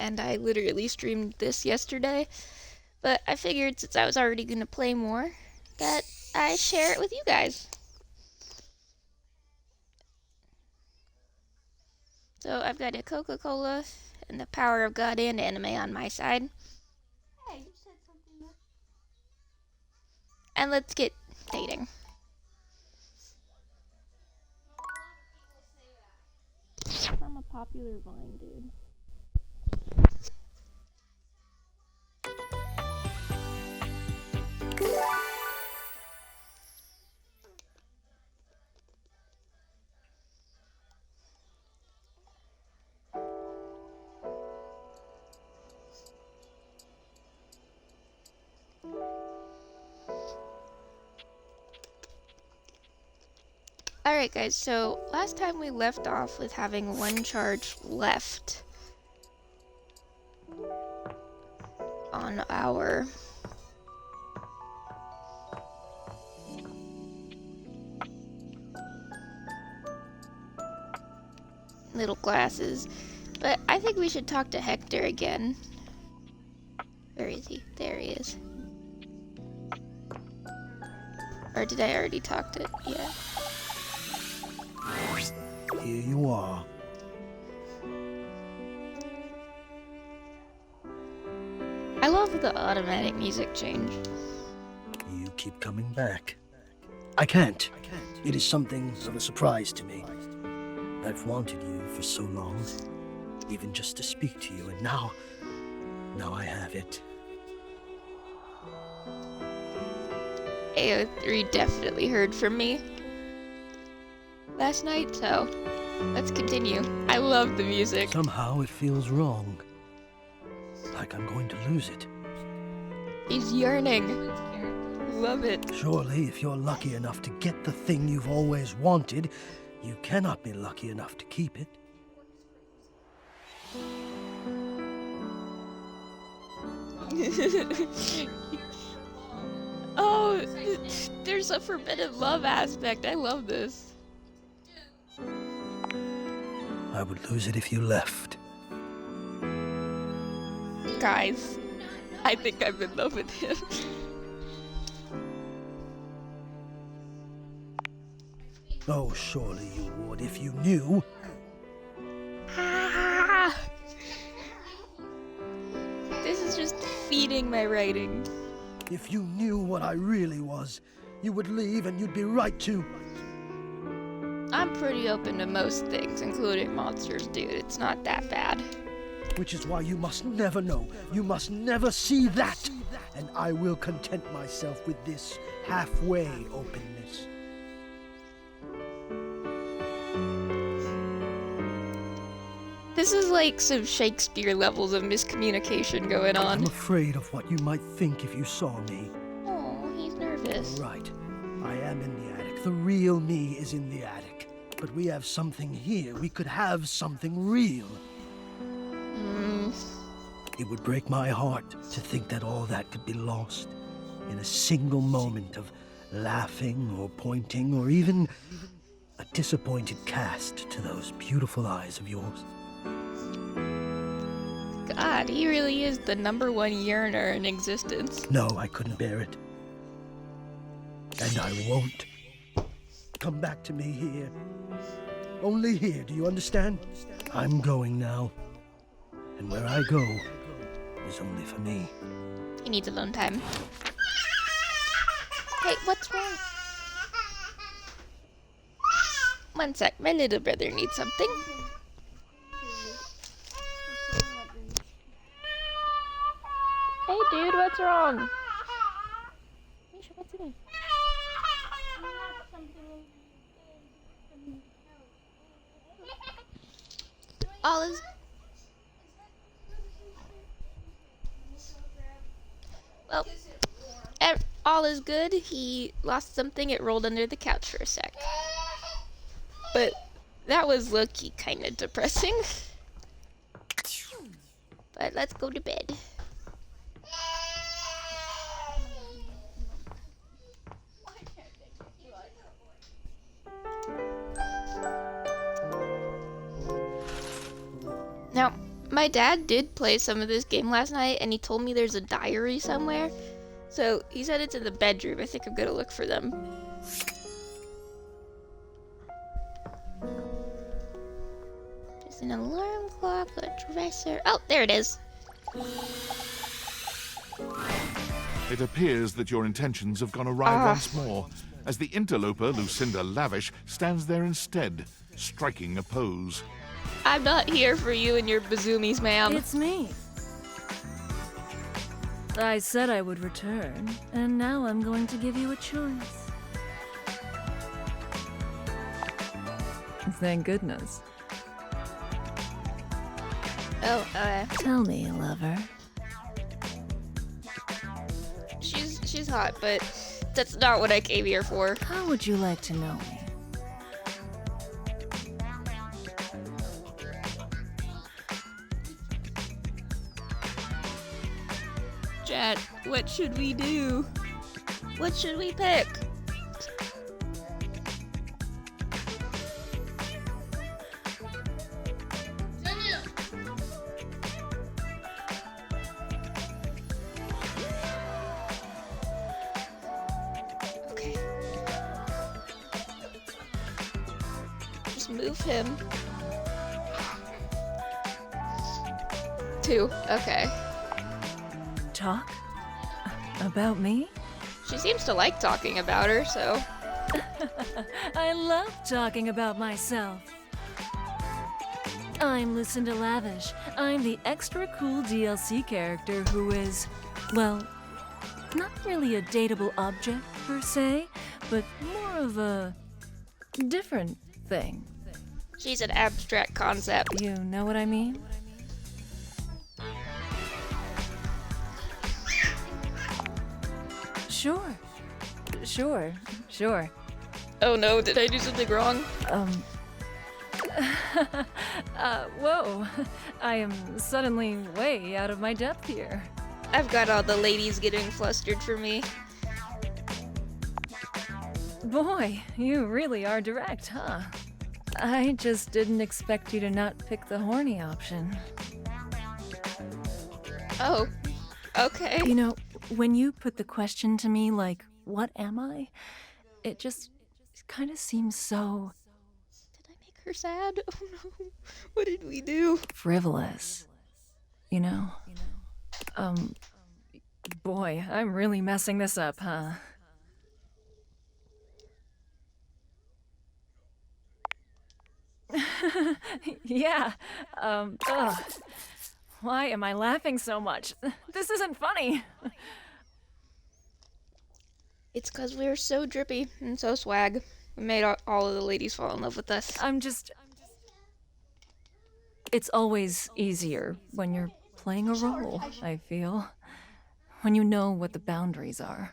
and I literally streamed this yesterday. But I figured since I was already going to play more, that I share it with you guys. So I've got a Coca-Cola and the Power of God and anime on my side. Hey, you said something that... And let's get dating. I'm a popular Vine dude. Alright guys, so last time we left off with having one charge left on our little glasses. But I think we should talk to Hector again. Where is he? There he is. Or did I already talk to... Yeah. Here you are. I love the automatic music change. You keep coming back. I can't. It is something of a surprise to me. I've wanted you for so long, even just to speak to you, and now I have it. AO3 definitely heard from me last night, so let's continue. I love the music. Somehow it feels wrong. Like I'm going to lose it. He's yearning. Love it. Surely, if you're lucky enough to get the thing you've always wanted, you cannot be lucky enough to keep it. Oh, there's a forbidden love aspect. I love this. I would lose it if you left. Guys, I think I'm in love with him. Oh, surely you would if you knew. This is just feeding my writing. If you knew what I really was, you would leave and you'd be right to. I'm pretty open to most things, including monsters, dude. It's not that bad. Which is why you must never know. You must never see that. And I will content myself with this halfway openness. This is like some Shakespeare levels of miscommunication going on. I'm afraid of what you might think if you saw me. Oh, he's nervous. Right. I am in the attic. The real me is in the attic. But we have something here. We could have something real. It would break my heart to think that all that could be lost in a single moment of laughing or pointing or even a disappointed cast to those beautiful eyes of yours. God, he really is the #1 yearner in existence. No, I couldn't bear it. And I won't. Come back to me here. Only here, do you understand? I'm going now. And where I go is only for me. He needs alone time. Hey, what's wrong? One sec, my little brother needs something. Hey dude, what's wrong? Misha, what's in it? All is... Well, all is good. He lost something, it rolled under the couch for a sec. But that was low-key kind of depressing. But let's go to bed. Now, my My dad did play some of this game last night, and he told me there's a diary somewhere. So he said it's in the bedroom. I think I'm gonna look for them. There's an alarm clock, a dresser. Oh, there it is. It appears that your intentions have gone awry once more, as the interloper Lucinda Lavish stands there instead, striking a pose. I'm not here for you and your bazoomies, ma'am. It's me. I said I would return, and now I'm going to give you a choice. Thank goodness. Oh, Tell me, lover. she's hot, but that's not what I came here for. How would you like to know me? Chat, what should we do? What should we pick? Okay. Just move him. 2. Okay. Talk? About me? She seems to like talking about her, so... I love talking about myself. I'm Lucinda Lavish. I'm the extra cool DLC character who is, well, not really a dateable object per se, but more of a different thing. She's an abstract concept. You know what I mean? Sure. Oh no, did I do something wrong? Whoa. I am suddenly way out of my depth here. I've got all the ladies getting flustered for me. Boy, you really are direct, huh? I just didn't expect you to not pick the horny option. Oh, okay. You know, when you put the question to me like, what am I? It just kind of seems so... Did I make her sad? Oh no. What did we do? frivolous. You know? Boy, I'm really messing this up, huh? Yeah, ugh. Why am I laughing so much? This isn't funny. It's cause we're so drippy and so swag. We made all of the ladies fall in love with us. It's always easier when you're playing a role, I feel. When you know what the boundaries are.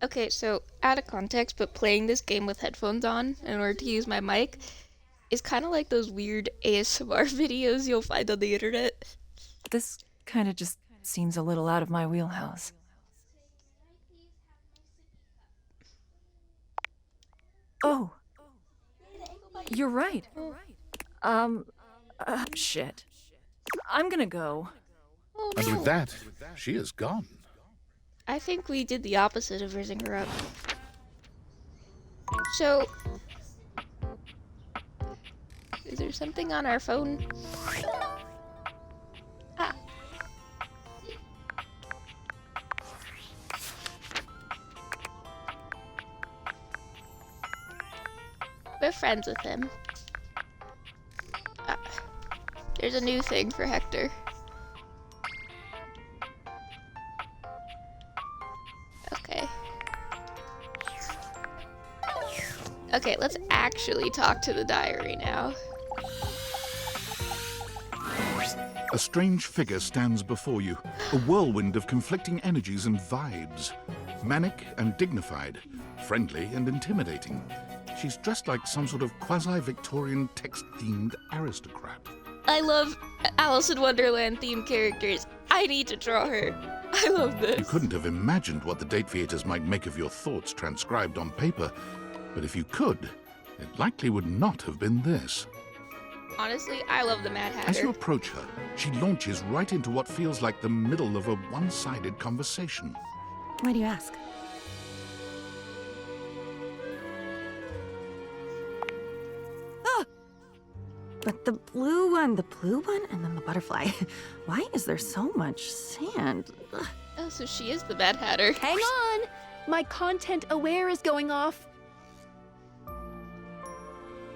Okay, so out of context, but playing this game with headphones on in order to use my mic is kind of like those weird ASMR videos you'll find on the internet. This kind of just seems a little out of my wheelhouse. Oh, you're right. Shit. I'm gonna go. Oh, And no. with that, she is gone. I think we did the opposite of raising her up. So, is there something on our phone? Ah. We're friends with him. Ah. There's a new thing for Hector. Okay. Okay, let's actually talk to the diary now. A strange figure stands before you, a whirlwind of conflicting energies and vibes. Manic and dignified, friendly and intimidating. She's dressed like some sort of quasi-Victorian text-themed aristocrat. I love Alice in Wonderland themed characters. I need to draw her. I love this. You couldn't have imagined what the date theaters might make of your thoughts transcribed on paper, but if you could, it likely would not have been this. Honestly, I love the Mad As you Hatter. approach her, she launches right into what feels like the middle of a one-sided conversation. Why do you ask? Ah! But the blue one, and then the butterfly. Why is there so much sand? Ugh. Oh, so she is the Mad Hatter. Hang on! My content aware is going off.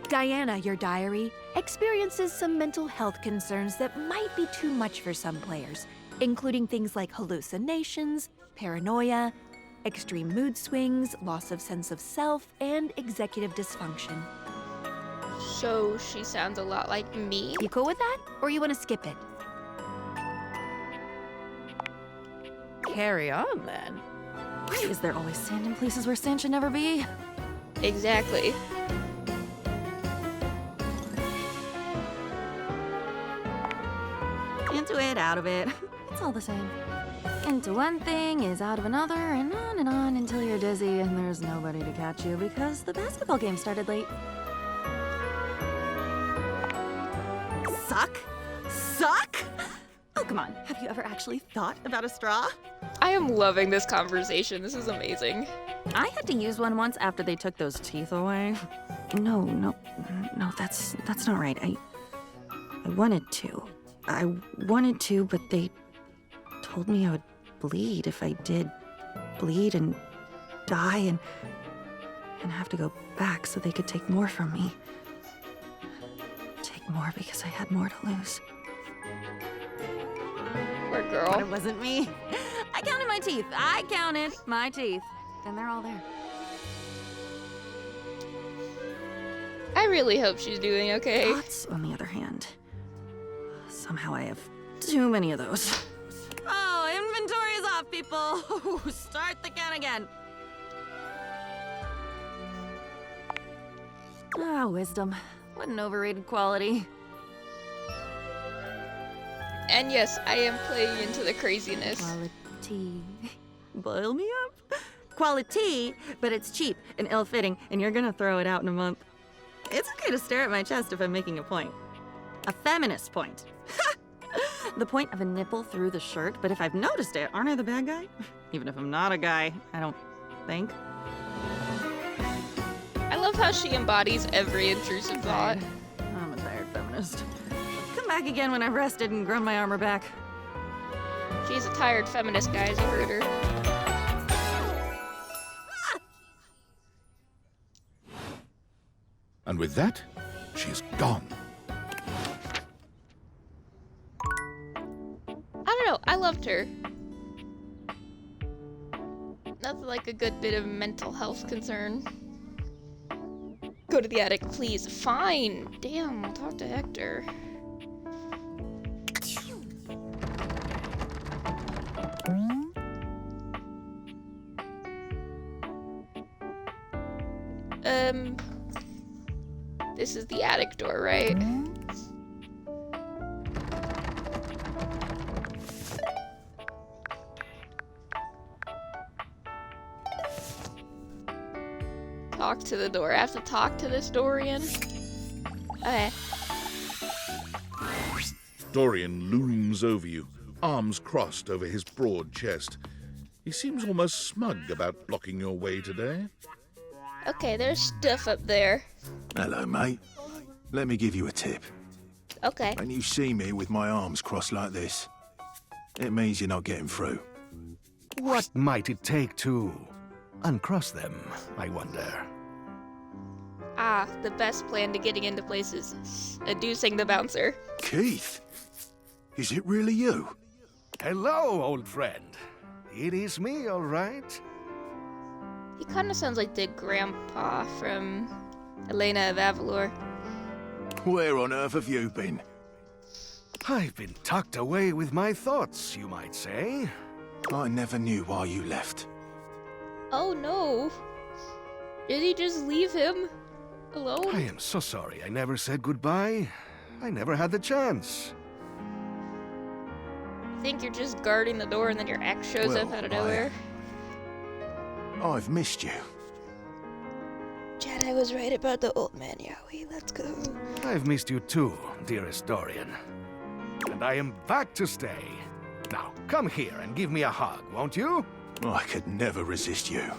Diana, your diary, experiences some mental health concerns that might be too much for some players, including things like hallucinations, paranoia, extreme mood swings, loss of sense of self, and executive dysfunction. So she sounds a lot like me. You cool with that? Or you want to skip it? Carry on then. Why is there always sand in places where sand should never be? Exactly. Into it, out of it. It's all the same. Into one thing is out of another, and on until you're dizzy and there's nobody to catch you because the basketball game started late. Suck? Suck? Oh, come on. Have you ever actually thought about a straw? I am loving this conversation. This is amazing. I had to use one once after they took those teeth away. No, that's not right. I wanted to. I wanted to, but they told me I would bleed if I did bleed and die and have to go back so they could take more from me. Take more because I had more to lose. Poor But girl. it wasn't me. I counted my teeth. I counted my teeth. And they're all there. I really hope she's doing okay. Thoughts, on the other hand. Somehow I have too many of those. Oh, inventory is off, people. Start the count again. Ah, wisdom. What an overrated quality. And yes, I am playing into the craziness. Quality. Boil me up. Quality, but it's cheap and ill-fitting, and you're gonna throw it out in a month. It's okay to stare at my chest if I'm making a point. A feminist point. The point of a nipple through the shirt, but if I've noticed it, aren't I the bad guy? Even if I'm not a guy, I don't think. I love how she embodies every intrusive thought. I'm a tired feminist. Come back again when I've rested and grown my armor back. She's a tired feminist, guys. You heard her. And with that, she's gone. I don't know. I loved her. Nothing like a good bit of mental health concern. Go to the attic, please. Fine. Damn, I'll talk to Hector. This is the attic door, right? Talk to the door. I have to talk to this Dorian? Okay. Dorian looms over you, arms crossed over his broad chest. He seems almost smug about blocking your way today. Okay, there's stuff up there. Hello, mate. Let me give you a tip. Okay. When you see me with my arms crossed like this, it means you're not getting through. What might it take to uncross them, I wonder? Ah, the best plan to getting into places. Seducing the bouncer. Keith? Is it really you? Hello, old friend. It is me, all right. He kind of sounds like the grandpa from Elena of Avalor. Where on earth have you been? I've been tucked away with my thoughts, you might say. I never knew why you left. Oh no. Did he just leave him alone? I am so sorry I never said goodbye. I never had the chance. I think you're just guarding the door and then your ex shows up out of nowhere. I've missed you. Jetta. I was right about the old man, Yowie. Let's go. I've missed you too, dearest Dorian. And I am back to stay. Now, come here and give me a hug, won't you? I could never resist you.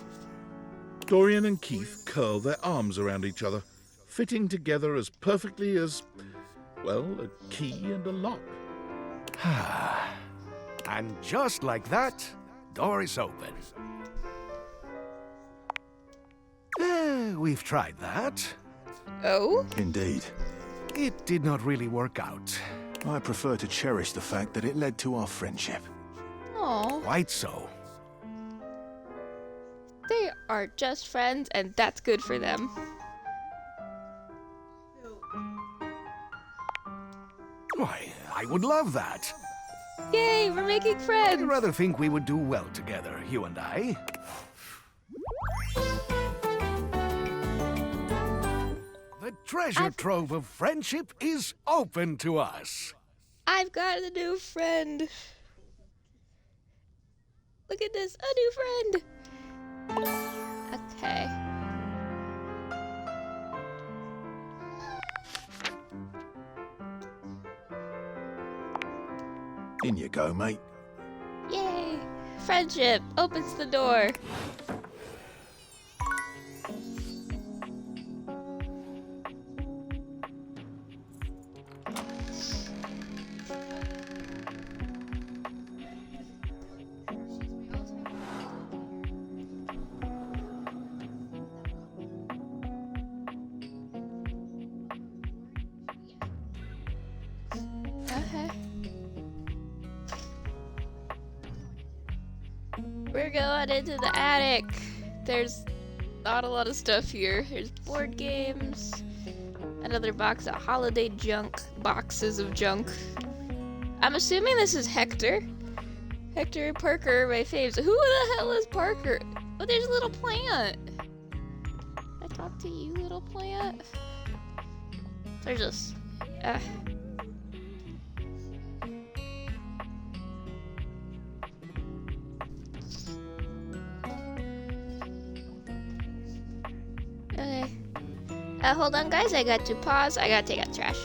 Dorian and Keith curl their arms around each other, fitting together as perfectly as, well, a key and a lock. And just like that, door is open. We've tried that. Oh? Indeed. It did not really work out. I prefer to cherish the fact that it led to our friendship. Aw. Quite so. They are just friends, and that's good for them. Why, I would love that. Yay, we're making I'd friends! rather think we would do well together, you and I. The treasure trove of friendship is open to us. I've got a new friend. Look at this, a new friend. Okay. In you go, mate. Yay! Friendship opens the door. Okay. We're going into the attic. There's not a lot of stuff here. There's board games, another box of holiday junk, boxes of junk. I'm assuming this is Hector. Hector Parker, my faves. Who the hell is Parker? Oh, there's a little plant. Can I talk to you, little plant? There's just... Okay. Hold on, guys. I got to pause. I gotta take out trash.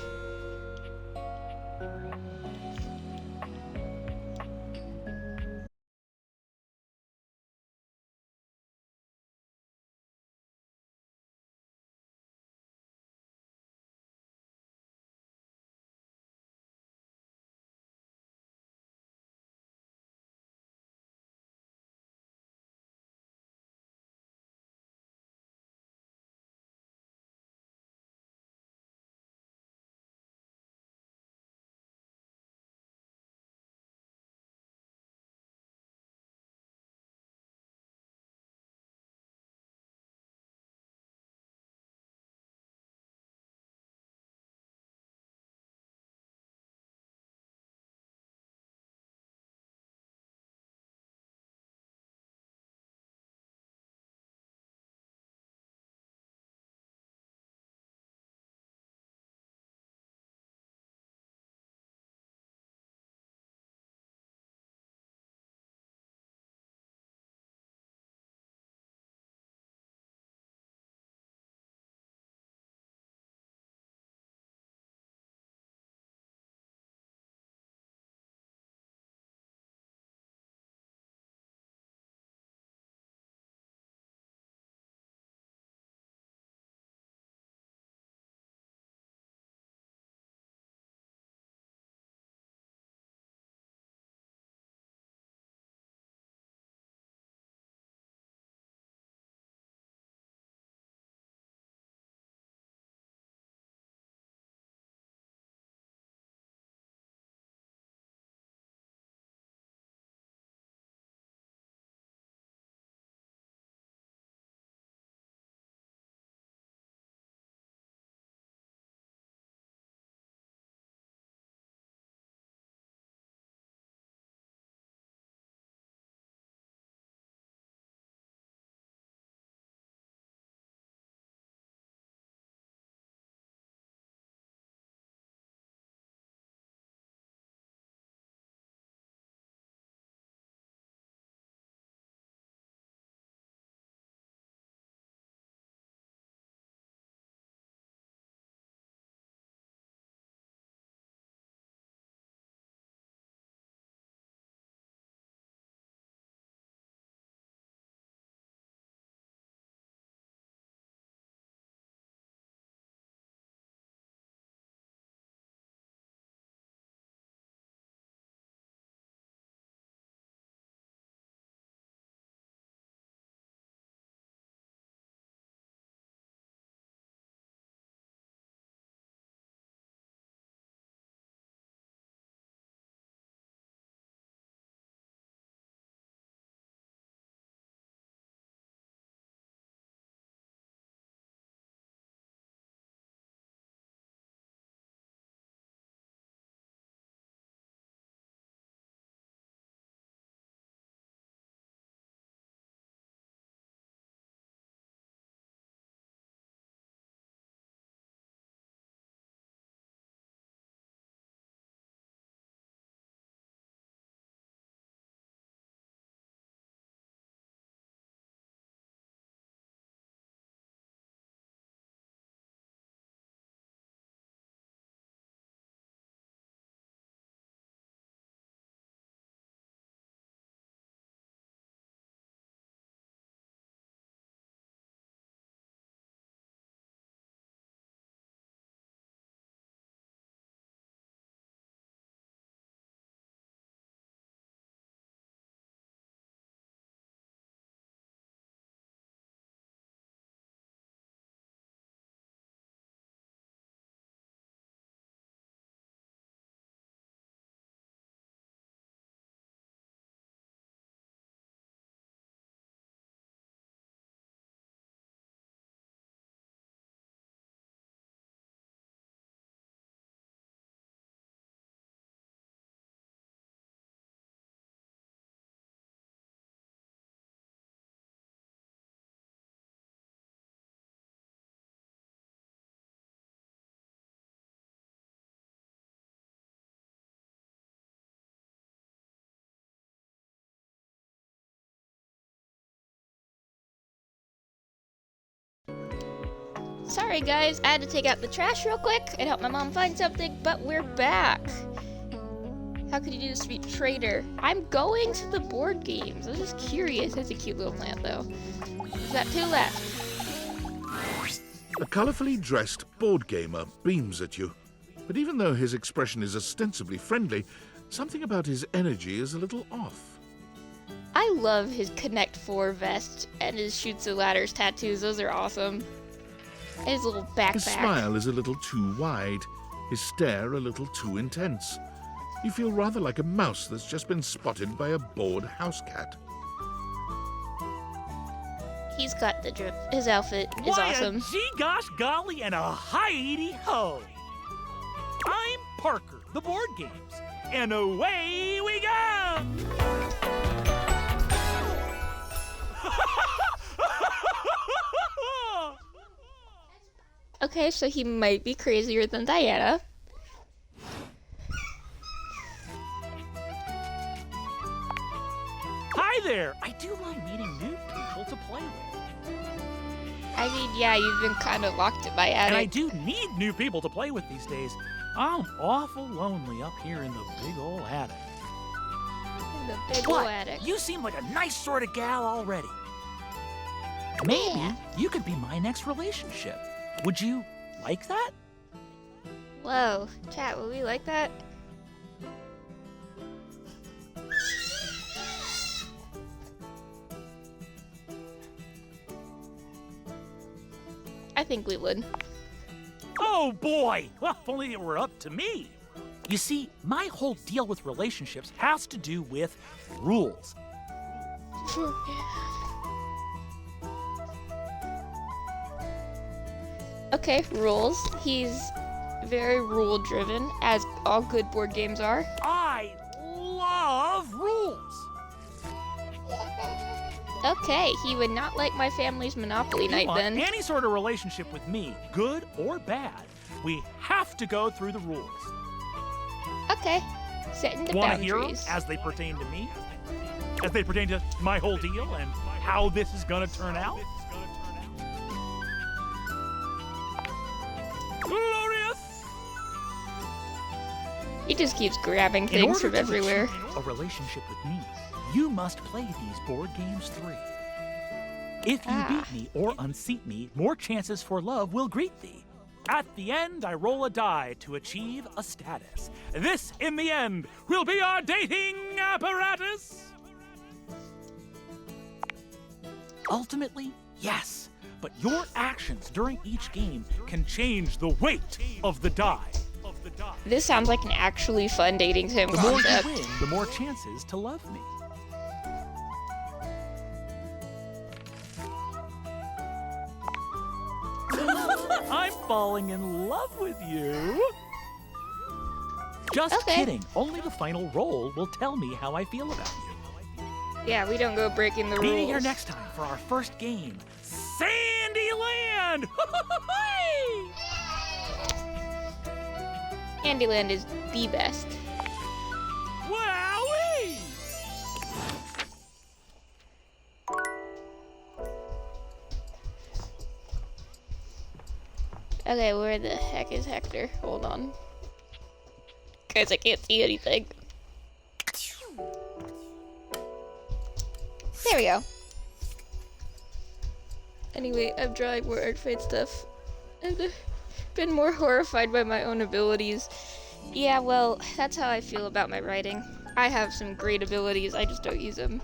Sorry guys, I had to take out the trash real quick and help my mom find something, but we're back. How could you do this to me, traitor? I'm going to the board games. I was just curious. It's a cute little plant though. We've got 2 left. A colourfully dressed board gamer beams at you. But even though his expression is ostensibly friendly, something about his energy is a little off. I love his Connect 4 vest and his Shoots the Ladders tattoos. Those are awesome. And his little backpack. His smile is a little too wide, his stare a little too intense. You feel rather like a mouse that's just been spotted by a bored house cat. He's got the drip. His outfit is awesome. Gee gosh golly and a hi-de ho! I'm Parker, the board games, and away we go! Okay, so he might be crazier than Diana. Hi there! I do like meeting new people to play with. I mean, yeah, you've been kind of locked in my And I attic. do need new people to play with these days. I'm awful lonely up here in the big old attic. The big What? ol' attic. You seem like a nice sort of gal already. Maybe Yeah. you could be my next relationship. Would you like that? Whoa, chat, will we like that? I think we would. Oh boy! Well, if only it were up to me. You see, my whole deal with relationships has to do with rules. Okay, rules. He's very rule driven, as all good board games are. I love rules. Okay, he would not like my family's Monopoly If night you want then. any sort of relationship with me, good or bad, we have to go through the rules. Okay, setting the Want to hear them boundaries. as they pertain to me? As they pertain to my whole deal and how this is going to turn out? Glorious! He just keeps grabbing In things order from to everywhere. achieve a relationship with me, you must play these board games 3. If you beat me or unseat me, more chances for love will greet thee. At the end, I roll a die to achieve a status. This, in the end, will be our dating apparatus. Ultimately, yes, but your actions during each game can change the weight of the die. This sounds like an actually fun dating sim The more you concept. win, the more chances to love me. I'm falling in love with you. Just Okay. kidding. Only the final roll will tell me how I feel about you. Yeah, we don't go breaking the Meet rules. me here next time for our first game, Sandyland. Candyland is the best. Wowee! Okay, where the heck is Hector? Hold on. Guys, I can't see anything. There we go. Anyway, I'm drawing more art fight stuff. I've been more horrified by my own abilities. Yeah, well, that's how I feel about my writing. I have some great abilities, I just don't use them.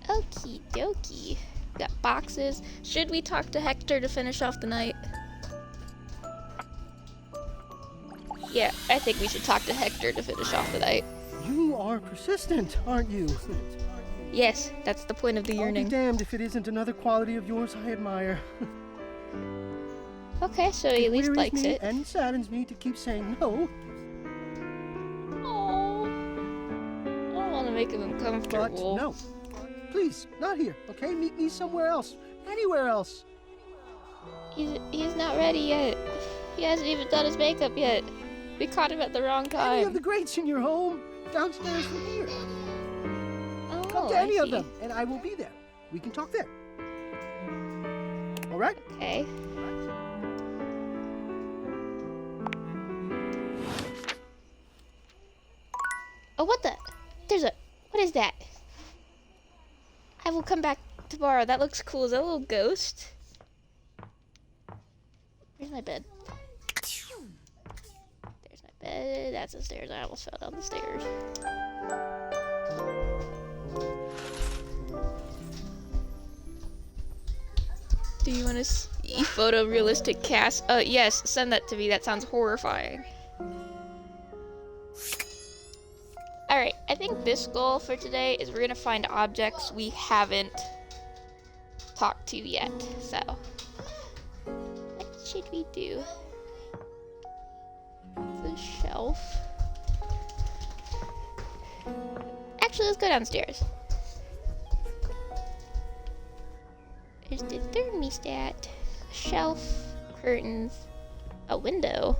Okie dokie. Got boxes. Should we talk to Hector to finish off the night? Yeah, I think we should talk to Hector to finish off the night. You are persistent, aren't you? Yes, that's the point of the I'll be yearning. damned if it isn't another quality of yours I admire. Okay, so he at least Wearies likes me it. and saddens me to keep saying no, Aww. I don't want to make him but uncomfortable. no. Please, not here, okay? Meet me somewhere else. Anywhere else. He's not ready yet. He hasn't even done his makeup yet. We caught him at the wrong Any of time. the greats in your home. Downstairs from here. Oh, Come to I any of see. them, and I will be there. We can talk there. All right? Okay. Oh, what the? What is that? I will come back tomorrow. That looks cool. Is that a little ghost? Where's my bed? There's my bed. That's the stairs. I almost fell down the stairs. Do you want to see photorealistic cast? Yes, send that to me. That sounds horrifying. Alright, I think this goal for today is we're gonna find objects we haven't talked to yet. So, what should we do? The shelf. Actually, let's go downstairs. There's the thermostat, shelf, curtains, a window.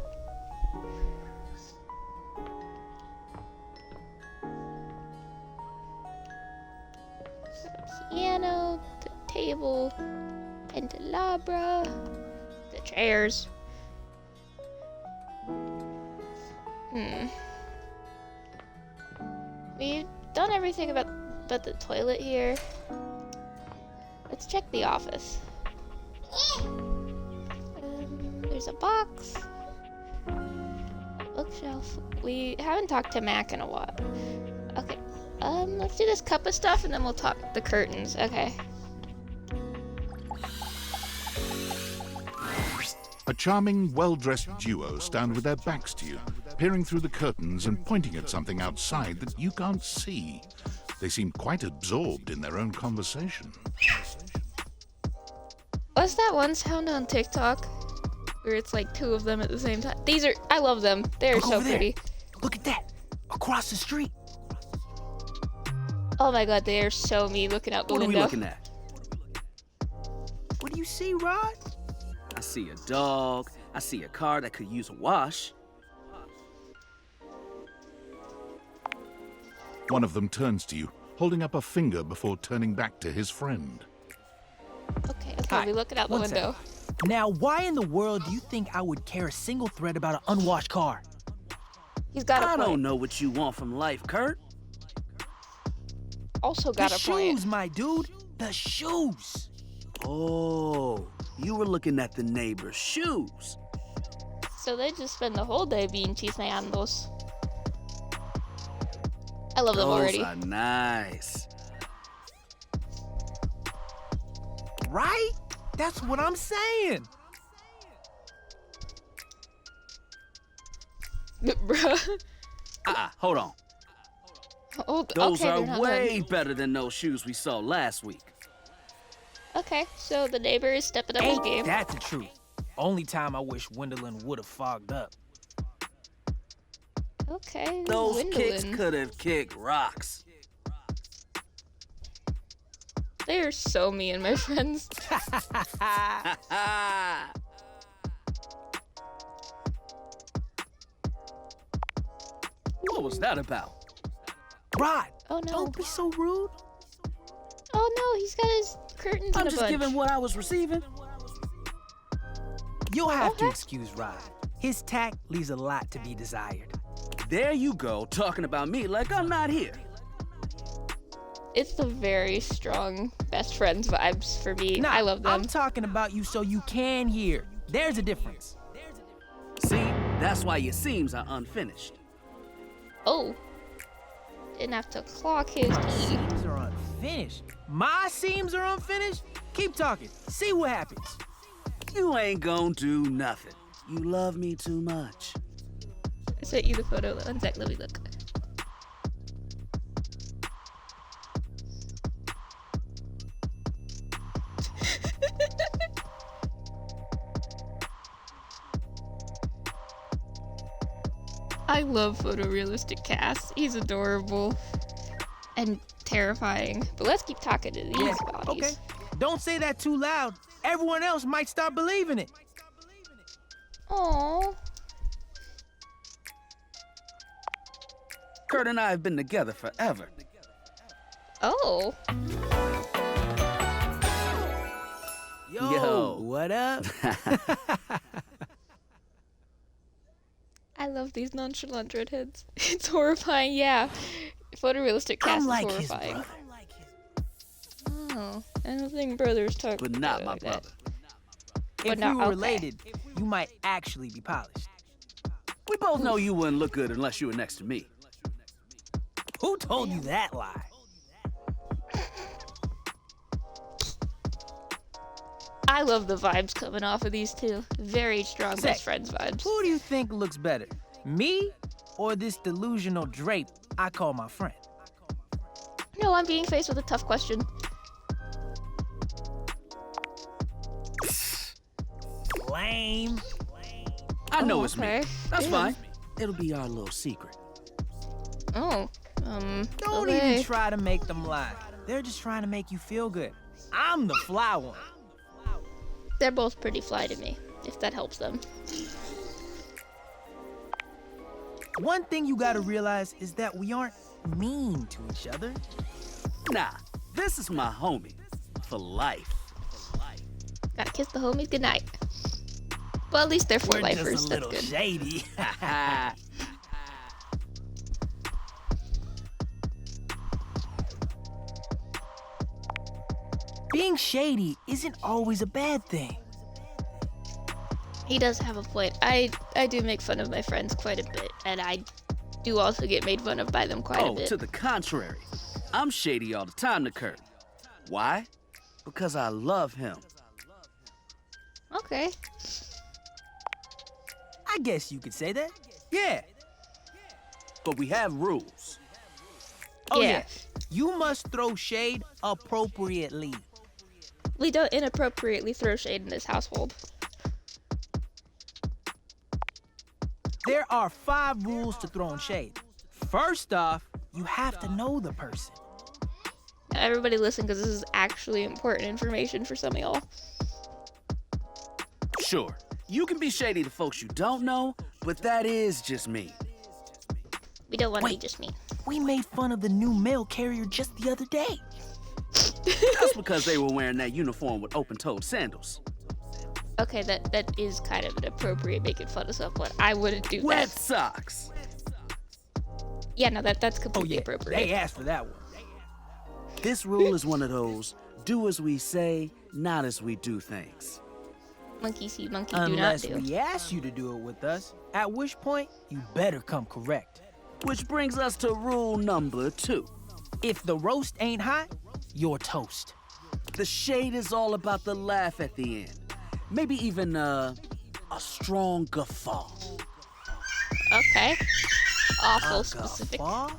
Piano, the table, candelabra, the chairs. We've done everything about the toilet here. Let's check the office. There's a box. Bookshelf. We haven't talked to Mac in a while. Okay. Let's do this cup of stuff and then we'll talk the curtains. Okay. A charming, well-dressed duo stand with their backs to you, peering through the curtains and pointing at something outside that you can't see. They seem quite absorbed in their own conversation. What's that one sound on TikTok where it's like two of them at the same time? I love them. They're Look so over there. pretty. Look at that. Across the street. Oh my god, they are so me looking out the What are window. we looking at? What do you see, Rod? I see a dog. I see a car that could use a wash. One of them turns to you, holding up a finger before turning back to his friend. Okay, Hi, we're looking out the one window. Now, why in the world do you think I would care a single thread about an unwashed car? He's got a I point. don't know what you want from life, Kurt. Also The got a point. shoes, my dude. The shoes. Oh, you were looking at the neighbor's shoes. So they just spend the whole day being chismeandos. I love them already. Those are nice. Right? That's what I'm saying. Bruh. Hold on. Oh, Those okay, are they're not way done. better than those shoes we saw last week. Okay, so the neighbor is stepping up his Ain't game. that the truth? Only time I wish Wendelin would have fogged up. Okay, Those kicks Gwendolyn. could have kicked rocks. They are so me and my friends. What was that about? Rod, Oh no. don't be so rude. Oh no, he's got his curtains I'm in a just bunch. giving what I was receiving. You'll have to Okay. excuse Rod. His tact leaves a lot to be desired. There you go, talking about me like I'm not here. It's the very strong best friends vibes for me. Nah, I love them. I'm talking about you so you can hear. There's a difference. See, that's why your seams are unfinished. Oh. Didn't have to clock his key. Seams are unfinished. My seams are unfinished? Keep talking. See what happens. You ain't gonna do nothing. You love me too much. I sent you the photo. One sec, let me look. I love photorealistic Cass. He's adorable and terrifying. But let's keep talking to these bodies. Okay. Don't say that too loud. Everyone else might start believing it. Aww. Kurt and I have been together forever. Oh. Yo, what up? I love these nonchalant redheads. It's horrifying, yeah. Photorealistic cast I'm is like his horrifying. brother. Oh, I don't think brothers talk But not like my that. brother. But If not- we were okay. related, you might actually be polished. We both know you wouldn't look good unless you were next to me. Who told you that lie? I love the vibes coming off of these two. Very strong Say, best friends vibes. Who do you think looks better, me or this delusional drape I call my friend? No, I'm being faced with a tough question. Lame. I know Oh, it's me. okay. That's Yeah. fine. It'll be our little secret. Oh, Don't okay. even try to make them lie. They're just trying to make you feel good. I'm the fly one. They're both pretty fly to me, if that helps them. One thing you gotta realize is that we aren't mean to each other. Nah, this is my homie. For life. Gotta kiss the homies goodnight. Well, at least they're for We're lifers. just a That's little good. shady. Being shady isn't always a bad thing. He does have a point. I do make fun of my friends quite a bit, and I do also get made fun of by them quite a Oh, bit. to the contrary. I'm shady all the time to Kurt. Why? Because I love him. Okay. I guess you could say that. Yeah. But we have rules. Oh Yeah. yeah. You must throw shade appropriately. We don't inappropriately throw shade in this household. There are 5 rules to throwing shade. First off, you have to know the person. Now, everybody listen, because this is actually important information for some of y'all. Sure, you can be shady to folks you don't know, but that is just me. We don't want to be Wait. just me. We made fun of the new mail carrier just the other day. That's because they were wearing that uniform with open-toed sandals. Okay, that is kind of inappropriate, making fun of someone. I wouldn't do Wet that. socks. Yeah, no, that's Oh completely yeah, appropriate. they asked for that one. This rule is one of those, do as we say, not as we do things. Monkey see, monkey do not Unless do. we ask you to do it with us, at which point you better come correct. Which brings us to rule number 2. If the roast ain't hot, you're toast. The shade is all about the laugh at the end. Maybe even a strong guffaw. Okay. Awful A specific. guffaw?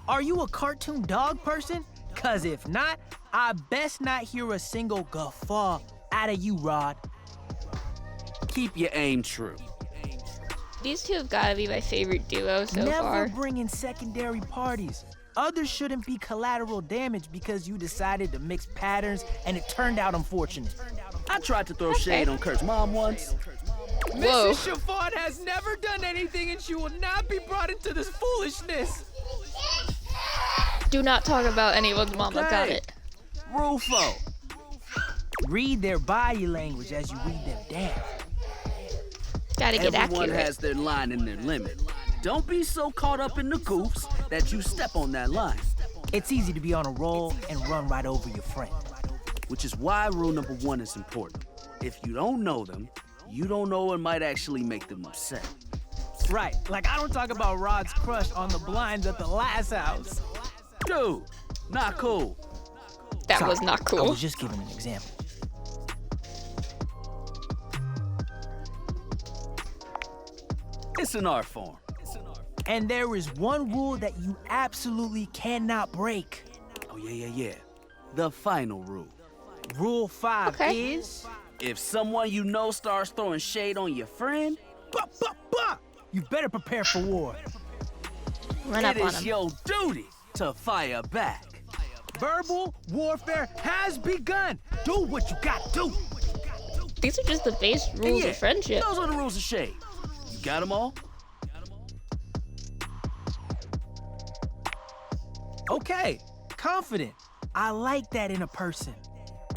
Are you a cartoon dog person? Cause if not, I best not hear a single guffaw out of you, Rod. Keep your aim true. These two have got to be my favorite duo so Never far. bring in secondary parties. Others shouldn't be collateral damage because you decided to mix patterns and it turned out unfortunate. I tried to throw shade on Kurt's mom once. Whoa. Mrs. Chiffon has never done anything and she will not be brought into this foolishness. Do not talk about anyone's mama. Got Okay. it. Rule 4. Read their body language as you read them down. Gotta get Everyone accurate. has their line and their limit. Don't be so caught up in the goofs that you step on that line. It's easy to be on a roll and run right over your friend. Which is why rule number 1 is important. If you don't know them, you don't know what might actually make them upset. Right, like I don't talk about Rod's crush on the blinds at the last house. Dude, not cool. That Sorry, was not I cool. was just giving an example. It's an art form. And there is one rule that you absolutely cannot break. Oh, yeah. The final rule. Rule 5 Okay. is... If someone you know starts throwing shade on your friend, You better prepare for war. Run it up on is him. your duty to fire back. Verbal warfare has begun. Do what you gotta do. These are just the base rules Yeah, of friendship. Those are the rules of shade. You got them all? Okay, confident. I like that in a person.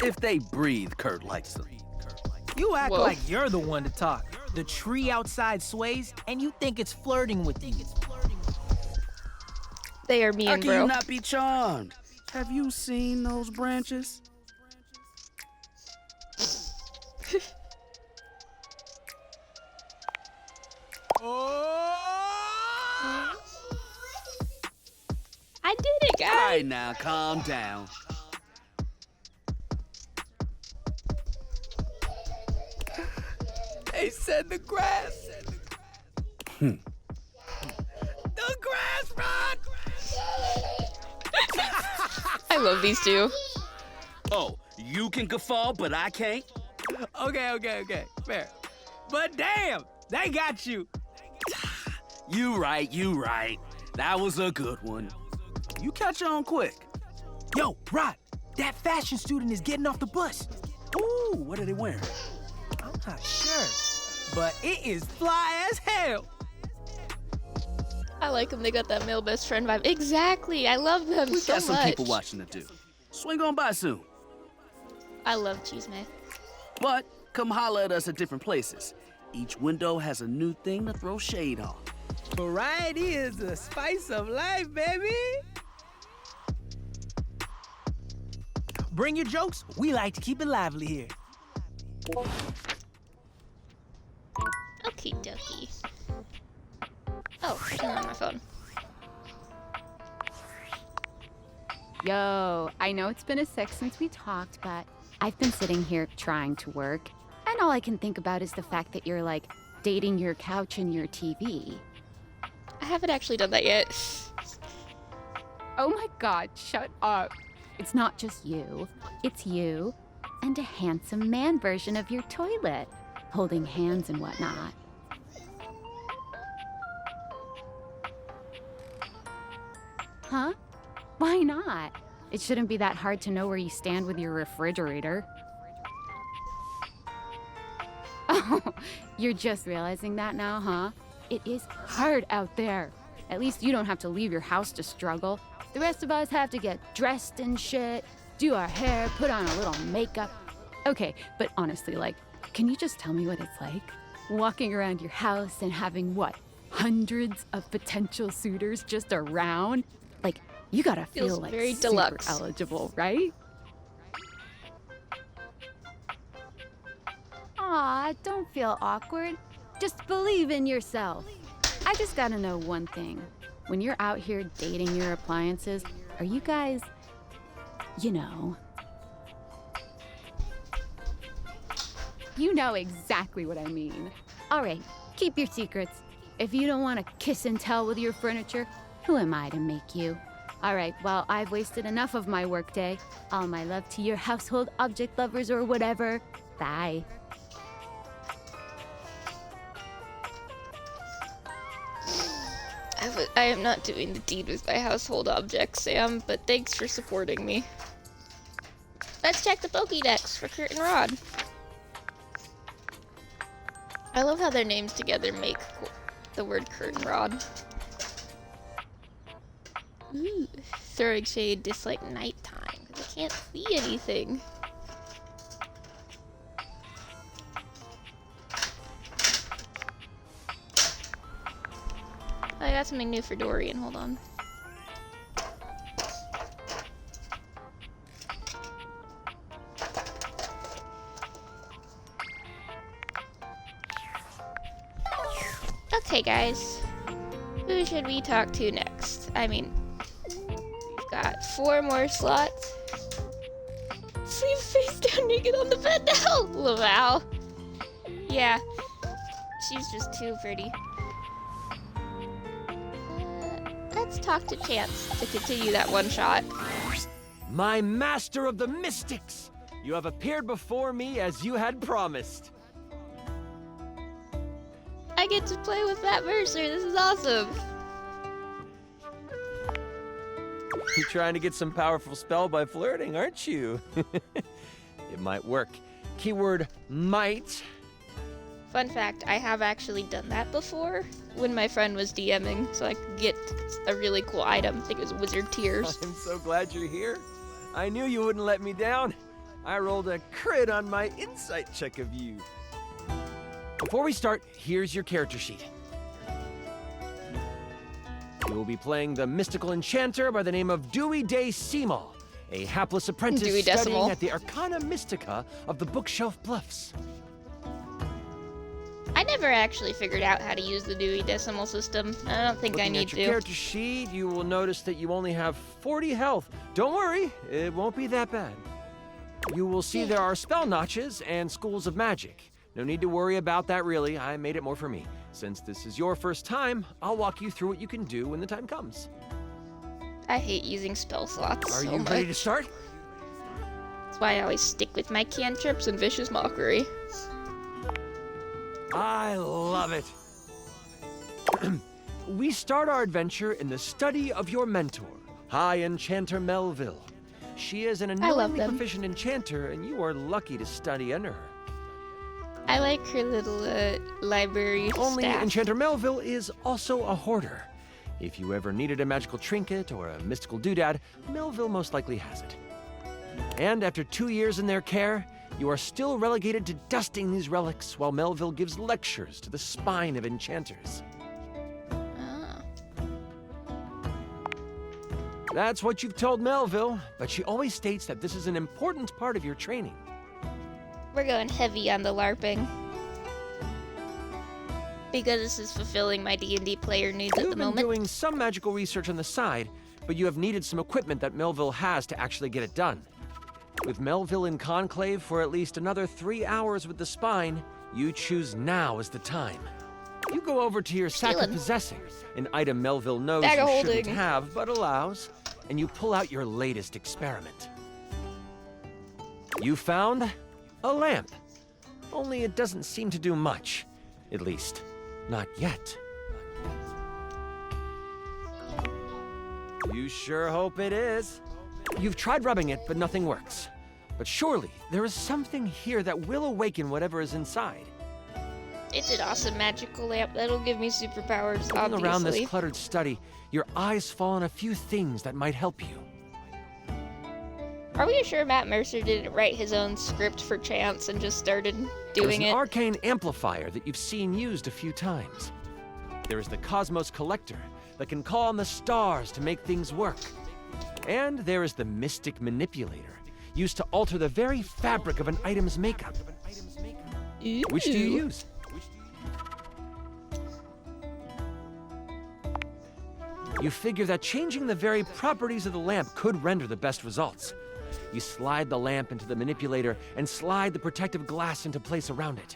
If they breathe, Kurt likes them. You act Whoa. like you're the one to talk. The tree outside sways, and you think it's flirting with you. They are How mean, can bro. you not be charmed? Have you seen those branches? I did it, guys. All right, now calm down. They said the grass. The grass, Rod. I love these two. Oh, you can guffaw, but I can't. Okay. Fair. But damn, they got you. You right. That was a good one. You catch on quick. Yo, Rod, that fashion student is getting off the bus. Ooh, what are they wearing? I'm not sure, but it is fly as hell. I like them. They got that male best friend vibe. Exactly. I love them We so got some much. people watching to do. Swing on by soon. I love Cheesemay. But come holler at us at different places. Each window has a new thing to throw shade on. Variety is the spice of life, baby. Bring your jokes. We like to keep it lively here. Okie dokie. Oh, there's one on my phone. Yo, I know it's been a sec since we talked, but I've been sitting here trying to work, and all I can think about is the fact that you're like dating your couch and your TV. I haven't actually done that yet. Oh my god, shut up. It's not just you, it's you and a handsome man version of your toilet, holding hands and whatnot. Huh? Why not? It shouldn't be that hard to know where you stand with your refrigerator. Oh, you're just realizing that now, huh? It is hard out there. At least you don't have to leave your house to struggle. The rest of us have to get dressed and shit, do our hair, put on a little makeup. Okay, but honestly, like, can you just tell me what it's like? Walking around your house and having what? Hundreds of potential suitors just around? Like, you gotta feel Feels like very super deluxe. eligible, right? Aw, don't feel awkward. Just believe in yourself. I just gotta know one thing. When you're out here dating your appliances, are you guys, you know exactly what I mean. All right, keep your secrets. If you don't want to kiss and tell with your furniture, who am I to make you? All right, well, I've wasted enough of my workday. All my love to your household object lovers or whatever. Bye. I am not doing the deed with my household objects, Sam, but thanks for supporting me. Let's check the Pokédex for Kurt and Rod. I love how their names together make the word Kurt and Rod. Ooh, throwing shade dislike nighttime, because I can't see anything. I got something new for Dorian, hold on. Okay guys, who should we talk to next? I mean, we've got 4 more slots. Sleep face down naked on the bed now! Laval. Yeah, she's just too pretty. Let's talk to Chance to continue that one shot. My master of the mystics! You have appeared before me as you had promised. I get to play with Matt Mercer, this is awesome! You're trying to get some powerful spell by flirting, aren't you? It might work. Keyword might. Fun fact, I have actually done that before when my friend was DMing, so I could get a really cool item. I think it was Wizard Tears. I'm so glad you're here. I knew you wouldn't let me down. I rolled a crit on my insight check of you. Before we start, here's your character sheet. You will be playing the mystical enchanter by the name of Dewey Day Seymour, a hapless apprentice Dewey Decimal. studying at the Arcana Mystica of the Bookshelf Bluffs. I never actually figured out how to use the Dewey Decimal System. I don't think I Looking need at your to. character sheet, you will notice that you only have 40 health. Don't worry, it won't be that bad. You will see there are spell notches and schools of magic. No need to worry about that really, I made it more for me. Since this is your first time, I'll walk you through what you can do when the time comes. I hate using spell slots Are so you much. ready to start? That's why I always stick with my cantrips and Vicious Mockery. I love it. We start our adventure in the study of your mentor, High Enchanter Melville. She is an I love annoyingly them. proficient enchanter, and you are lucky to study under her. I like her little library Only staff. Enchanter Melville is also a hoarder. If you ever needed a magical trinket or a mystical doodad, Melville most likely has it. And after 2 years in their care, you are still relegated to dusting these relics while Melville gives lectures to the spine of enchanters. Ah. That's what you've told Melville, but she always states that this is an important part of your training. We're going heavy on the LARPing. Because this is fulfilling my D&D player needs at You've the been moment. doing some magical research on the side, but you have needed some equipment that Melville has to actually get it done. With Melville in conclave for at least another 3 hours with the spine, you choose now as the time. You go over to your sack of Stealing. possessing, an item Melville knows Bag you of shouldn't holding. have but allows, and you pull out your latest experiment. You found a lamp. Only it doesn't seem to do much. At least, not yet. You sure hope it is. You've tried rubbing it, but nothing works. But surely, there is something here that will awaken whatever is inside. It's an awesome magical lamp that'll give me superpowers, Looking obviously. around this cluttered study, your eyes fall on a few things that might help you. Are we sure Matt Mercer didn't write his own script for Chance and just started There's doing an it? arcane amplifier that you've seen used a few times. There is the Cosmos Collector that can call on the stars to make things work. And there is the Mystic Manipulator, used to alter the very fabric of an item's makeup. Which do you use? You figure that changing the very properties of the lamp could render the best results. You slide the lamp into the manipulator and slide the protective glass into place around it.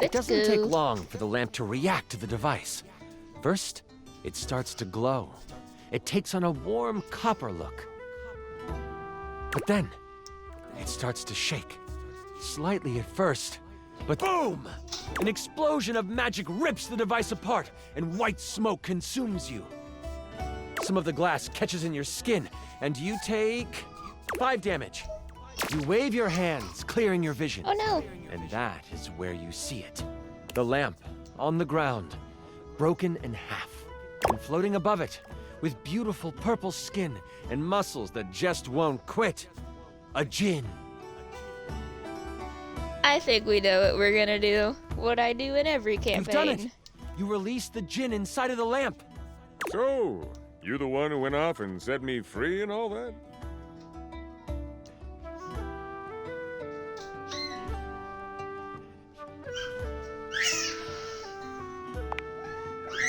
It doesn't take long for the lamp to react to the device. First, it starts to glow. It takes on a warm copper look. But then, it starts to shake. Slightly at first, but boom! An explosion of magic rips the device apart, and white smoke consumes you. Some of the glass catches in your skin, and you take 5 damage. You wave your hands, clearing your vision. Oh no! And that is where you see it. The lamp, on the ground, broken in half. And floating above it, with beautiful purple skin and muscles that just won't quit. A djinn. I think we know what we're gonna do. What I do in every campaign. You've done it! You release the djinn inside of the lamp. So, you the one who went off and set me free and all that?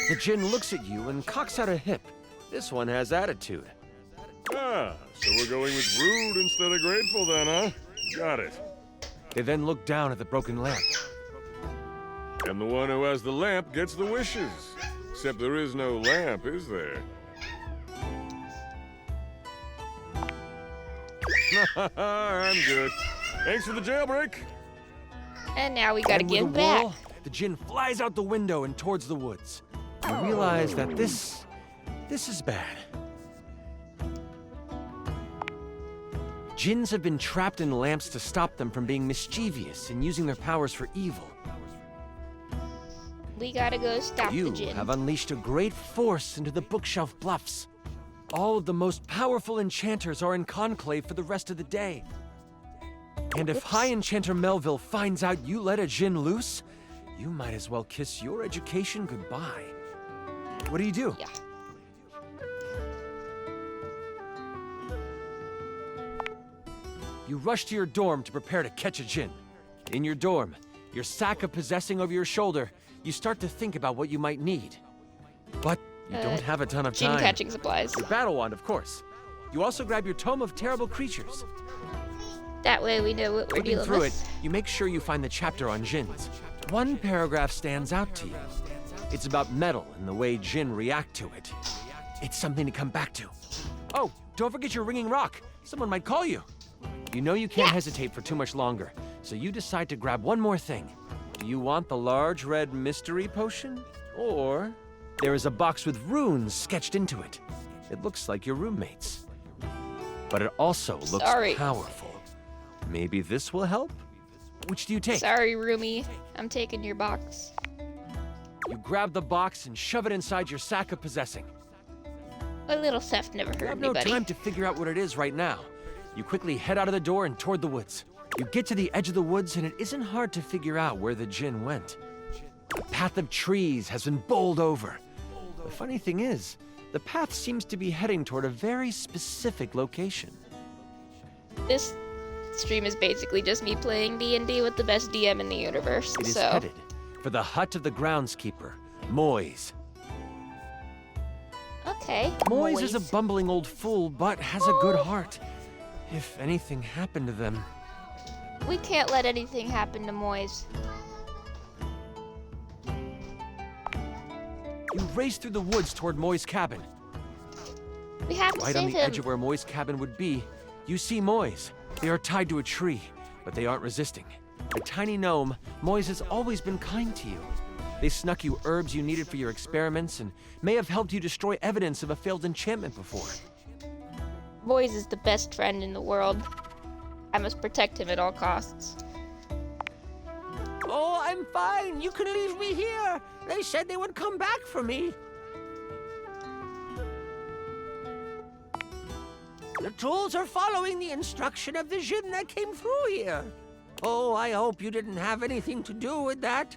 The djinn looks at you and cocks out a hip. This one has attitude. Ah, so we're going with rude instead of grateful then, huh? Got it. They then look down at the broken lamp. And the one who has the lamp gets the wishes. Except there is no lamp, is there? I'm good. Thanks for the jailbreak. And now we gotta And with give a back. whirl, the djinn flies out the window and towards the woods. You realize that this is bad. Djinns have been trapped in lamps to stop them from being mischievous and using their powers for evil. We gotta go stop the You djinn. have unleashed a great force into the Bookshelf Bluffs. All of the most powerful enchanters are in conclave for the rest of the day. And if High Enchanter Melville finds out you let a djinn loose, you might as well kiss your education goodbye. What do you do? Yeah. You rush to your dorm to prepare to catch a djinn. In your dorm, your sack of possessing over your shoulder, you start to think about what you might need. But you don't have a ton of time. Djinn catching supplies. Your battle wand, of course. You also grab your Tome of Terrible Creatures. That way we know what we're Looking dealing through with. it, you make sure you find the chapter on djinns. One paragraph stands out to you. It's about metal and the way djinn react to it. It's something to come back to. Oh, don't forget your ringing rock. Someone might call you. You know you can't hesitate for too much longer, so you decide to grab one more thing. Do you want the large red mystery potion? Or there is a box with runes sketched into it. It looks like your roommate's. But it also looks powerful. Maybe this will help? Which do you take? Sorry, roomie. I'm taking your box. You grab the box and shove it inside your sack of possessing. A little theft never You hurt have no anybody. time to figure out what it is right now. You quickly head out of the door and toward the woods. You get to the edge of the woods and it isn't hard to figure out where the djinn went. A path of trees has been bowled over. The funny thing is, the path seems to be heading toward a very specific location. This stream is basically just me playing D&D with the best DM in the universe. It is so headed for the hut of the groundskeeper, Moise. Okay. Moise is a bumbling old fool, but has a good heart. If anything happened to them... We can't let anything happen to Moise. You race through the woods toward Moi's cabin. We have to Right save on the him. edge of where Moi's cabin would be, you see Moise. They are tied to a tree, but they aren't resisting. A tiny gnome, Moise has always been kind to you. They snuck you herbs you needed for your experiments and may have helped you destroy evidence of a failed enchantment before. Moise is the best friend in the world. I must protect him at all costs. Oh, I'm fine. You can leave me here. They said they would come back for me. The tools are following the instruction of the djinn that came through here. Oh, I hope you didn't have anything to do with that.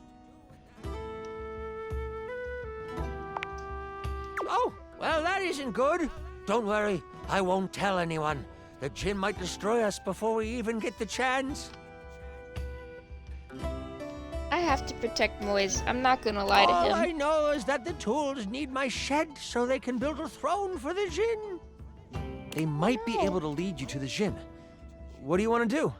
Oh, well, that isn't good. Don't worry, I won't tell anyone. The djinn might destroy us before we even get the chance. I have to protect Moise. I'm not gonna lie to All him. I know is that the tools need my shed so they can build a throne for the djinn. They might be able to lead you to the djinn. What do you want to do?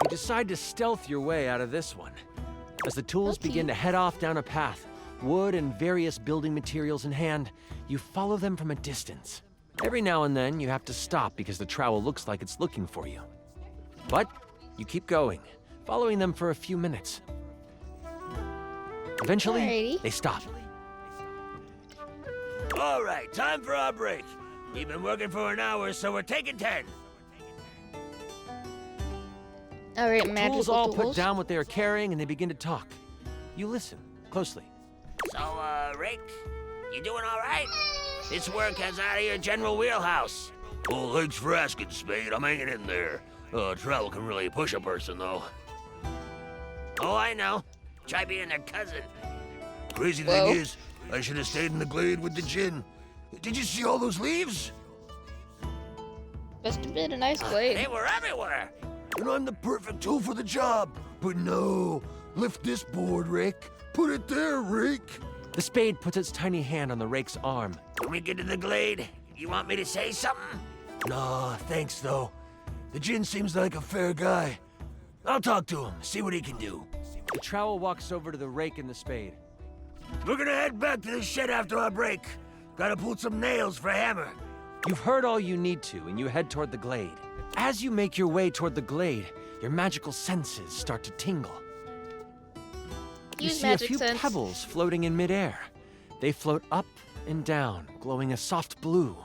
You decide to stealth your way out of this one. As the tools begin to head off down a path, wood and various building materials in hand, you follow them from a distance. Every now and then, you have to stop because the trowel looks like it's looking for you. But you keep going, following them for a few minutes. Eventually, Alrighty. they stop. All right, time for our break. We've been working for an hour, so we're taking 10. All right, The magical tools all tools. put down what they are carrying and they begin to talk. You listen closely. So, Rick, you doing all right? This work has out of your general wheelhouse. Oh, thanks for asking, Spade. I'm hanging in there. Travel can really push a person, though. Oh, I know. Try being their cousin. Crazy thing is, I should have stayed in the glade with the djinn. Did you see all those leaves? Must have been a nice glade. They were everywhere. And I'm the perfect tool for the job. But no, lift this board, Rick. Put it there, Rick. The spade puts its tiny hand on the rake's arm. When we get to the glade, you want me to say something? Nah, thanks, though. The djinn seems like a fair guy. I'll talk to him, see what he can do. The trowel walks over to the rake and the spade. We're gonna head back to the shed after our break. Gotta pull some nails for a hammer. You've heard all you need to, and you head toward the glade. As you make your way toward the glade, your magical senses start to tingle. You Use see a magic few sense. pebbles floating in midair. They float up and down, glowing a soft blue.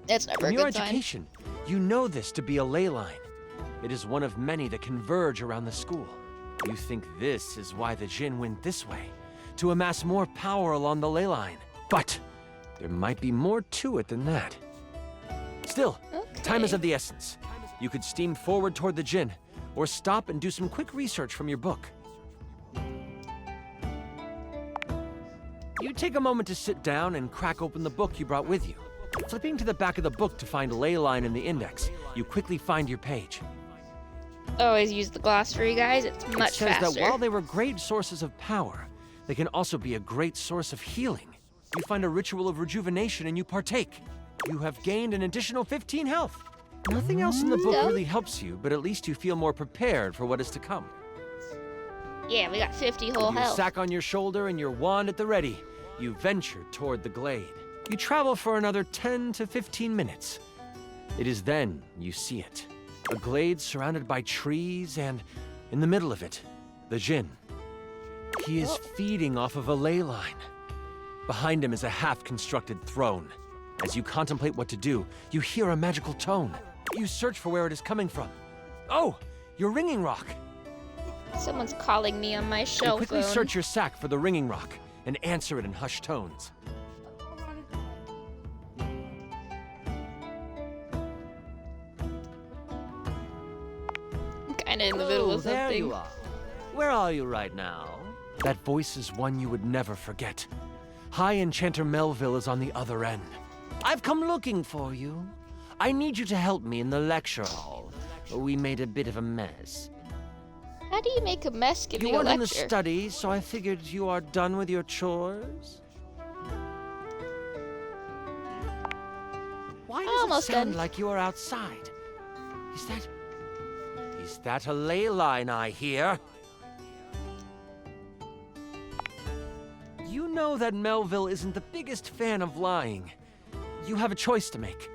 That's never In a your good sign. education, you know this to be a ley line. It is one of many that converge around the school. You think this is why the djinn went this way, to amass more power along the ley line. But there might be more to it than that. Still, time is of the essence. You could steam forward toward the Djinn, or stop and do some quick research from your book. You take a moment to sit down and crack open the book you brought with you. Flipping to the back of the book to find a ley line in the index, you quickly find your page. Always use the glossary, guys. It's much It says faster. that while they were great sources of power, they can also be a great source of healing. You find a ritual of rejuvenation and you partake. You have gained an additional 15 health. Nothing else in the book really helps you, but at least you feel more prepared for what is to come. Yeah, we got 50 whole With your health. sack on your shoulder and your wand at the ready, you venture toward the glade. You travel for another 10 to 15 minutes. It is then you see it. A glade surrounded by trees, and in the middle of it, the Djinn. He is feeding off of a ley line. Behind him is a half-constructed throne. As you contemplate what to do, you hear a magical tone. You search for where it is coming from. Oh, your ringing rock. Someone's calling me on my You shell quickly phone. search your sack for the ringing rock and answer it in hushed tones. I'm kinda in the middle of there something. you are. Where are you right now? That voice is one you would never forget. High Enchanter Melville is on the other end. I've come looking for you. I need you to help me in the lecture hall. We made a bit of a mess. How do you make a mess giving You a weren't in the lecture? study, so I figured you are done with your chores. Why does Almost it sound done. like you are outside? Is that a ley line I hear? You know that Melville isn't the biggest fan of lying. You have a choice to make.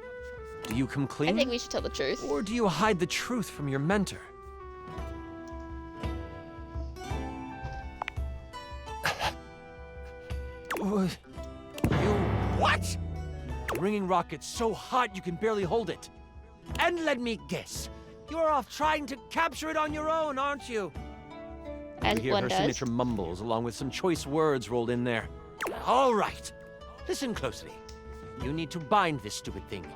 Do you come I clean? think we should tell the truth. Or do you hide the truth from your mentor? What? The ringing rock gets so hot you can barely hold it. And let me guess. You're off trying to capture it on your own, aren't you? As You hear one her does. signature mumbles along with some choice words rolled in there. All right. Listen closely. You need to bind this stupid thing.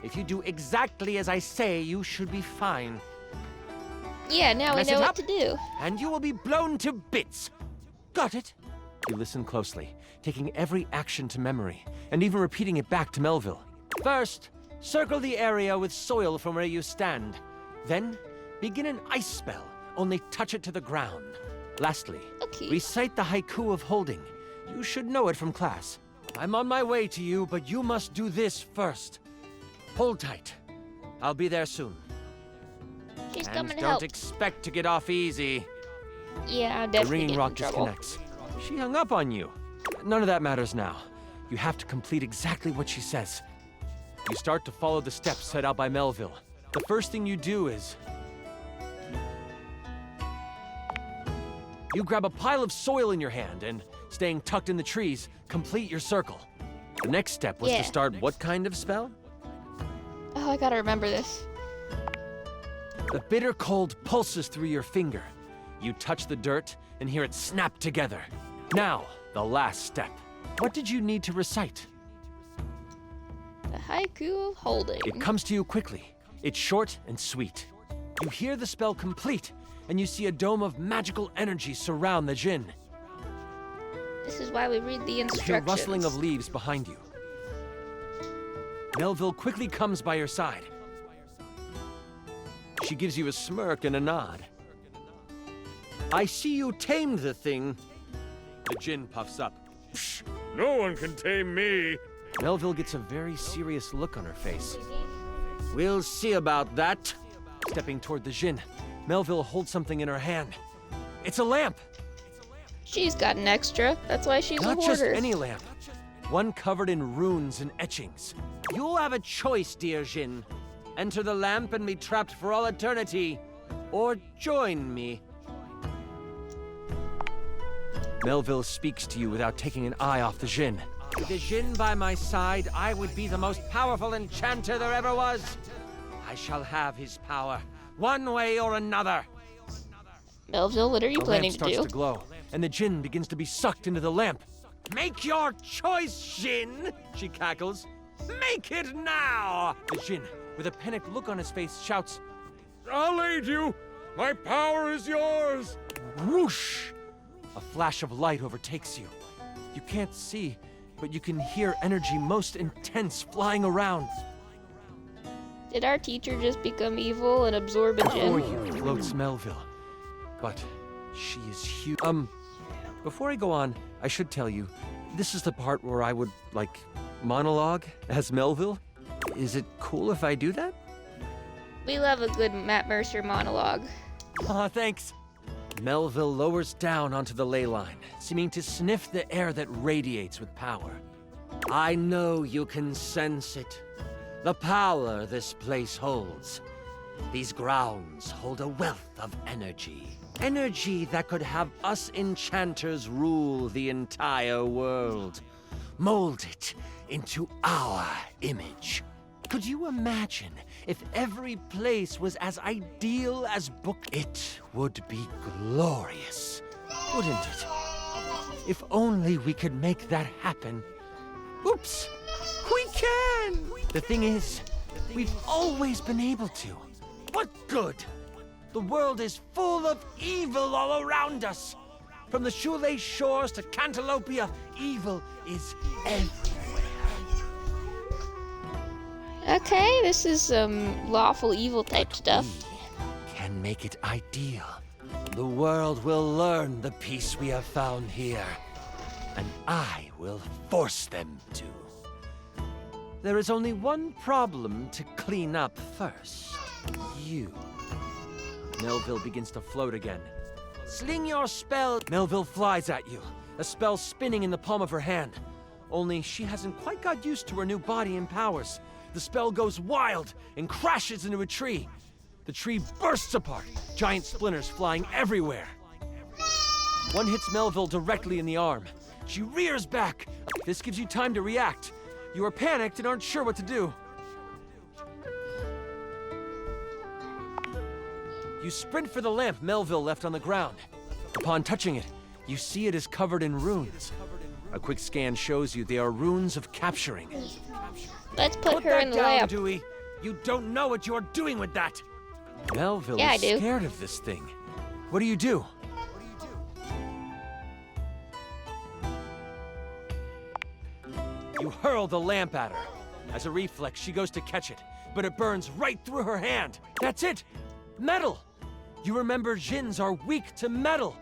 If you do exactly as I say, you should be fine. Yeah, now we Mess know it what up, to do. And you will be blown to bits. Got it? You listen closely, taking every action to memory, and even repeating it back to Melville. First, circle the area with soil from where you stand. Then, begin an ice spell, only touch it to the ground. Lastly, recite the haiku of holding. You should know it from class. I'm on my way to you, but you must do this first. Hold tight. I'll be there soon. She's And coming to don't help. expect to get off easy. Yeah, I'm The definitely ringing getting rock in trouble. disconnects. She hung up on you. None of that matters now. You have to complete exactly what she says. You start to follow the steps set out by Melville. The first thing you do is... you grab a pile of soil in your hand and, staying tucked in the trees, complete your circle. The next step was Yeah. to start what kind of spell? Oh, I gotta remember this. The bitter cold pulses through your finger. You touch the dirt and hear it snap together. Now, the last step. What did you need to recite? The haiku of holding. It comes to you quickly. It's short and sweet. You hear the spell complete, and you see a dome of magical energy surround the Djinn. This is why we read the You hear instructions. rustling of leaves behind you. Melville quickly comes by your side. She gives you a smirk and a nod. I see you tamed the thing. The Djinn puffs up. Psh, no one can tame me. Melville gets a very serious look on her face. We'll see about that. Stepping toward the Djinn, Melville holds something in her hand. It's a lamp! She's got an extra. That's why she's Not a just hoarder. any lamp. One covered in runes and etchings. You have a choice, dear Jin. Enter the lamp and be trapped for all eternity, or join me. Melville speaks to you without taking an eye off the Djinn. With the Jin by my side, I would be the most powerful enchanter there ever was. I shall have his power, one way or another. Melville, what are you The planning lamp to starts do? to glow, and the Djinn begins to be sucked into the lamp. Make your choice, Jin! She cackles. Make it now! The Jinn, with a panicked look on his face, shouts, I'll aid you! My power is yours! Whoosh! A flash of light overtakes you. You can't see, but you can hear energy most intense flying around. Did our teacher just become evil and absorb a Before Jinn? you floats Melville, but she is huge. Before I go on, I should tell you, this is the part where I would, like, monologue as Melville. Is it cool if I do that? We love a good Matt Mercer monologue. Aw, thanks. Melville lowers down onto the ley line, seeming to sniff the air that radiates with power. I know you can sense it. The power this place holds. These grounds hold a wealth of energy. Energy that could have us enchanters rule the entire world. Mold it into our image. Could you imagine if every place was as ideal as book? It would be glorious, wouldn't it? If only we could make that happen. Oops! We can! The thing is, we've always been able to. What good? The world is full of evil all around us. From the Shoelay shores to Cantalopia, evil is everywhere. Okay, this is some lawful evil type stuff. Can make it ideal. The world will learn the peace we have found here, and I will force them to. There is only one problem to clean up first. You. Melville begins to float again. Sling your spell. Melville flies at you, a spell spinning in the palm of her hand. Only she hasn't quite got used to her new body and powers. The spell goes wild and crashes into a tree. The tree bursts apart, giant splinters flying everywhere. One hits Melville directly in the arm. She rears back. This gives you time to react. You are panicked and aren't sure what to do. You sprint for the lamp Melville left on the ground. Upon touching it, you see it is covered in runes. A quick scan shows you they are runes of capturing. Let's put her in the down, lamp. Dewey. You don't know what you're doing with that. Melville Yeah, I is do. scared of this thing. What do you do? You hurl the lamp at her. As a reflex, she goes to catch it, but it burns right through her hand. That's it! Metal! You remember Jinns are weak to metal.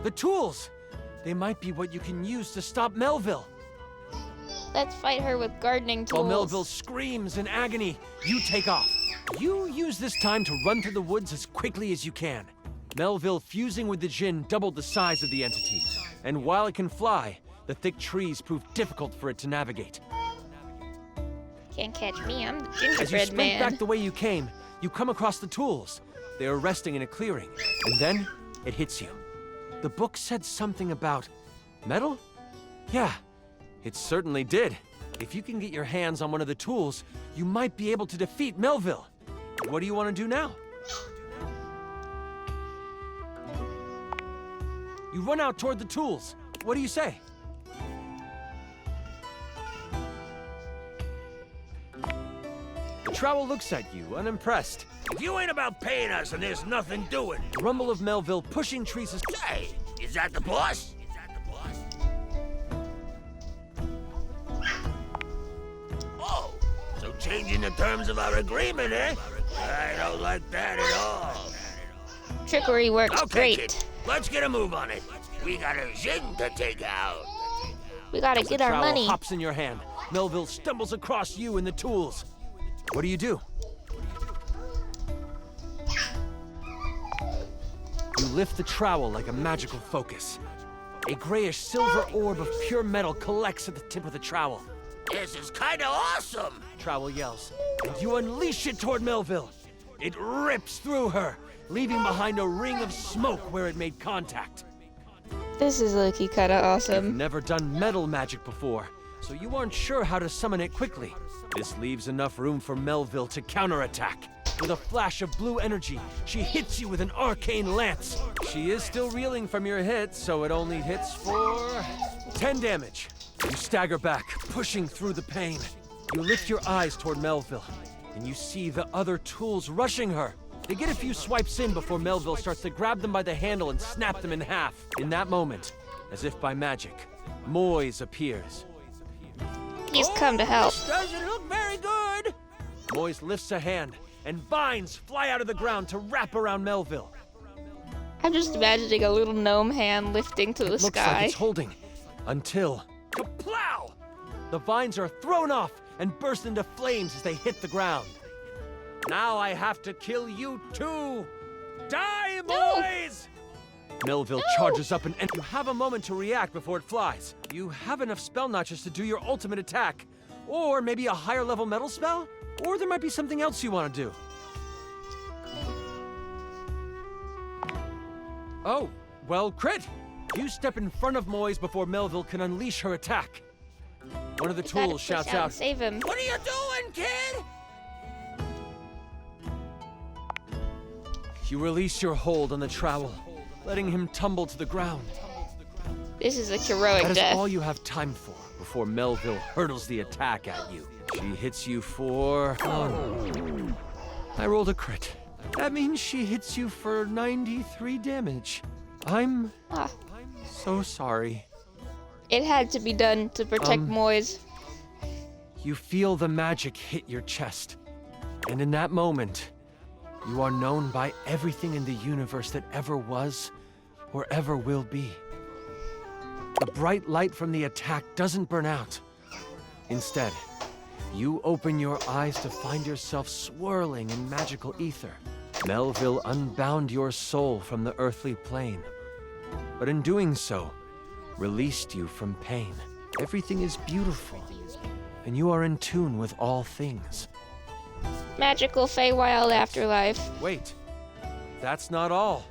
The tools! They might be what you can use to stop Melville. Let's fight her with gardening tools. While Melville screams in agony, you take off. You use this time to run through the woods as quickly as you can. Melville fusing with the Jinn doubled the size of the entity. And while it can fly, the thick trees prove difficult for it to navigate. Can't catch me, I'm the As you gingerbread sprint man. back the way you came, you come across the tools. They are resting in a clearing, and then it hits you. The book said something about metal? Yeah, it certainly did. If you can get your hands on one of the tools, you might be able to defeat Melville. What do you want to do now? You run out toward the tools. What do you say? The trowel looks at you, unimpressed. If you ain't about paying us and there's nothing doing. The rumble of Melville pushing trees aside. Hey, is that the boss? Oh, so changing the terms of our agreement, eh? I don't like that at all. Trickery works Okay, great. kid, let's get a move on it. We got a Jinn to take out. We gotta get our Trowel money. hops in your hand. Melville stumbles across you and the tools. What do you do? You lift the trowel like a magical focus. A grayish silver orb of pure metal collects at the tip of the trowel. This is kinda awesome. Trowel yells, and you unleash it toward Melville. It rips through her, leaving behind a ring of smoke where it made contact. This is looking kinda You've awesome. never done metal magic before, so you aren't sure how to summon it quickly. This leaves enough room for Melville to counterattack. With a flash of blue energy, she hits you with an arcane lance. She is still reeling from your hit, so it only hits for 10 damage. You stagger back, pushing through the pain. You lift your eyes toward Melville, and you see the other tools rushing her. They get a few swipes in before Melville starts to grab them by the handle and snap them in half. In that moment, as if by magic, Moise appears. He's come to help. Doesn't look very good. Moise lifts a hand, and vines fly out of the ground to wrap around Melville. I'm just imagining a little gnome hand lifting to the Looks sky. like it's holding, until kaplow! The vines are thrown off and burst into flames as they hit the ground. Now I have to kill you too! Die, boys! Melville charges up and you have a moment to react before it flies. You have enough spell notches to do your ultimate attack. Or maybe a higher level metal spell? Or there might be something else you want to do. Oh, well, crit! You step in front of Moise before Melville can unleash her attack. One of the tools shouts out, Save him. "What are you doing, kid?" You release your hold on the trowel, letting him tumble to the ground. This is a heroic That is death. all you have time for before Melville hurdles the attack at you. She hits you for... Oh, no. I rolled a crit. That means she hits you for 93 damage. I'm so sorry. It had to be done to protect Moise. You feel the magic hit your chest. And in that moment, you are known by everything in the universe that ever was or ever will be. The bright light from the attack doesn't burn out. Instead, you open your eyes to find yourself swirling in magical ether. Melville unbound your soul from the earthly plane, but in doing so, released you from pain. Everything is beautiful, and you are in tune with all things. Magical Feywild afterlife. Wait, that's not all.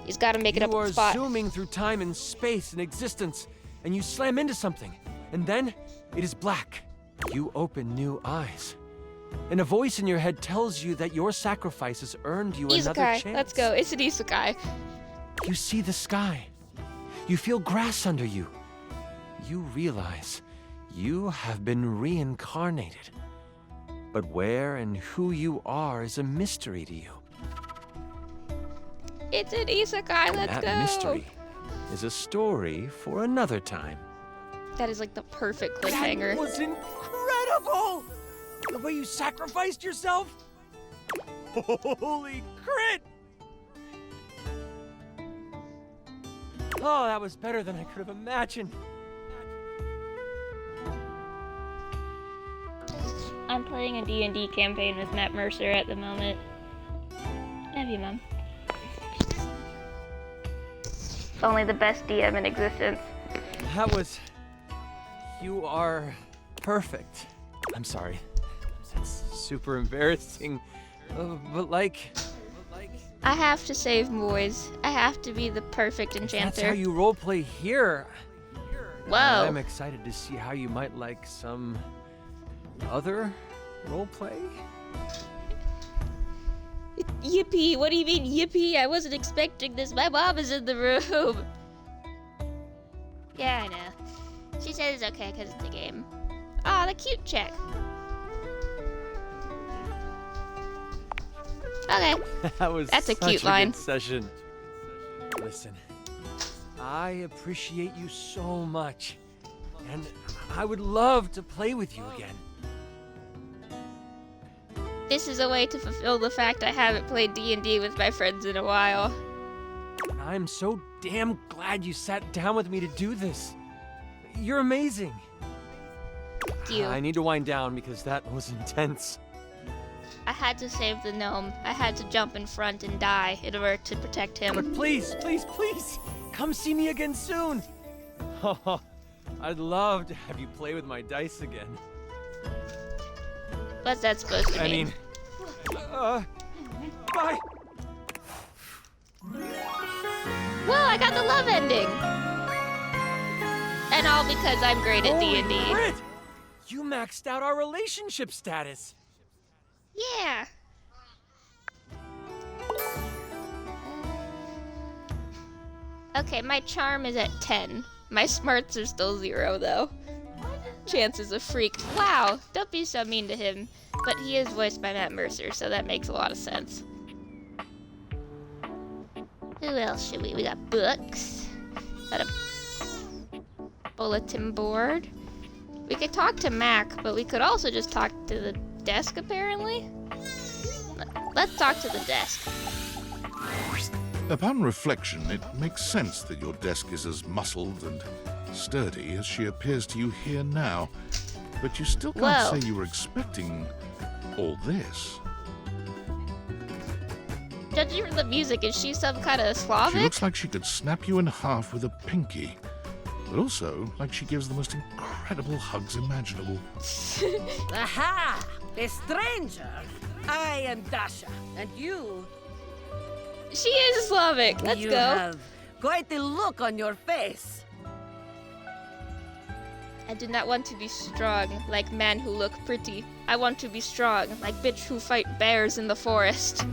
He's got to make it up on the spot. You are zooming through time and space and existence, and you slam into something, and then it is black. You open new eyes, and a voice in your head tells you that your sacrifice has earned you another Isekai. chance. Let's go. It's an isekai. You see the sky. You feel grass under you. You realize you have been reincarnated. But where and who you are is a mystery to you. It's an isekai. Let's That go. mystery is a story for another time. That is like the perfect cliffhanger. That was incredible! The way you sacrificed yourself? Holy crit! Oh, that was better than I could have imagined. I'm playing a D&D campaign with Matt Mercer at the moment. Love you, Mom. Only the best DM in existence. That was... You are perfect. I'm sorry. That's super embarrassing. But like... I have to save Moise. I have to be the perfect enchanter. That's how you roleplay here. Whoa. I'm excited to see how you might like some other roleplay. Yippee! What do you mean, yippee? I wasn't expecting this. My mom is in the room. Yeah, I know. She said it's okay because it's a game. Aw, the cute chick. Okay. That's a cute line. Good session. Listen, I appreciate you so much, and I would love to play with you again. This is a way to fulfill the fact I haven't played D&D with my friends in a while. I'm so damn glad you sat down with me to do this. You're amazing. You. I need to wind down because that was intense. I had to save the gnome. I had to jump in front and die in order to protect him. But please, please, please, come see me again soon. Oh, I'd love to have you play with my dice again. What's that supposed to mean? Bye. Well, I got the love ending. And all because I'm great at D&D. Holy crit! You maxed out our relationship status. Yeah. Okay, my charm is at 10. My smarts are still 0, though. Chances of freaked. Wow, don't be so mean to him. But he is voiced by Matt Mercer, so that makes a lot of sense. Who else should we? We got books. Got a bulletin board. We could talk to Mac, but we could also just talk to the desk, apparently. Let's talk to the desk. Upon reflection, it makes sense that your desk is as muscled and sturdy as she appears to you here now. But you still can't say you were expecting all this. Judging from the music, is she some kind of Slavic? She looks like she could snap you in half with a pinky, but also like she gives the most incredible hugs imaginable. Aha! A stranger! I am Dasha, and you... She is Slavic. Let's you go. Have quite a look on your face. I do not want to be strong like men who look pretty. I want to be strong like bitch who fight bears in the forest.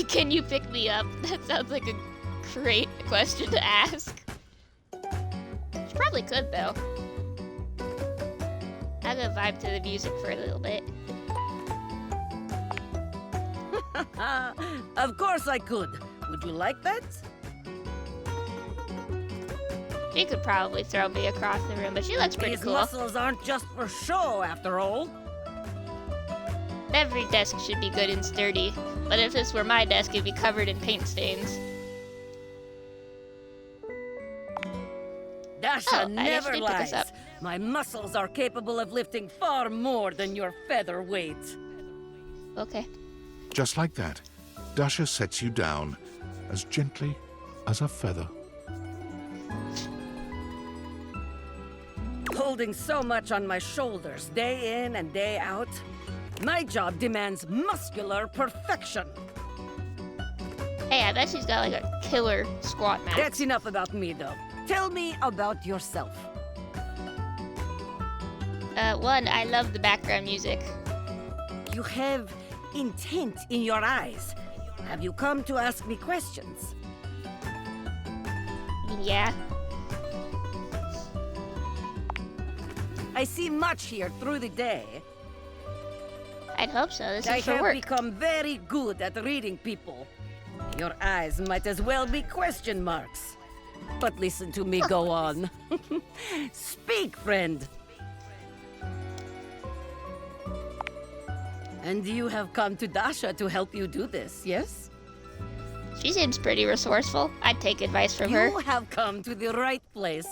Can you pick me up? That sounds like a great question to ask. She probably could, though. I'm gonna vibe to the music for a little bit. Of course I could. Would you like that? She could probably throw me across the room, but she looks pretty These cool. muscles aren't just for show, after all. Every desk should be good and sturdy, but if this were my desk, it'd be covered in paint stains. Dasha I guess never she pick us lies. up. My muscles are capable of lifting far more than your feather weight. Okay. Just like that, Dasha sets you down as gently as a feather. Holding so much on my shoulders, day in and day out. My job demands muscular perfection. Hey, I bet she's got like a killer squat max. That's enough about me, though. Tell me about yourself. One, I love the background music. You have intent in your eyes. Have you come to ask me questions? Yeah. I see much here through the day. I'd hope so. This I is for have work. become very good at reading people. Your eyes might as well be question marks. But listen to me go on. Speak, friend. And you have come to Dasha to help you do this, yes? She seems pretty resourceful. I'd take advice from her. You have come to the right place.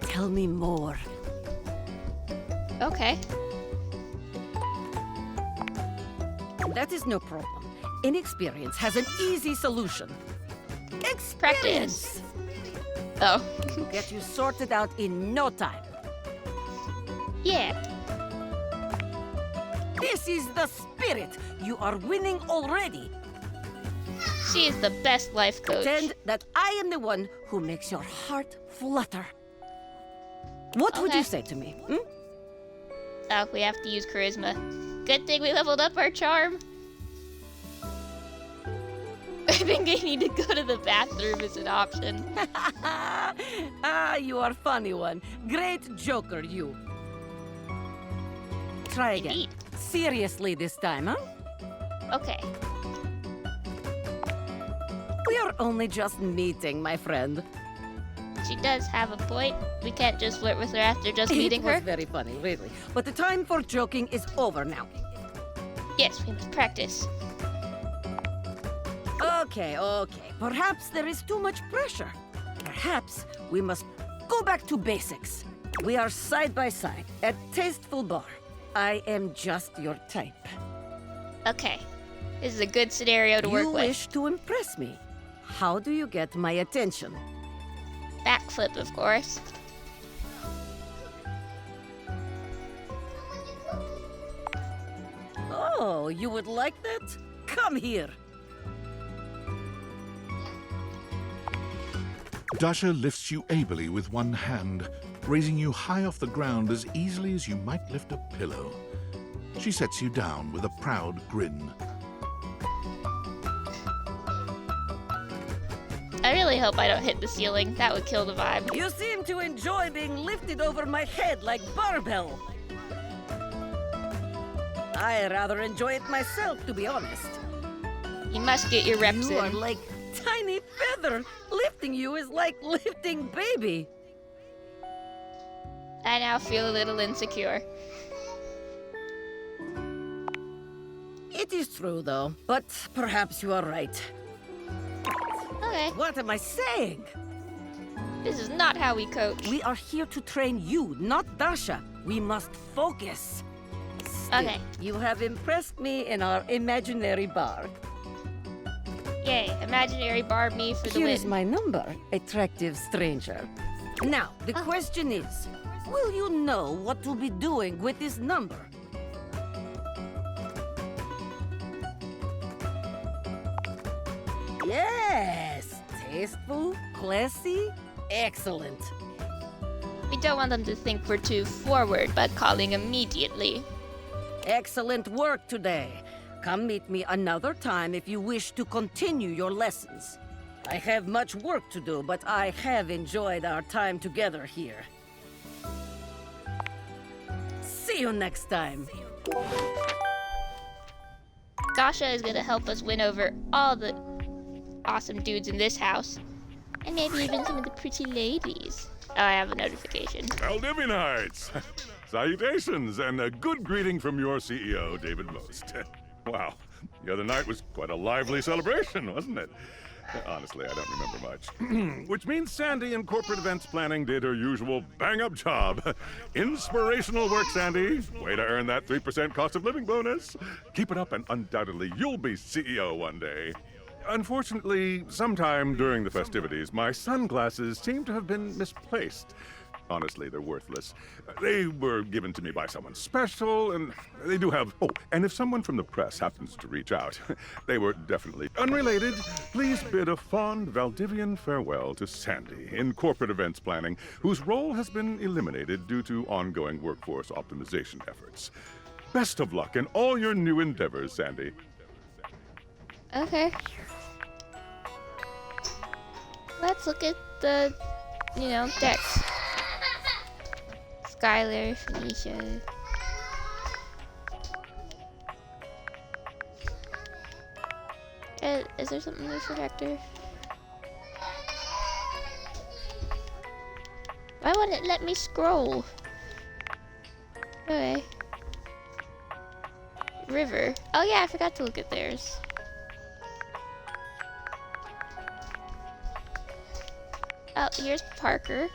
Tell me more. Okay. That is no problem. Inexperience has an easy solution. Practice. Oh. Get you sorted out in no time. Yeah. This is the spirit. You are winning already. She is the best life coach. Pretend that I am the one who makes your heart flutter. What would Okay. you say to me? Oh, we have to use charisma. Good thing we leveled up our charm. I think I need to go to the bathroom as an option. Ah, you are funny one. Great joker, you. Try again. Indeed. Seriously this time, huh? Okay. We are only just meeting, my friend. She does have a point. We can't just flirt with her after just meeting It was her. very funny, really. But the time for joking is over now. Yes, we must practice. Okay. Perhaps there is too much pressure. Perhaps we must go back to basics. We are side by side at Tasteful Bar. I am just your type. Okay. This is a good scenario to work You with. wish to impress me. How do you get my attention? Backflip, of course. Oh, you would like that? Come here. Dasha lifts you ably with one hand, raising you high off the ground as easily as you might lift a pillow. She sets you down with a proud grin. I really hope I don't hit the ceiling. That would kill the vibe. You seem to enjoy being lifted over my head like barbell. I rather enjoy it myself, to be honest. You must get your reps in. You are like tiny feather. Lifting you is like lifting baby. I now feel a little insecure. It is true, though. But perhaps you are right. Okay. What am I saying? This is not how we coach. We are here to train you, not Dasha. We must focus. Still, Okay. You have impressed me in our imaginary bar. Yay, imaginary bar me for the Here win. is my number, attractive stranger. Now, the question is, will you know what to be doing with this number? Yes! Tasteful, classy, excellent. We don't want them to think we're too forward by calling immediately. Excellent work today. Come meet me another time if you wish to continue your lessons. I have much work to do, but I have enjoyed our time together here. See you next time. Dasha is gonna help us win over all the awesome dudes in this house. And maybe even some of the pretty ladies. Oh, I have a notification. Valdivianites! Salutations, and a good greeting from your CEO, David Most. Wow, the other night was quite a lively celebration, wasn't it? Honestly, I don't remember much. Which means Sandy in corporate events planning did her usual bang-up job. Inspirational work, Sandy. Way to earn that 3% cost of living bonus. Keep it up and undoubtedly you'll be CEO one day. Unfortunately, sometime during the festivities, my sunglasses seem to have been misplaced. Honestly, they're worthless. They were given to me by someone special, and they do have... Oh, and if someone from the press happens to reach out, they were definitely unrelated. Please bid a fond Valdivian farewell to Sandy in corporate events planning, whose role has been eliminated due to ongoing workforce optimization efforts. Best of luck in all your new endeavors, Sandy. Okay. Let's look at the, decks. Skylar, Phoenicia. Is there something new for Hector? Why won't it let me scroll? Okay. River. Oh yeah, I forgot to look at theirs. Oh, here's Parker.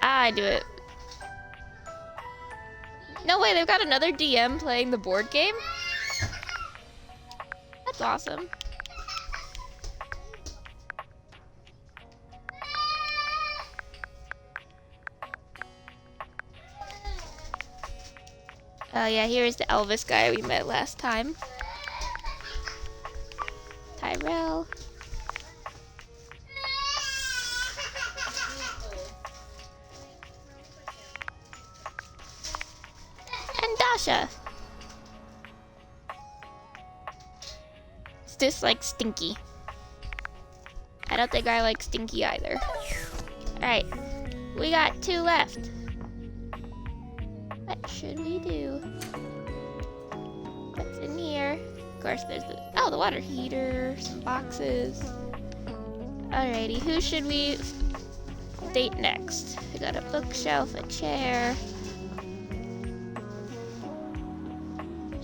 I do it. No way, they've got another DM playing the board game? That's awesome. Oh yeah, here's the Elvis guy we met last time. Tyrell. And Dasha. Is this like Stinky? I don't think I like Stinky either. Alright, we got 2 left. What should we do? What's in here? Of course, there's the water heater, some boxes. Alrighty, who should we date next? We got a bookshelf, a chair.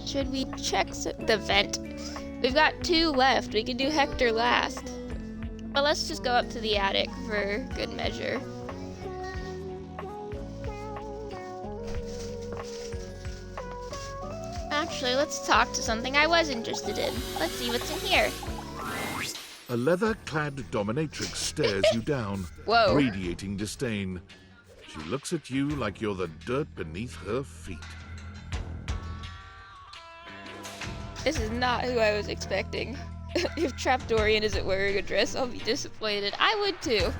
Should we check the vent? We've got 2 left. We can do Hector last. But let's just go up to the attic for good measure. Actually, let's talk to something I was interested in. Let's see what's in here. A leather-clad dominatrix stares you down, Whoa. radiating disdain. She looks at you like you're the dirt beneath her feet. This is not who I was expecting. If Trapdorian isn't wearing a dress, I'll be disappointed. I would too.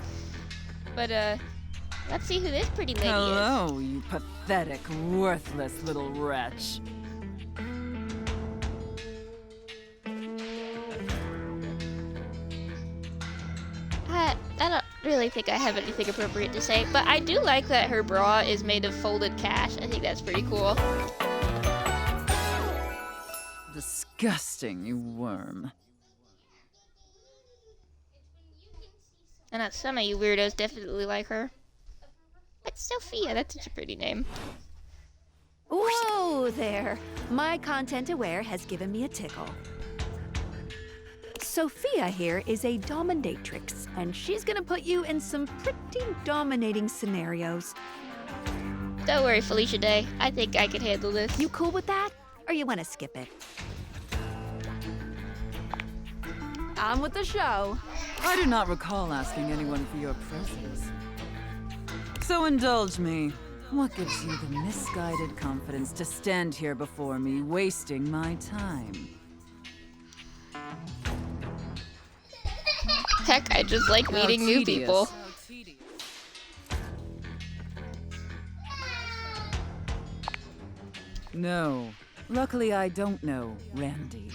But, let's see who this pretty lady is. Hello, you pathetic, worthless little wretch. I don't really think I have anything appropriate to say, but I do like that her bra is made of folded cash. I think that's pretty cool. Disgusting, you worm. And some of you weirdos definitely like her. But Sophia, that's such a pretty name. Whoa there! My content aware has given me a tickle. Sophia here is a dominatrix, and she's gonna put you in some pretty dominating scenarios. Don't worry, Felicia Day. I think I can handle this. You cool with that? Or you wanna skip it? On with the show. I do not recall asking anyone for your presence. So indulge me. What gives you the misguided confidence to stand here before me, wasting my time? Heck, I just like meeting new people. No. Luckily, I don't know Randy.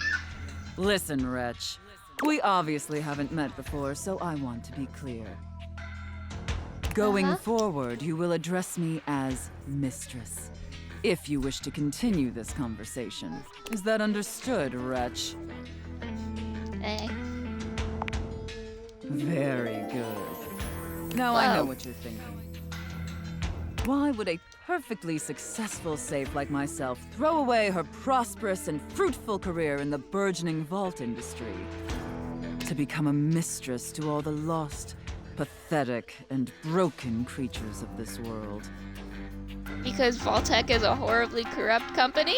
Listen, wretch. We obviously haven't met before, so I want to be clear. Going forward, you will address me as Mistress, if you wish to continue this conversation. Is that understood, wretch? Very good. Now I know what you're thinking. Why would a perfectly successful safe like myself throw away her prosperous and fruitful career in the burgeoning vault industry to become a mistress to all the lost, pathetic, and broken creatures of this world? Because Vault-Tec is a horribly corrupt company?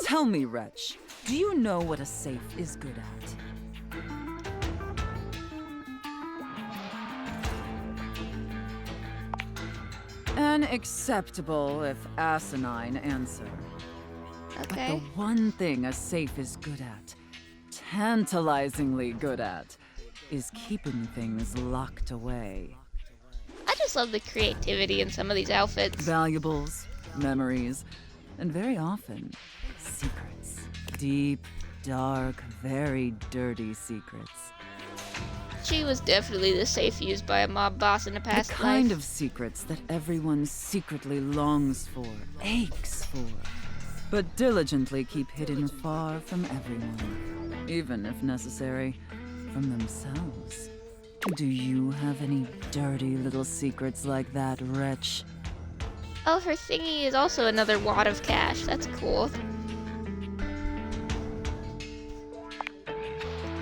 Tell me, wretch, do you know what a safe is good at? An acceptable, if asinine, answer. But the one thing a safe is good at, tantalizingly good at, is keeping things locked away. I just love the creativity in some of these outfits. Valuables, memories, and very often, secrets. Deep, dark, very dirty secrets. She was definitely the safe used by a mob boss in a past The kind life. of secrets that everyone secretly longs for, aches for, but diligently keep hidden far from everyone, even if necessary, from themselves. Do you have any dirty little secrets like that, wretch? Oh, her thingy is also another wad of cash. That's cool.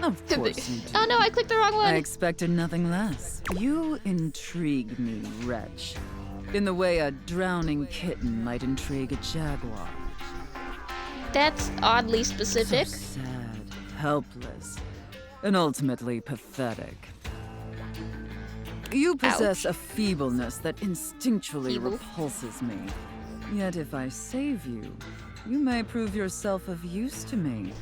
Of course you do. Oh no, I clicked the wrong one. I expected nothing less. You intrigue me, wretch, in the way a drowning kitten might intrigue a jaguar. That's oddly specific. So sad, helpless, and ultimately pathetic. You possess a feebleness that instinctually repulses me. Yet if I save you, you may prove yourself of use to me.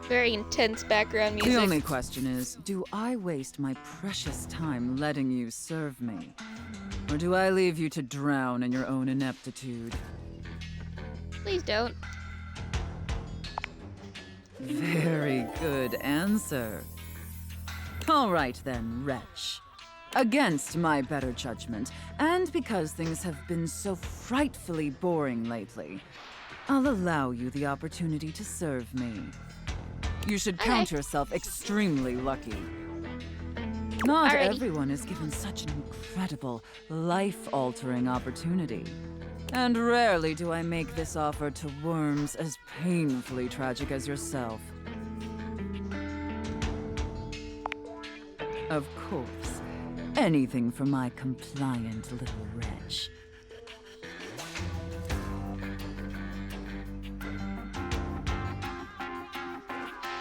Very intense background music. The only question is, do I waste my precious time letting you serve me? Or do I leave you to drown in your own ineptitude? Please don't. Very good answer. All right then, wretch. Against my better judgment, and because things have been so frightfully boring lately, I'll allow you the opportunity to serve me. You should count yourself extremely lucky. Not everyone is given such an incredible, life-altering opportunity. And rarely do I make this offer to worms as painfully tragic as yourself. Of course, anything for my compliant little wretch.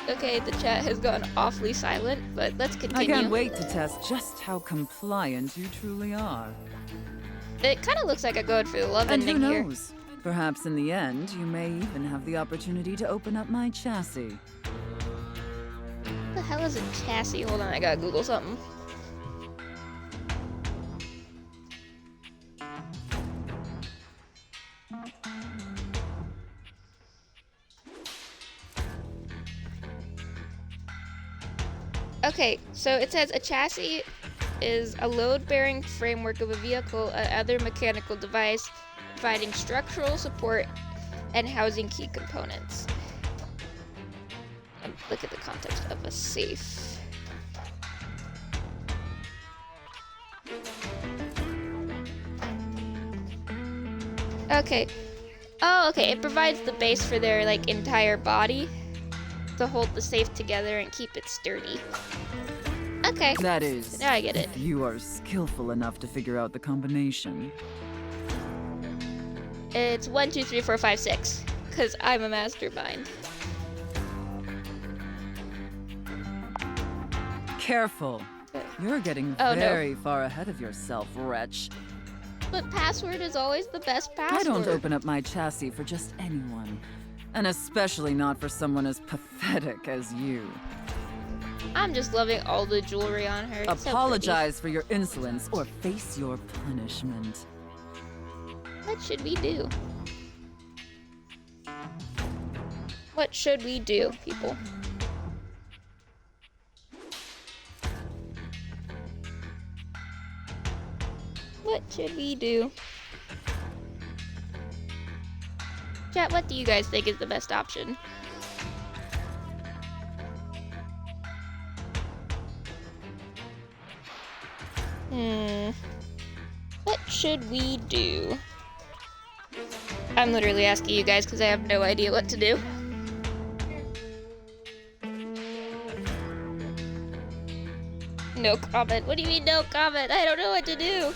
Okay, the chat has gone awfully silent, but let's continue. I can't wait to test just how compliant you truly are. It kind of looks like I'm going for the love And who ending here. knows? Perhaps in the end, you may even have the opportunity to open up my chassis. What the hell is a chassis? Hold on, I gotta Google something. Okay, so it says a chassis is a load-bearing framework of a vehicle or other mechanical device providing structural support and housing key components. And look at the context of a safe. Okay. Oh, okay. It provides the base for their like entire body to hold the safe together and keep it sturdy. Okay. That is, now I get it. if you are skillful enough to figure out the combination. It's 1, 2, 3, 4, 5, 6. Cause I'm a mastermind. Careful. You're getting Oh, no. very far ahead of yourself, wretch. But password is always the best password. I don't open up my chassis for just anyone. And especially not for someone as pathetic as you. I'm just loving all the jewelry on her. It's so Apologize for your insolence or face your punishment. pretty. What should we do? What should we do, people? What should we do? Chat, what do you guys think is the best option? What should we do? I'm literally asking you guys because I have no idea what to do. No comment. What do you mean no comment? I don't know what to do.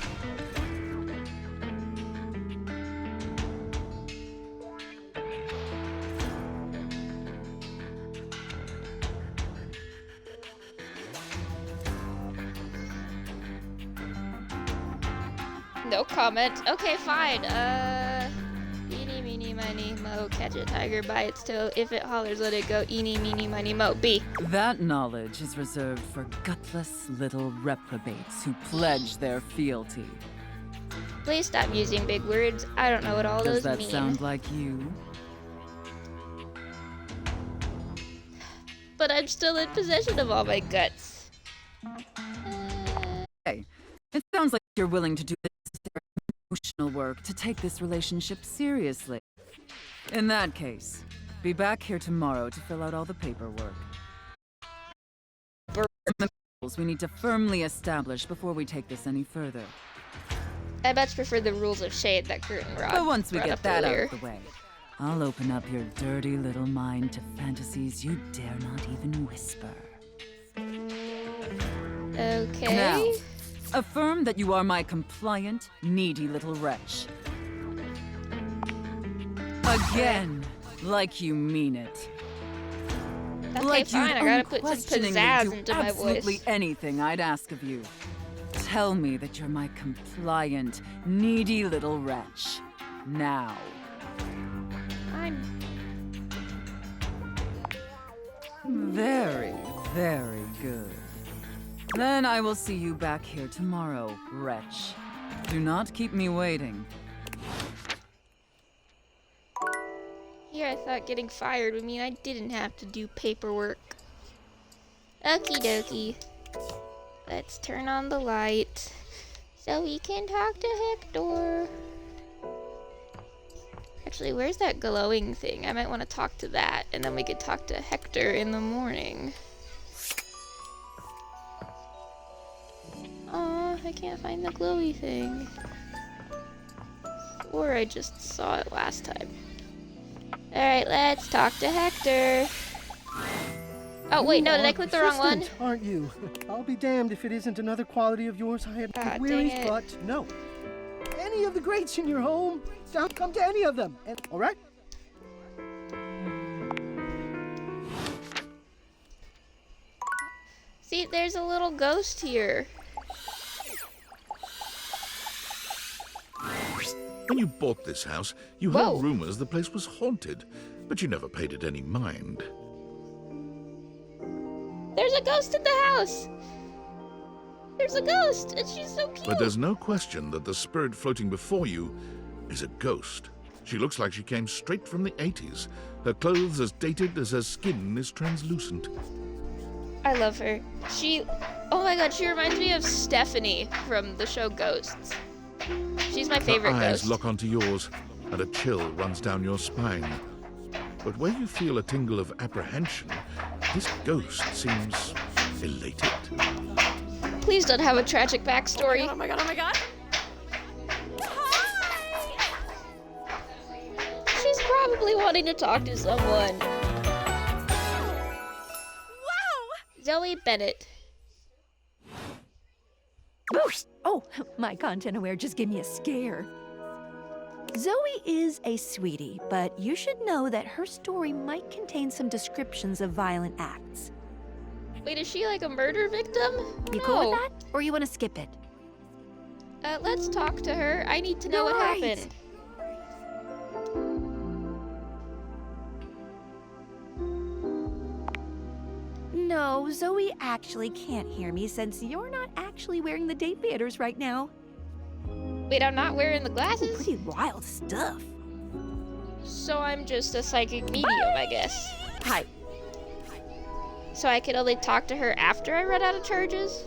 No comment. Okay, fine. Eeny, meeny, miny, mo. Catch a tiger by its toe. If it hollers, let it go. Eeny, meeny, miny, mo. B. That knowledge is reserved for gutless little reprobates who pledge their fealty. Please stop using big words. I don't know what all Does those that mean. sound like you? But I'm still in possession of all my guts. Hey, it sounds like you're willing to do the necessary emotional work to take this relationship seriously. In that case, be back here tomorrow to fill out all the paperwork. The rules we need to firmly establish before we take this any further. I much prefer the rules of shade that Curtain Rod But once we brought get up that earlier. out of the way, I'll open up your dirty little mind to fantasies you dare not even whisper. Okay. Now, affirm that you are my compliant, needy little wretch. Again, like you mean it. Okay, like fine. you'd I gotta put some unquestioningly pizzazz do into my absolutely voice. anything I'd ask of you. Tell me that you're my compliant, needy little wretch. Now. Very, very good. Then I will see you back here tomorrow, wretch. Do not keep me waiting. Here, I thought getting fired would mean I didn't have to do paperwork. Okie dokie. Let's turn on the light so we can talk to Hector. Actually, where's that glowing thing? I might want to talk to that, and then we could talk to Hector in the morning. Aw, I can't find the glowy thing. Or I just saw it last time. Alright, let's talk to Hector. Oh, wait, no, did I click the wrong one? Persistent, aren't you? I'll be damned if it isn't another quality of yours I had Ah, queries, dang it. but no. Any of the greats in your home, don't come to any of them. And, all right? See, there's a little ghost here. When you bought this house, you Whoa. heard rumors the place was haunted, but you never paid it any mind. There's a ghost in the house! There's a ghost, and she's so cute! But there's no question that the spirit floating before you is a ghost. She looks like she came straight from the 80s. Her clothes as dated as her skin is translucent. I love her. Oh my god, she reminds me of Stephanie from the show Ghosts. She's my favorite Her eyes ghost. lock onto yours, and a chill runs down your spine. But where you feel a tingle of apprehension, this ghost seems elated. Please don't have a tragic backstory. Oh my god, oh my god. She's probably wanting to talk to someone. Wow! Zoe Bennett. Boosh! Oh, my content aware just gave me a scare. Zoe is a sweetie, but you should know that her story might contain some descriptions of violent acts. Wait, is she like a murder victim? You cool with that? Or you want to skip it? Let's talk to her. I need to know what Right. happened. No, Zoe actually can't hear me since you're not actually wearing the date theaters right now. Wait, I'm not wearing the glasses? Pretty wild stuff. So I'm just a psychic medium, I guess. Hi. So I could only talk to her after I run out of charges?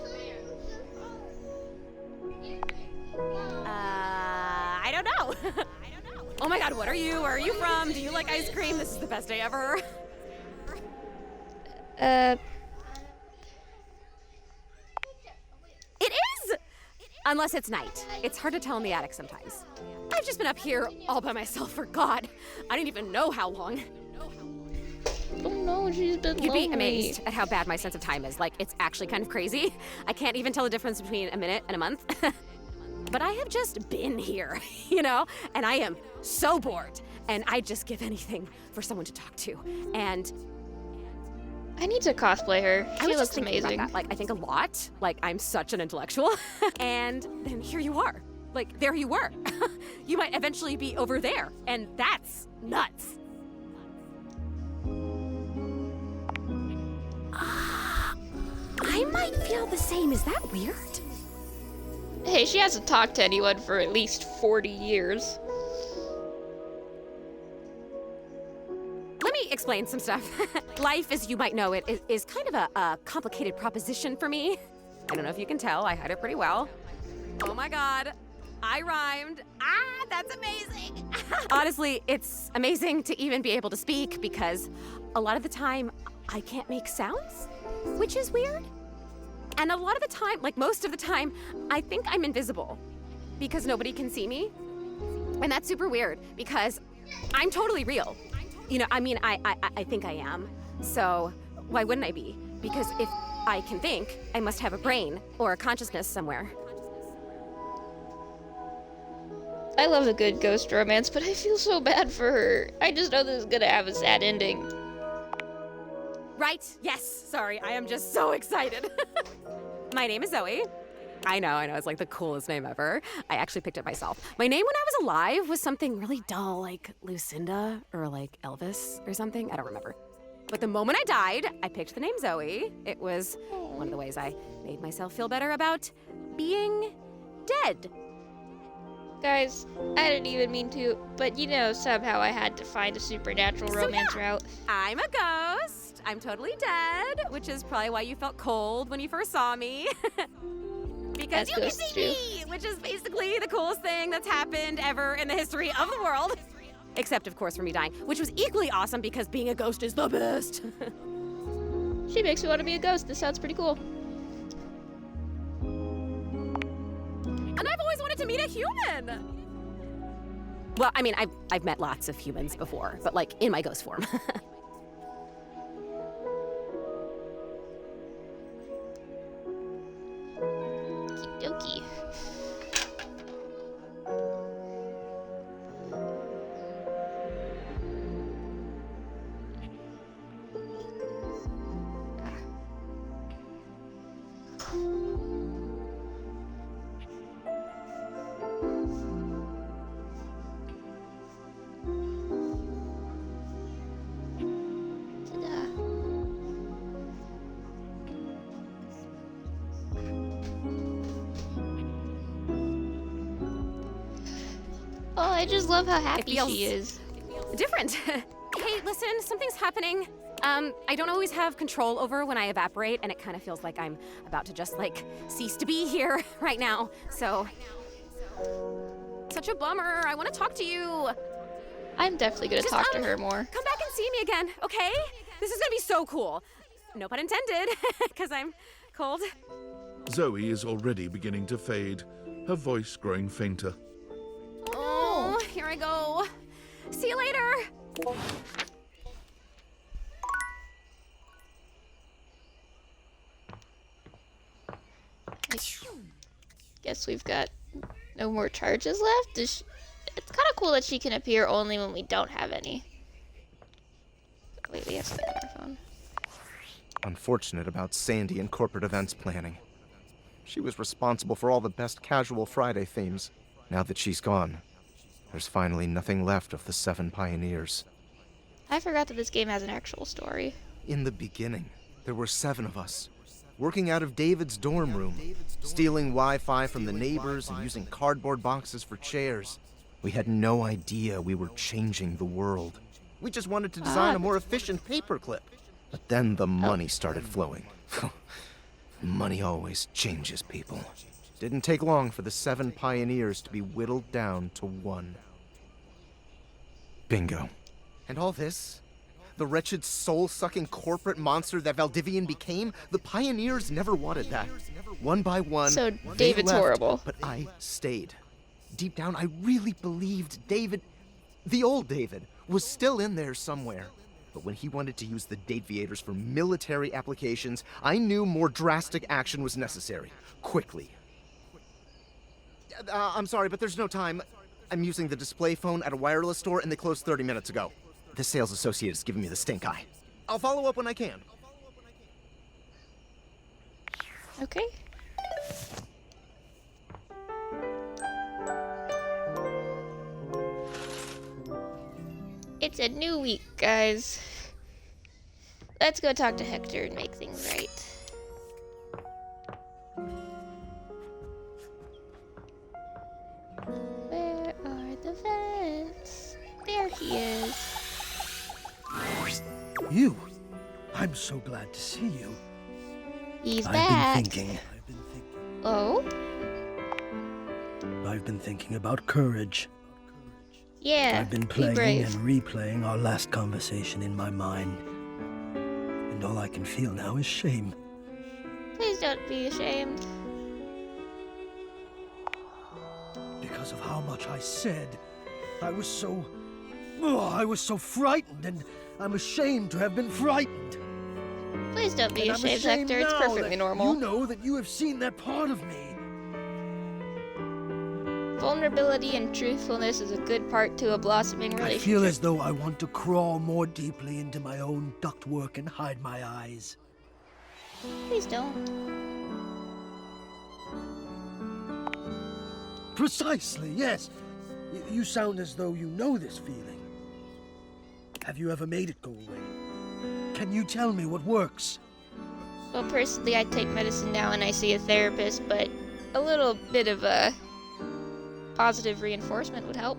I don't know. Oh my god, what are you? Where are you from? Do you like ice cream? This is the best day ever. It is! Unless it's night. It's hard to tell in the attic sometimes. I've just been up here all by myself for God. I didn't even know how long. Oh no, she's been You'd be lonely. amazed at how bad my sense of time is. Like, it's actually kind of crazy. I can't even tell the difference between a minute and a month. But I have just been here, you know? And I am so bored. And I'd just give anything for someone to talk to. And I need to cosplay her. I She was looks just thinking amazing. about that. Like, I think a lot. Like, I'm such an intellectual. And then here you are. Like, there you were. You might eventually be over there. And that's nuts. I might feel the same. Is that weird? Hey, she hasn't talked to anyone for at least 40 years. Let me explain some stuff. Life, as you might know it, is kind of a complicated proposition for me. I don't know if you can tell, I hide it pretty well. Oh my god, I rhymed. Ah, that's amazing. Honestly, it's amazing to even be able to speak because a lot of the time I can't make sounds, which is weird. And a lot of the time, like most of the time, I think I'm invisible because nobody can see me. And that's super weird because I'm totally real. You know, I mean, I think I am. So why wouldn't I be? Because if I can think, I must have a brain or a consciousness somewhere. I love a good ghost romance, but I feel so bad for her. I just know this is gonna have a sad ending. Right? Yes. Sorry, I am just so excited. My name is Zoe. I know, it's like the coolest name ever. I actually picked it myself. My name when I was alive was something really dull, like Lucinda or like Elvis or something. I don't remember. But the moment I died, I picked the name Zoe. It was one of the ways I made myself feel better about being dead. Guys, I didn't even mean to, but you know, somehow I had to find a supernatural romance route. I'm a ghost. I'm totally dead, which is probably why you felt cold when you first saw me. Because As you can ghosts see me, which is basically the coolest thing that's happened ever in the history of the world. Except, of course, for me dying, which was equally awesome because being a ghost is the best. She makes me want to be a ghost. This sounds pretty cool. And I've always wanted to meet a human. Well, I mean, I've met lots of humans before, but like in my ghost form. Okie dokie. Oh, I just love how happy feels she is. different. Hey, listen, something's happening. I don't always have control over when I evaporate, and it kind of feels like I'm about to just, like, cease to be here right now. So, such a bummer. I want to talk to you. I'm definitely gonna talk to her more. Come back and see me again, okay? This is gonna be so cool. No pun intended, because I'm cold. Zoe is already beginning to fade, her voice growing fainter. Oh, here I go. See you later. Guess we've got no more charges left. It's kind of cool that she can appear only when we don't have any. Wait, we have something on our phone. Unfortunate about Sandy and corporate events planning. She was responsible for all the best casual Friday themes. Now that she's gone, there's finally nothing left of the 7 pioneers. I forgot that this game has an actual story. In the beginning, there were 7 of us, working out of David's dorm room, stealing Wi-Fi from the neighbors and using cardboard boxes for chairs. We had no idea we were changing the world. We just wanted to design a more efficient paperclip. But then the money started flowing. Money always changes people. Didn't take long for the 7 pioneers to be whittled down to 1. Bingo. And all this? The wretched, soul-sucking corporate monster that Valdivian became? The pioneers never wanted that. One by one, So they David's left, horrible. But I stayed. Deep down, I really believed David, the old David, was still in there somewhere. But when he wanted to use the Dateviators for military applications, I knew more drastic action was necessary. Quickly. I'm sorry, but there's no time. I'm using the display phone at a wireless store, and they closed 30 minutes ago. The sales associate is giving me the stink eye. I'll follow up when I can. Okay. It's a new week, guys. Let's go talk to Hector and make things right. Where are the vents? There he is. You? I'm so glad to see you. He's I've back. been thinking. Oh? I've been thinking about courage. Yeah, I've been be playing brave. and replaying our last conversation in my mind. And all I can feel now is shame. Please don't be ashamed. Because of how much I said. I was so frightened, and I'm ashamed to have been frightened. Please don't be And I'm ashamed, Hector. It's now perfectly that normal. You know that you have seen that part of me. Vulnerability and truthfulness is a good part to a blossoming I relationship. feel as though I want to crawl more deeply into my own ductwork and hide my eyes. Please don't. Precisely, yes. You sound as though you know this feeling. Have you ever made it go away? Can you tell me what works? Well, personally, I take medicine now and I see a therapist, but a little bit of a positive reinforcement would help.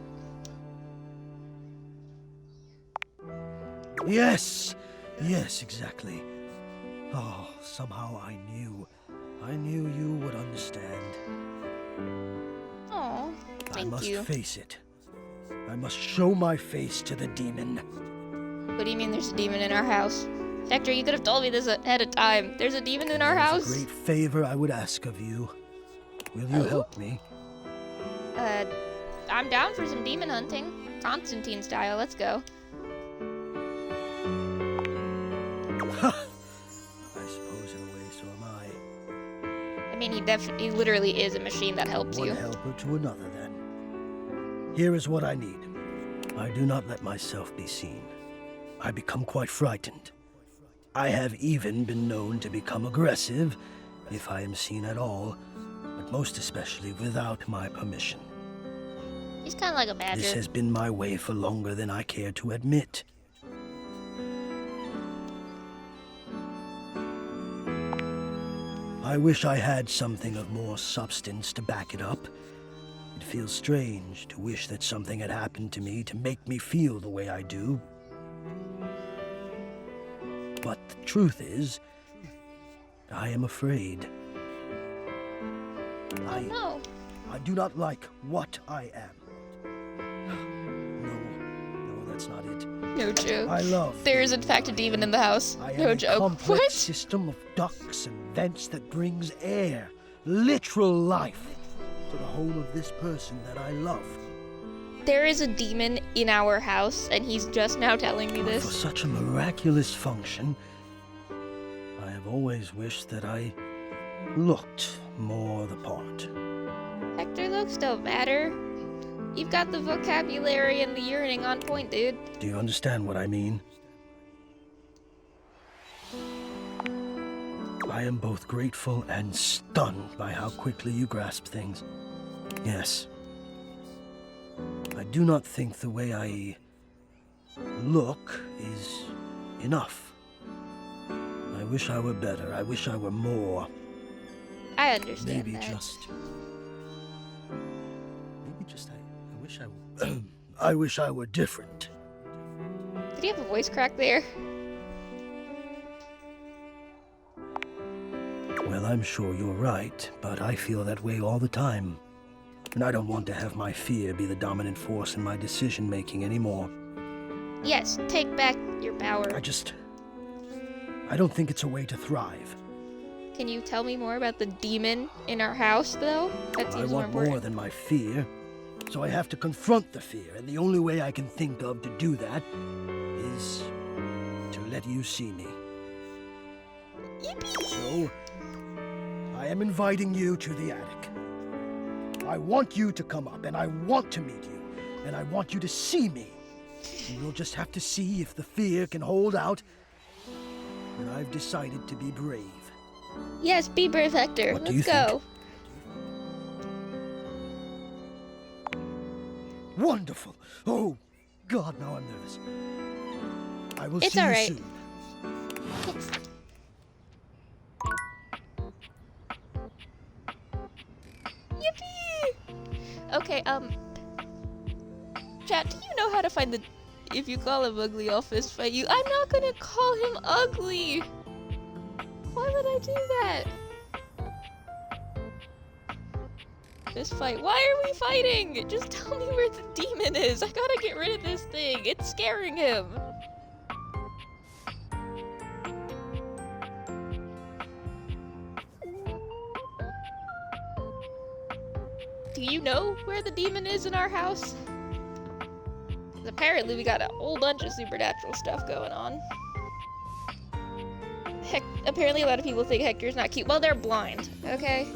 Yes, exactly. Oh, somehow I knew you would understand. Oh, I thank must you. face it. I must show my face to the demon. What do you mean there's a demon in our house? Hector, you could have told me this ahead of time. There's a demon in our house? It's a great favor I would ask of you. Will you help me? I'm down for some demon hunting. Constantine style, let's go. I suppose in a way so am I. I mean, he literally is a machine that helps One you. helper to another, then. Here is what I need. I do not let myself be seen. I become quite frightened. I have even been known to become aggressive, if I am seen at all, but most especially without my permission. He's kind of like a badger. This has been my way for longer than I care to admit. I wish I had something of more substance to back it up. It feels strange to wish that something had happened to me to make me feel the way I do. But the truth is, I am afraid. No. I do not like what I am. No, that's not it. No joke. I love. There is in fact a demon in the house. I am No a joke. complex What? system of ducts and vents that brings air, literal life, to the home of this person that I love. There is a demon in our house, and he's just now telling me For this. such a miraculous function, I have always wished that I looked more the part. Hector, looks don't matter. You've got the vocabulary and the yearning on point, dude. Do you understand what I mean? I am both grateful and stunned by how quickly you grasp things. Yes. I do not think the way I look is enough. I wish I were better. I wish I were more. I understand Maybe that. I wish I were. I wish I were different. Did he have a voice crack there? Well, I'm sure you're right, but I feel that way all the time. And I don't want to have my fear be the dominant force in my decision-making anymore. Yes, take back your power. I don't think it's a way to thrive. Can you tell me more about the demon in our house, though? That I seems more want important. more than my fear, so I have to confront the fear, and the only way I can think of to do that is to let you see me. Yippee! So, I am inviting you to the attic. I want you to come up, and I want to meet you, and I want you to see me. And we'll just have to see if the fear can hold out, and I've decided to be brave. Yes, be brave, Hector. What do Let's you go. Wonderful! Oh, God, now I'm nervous. I will It's see all you right. soon. Yippee! Okay, chat, do you know how to find the... If you call him ugly, I'll fist fight you. I'm not gonna call him ugly! Why would I do that? Fist fight. Why are we fighting? Just tell me where the demon is. I gotta get rid of this thing. It's scaring him. Do you know where the demon is in our house? 'Cause apparently we got a whole bunch of supernatural stuff going on. Heck, apparently a lot of people think Hector's not cute. Well, they're blind, okay?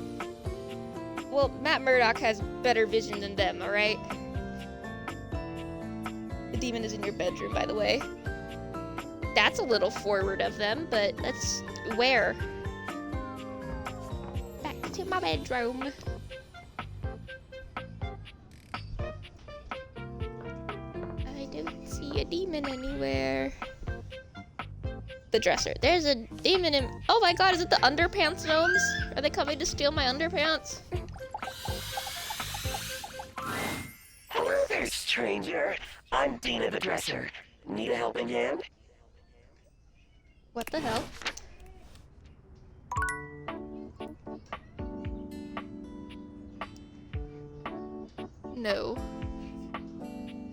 Well, Matt Murdock has better vision than them, alright? The demon is in your bedroom, by the way. That's a little forward of them, but that's where? Back to my bedroom. I don't see a demon anywhere. The dresser. There's a demon in... Oh my god, is it the underpants gnomes? Are they coming to steal my underpants? Hello there, stranger. I'm Dina the Dresser. Need a helping hand? What the hell? No.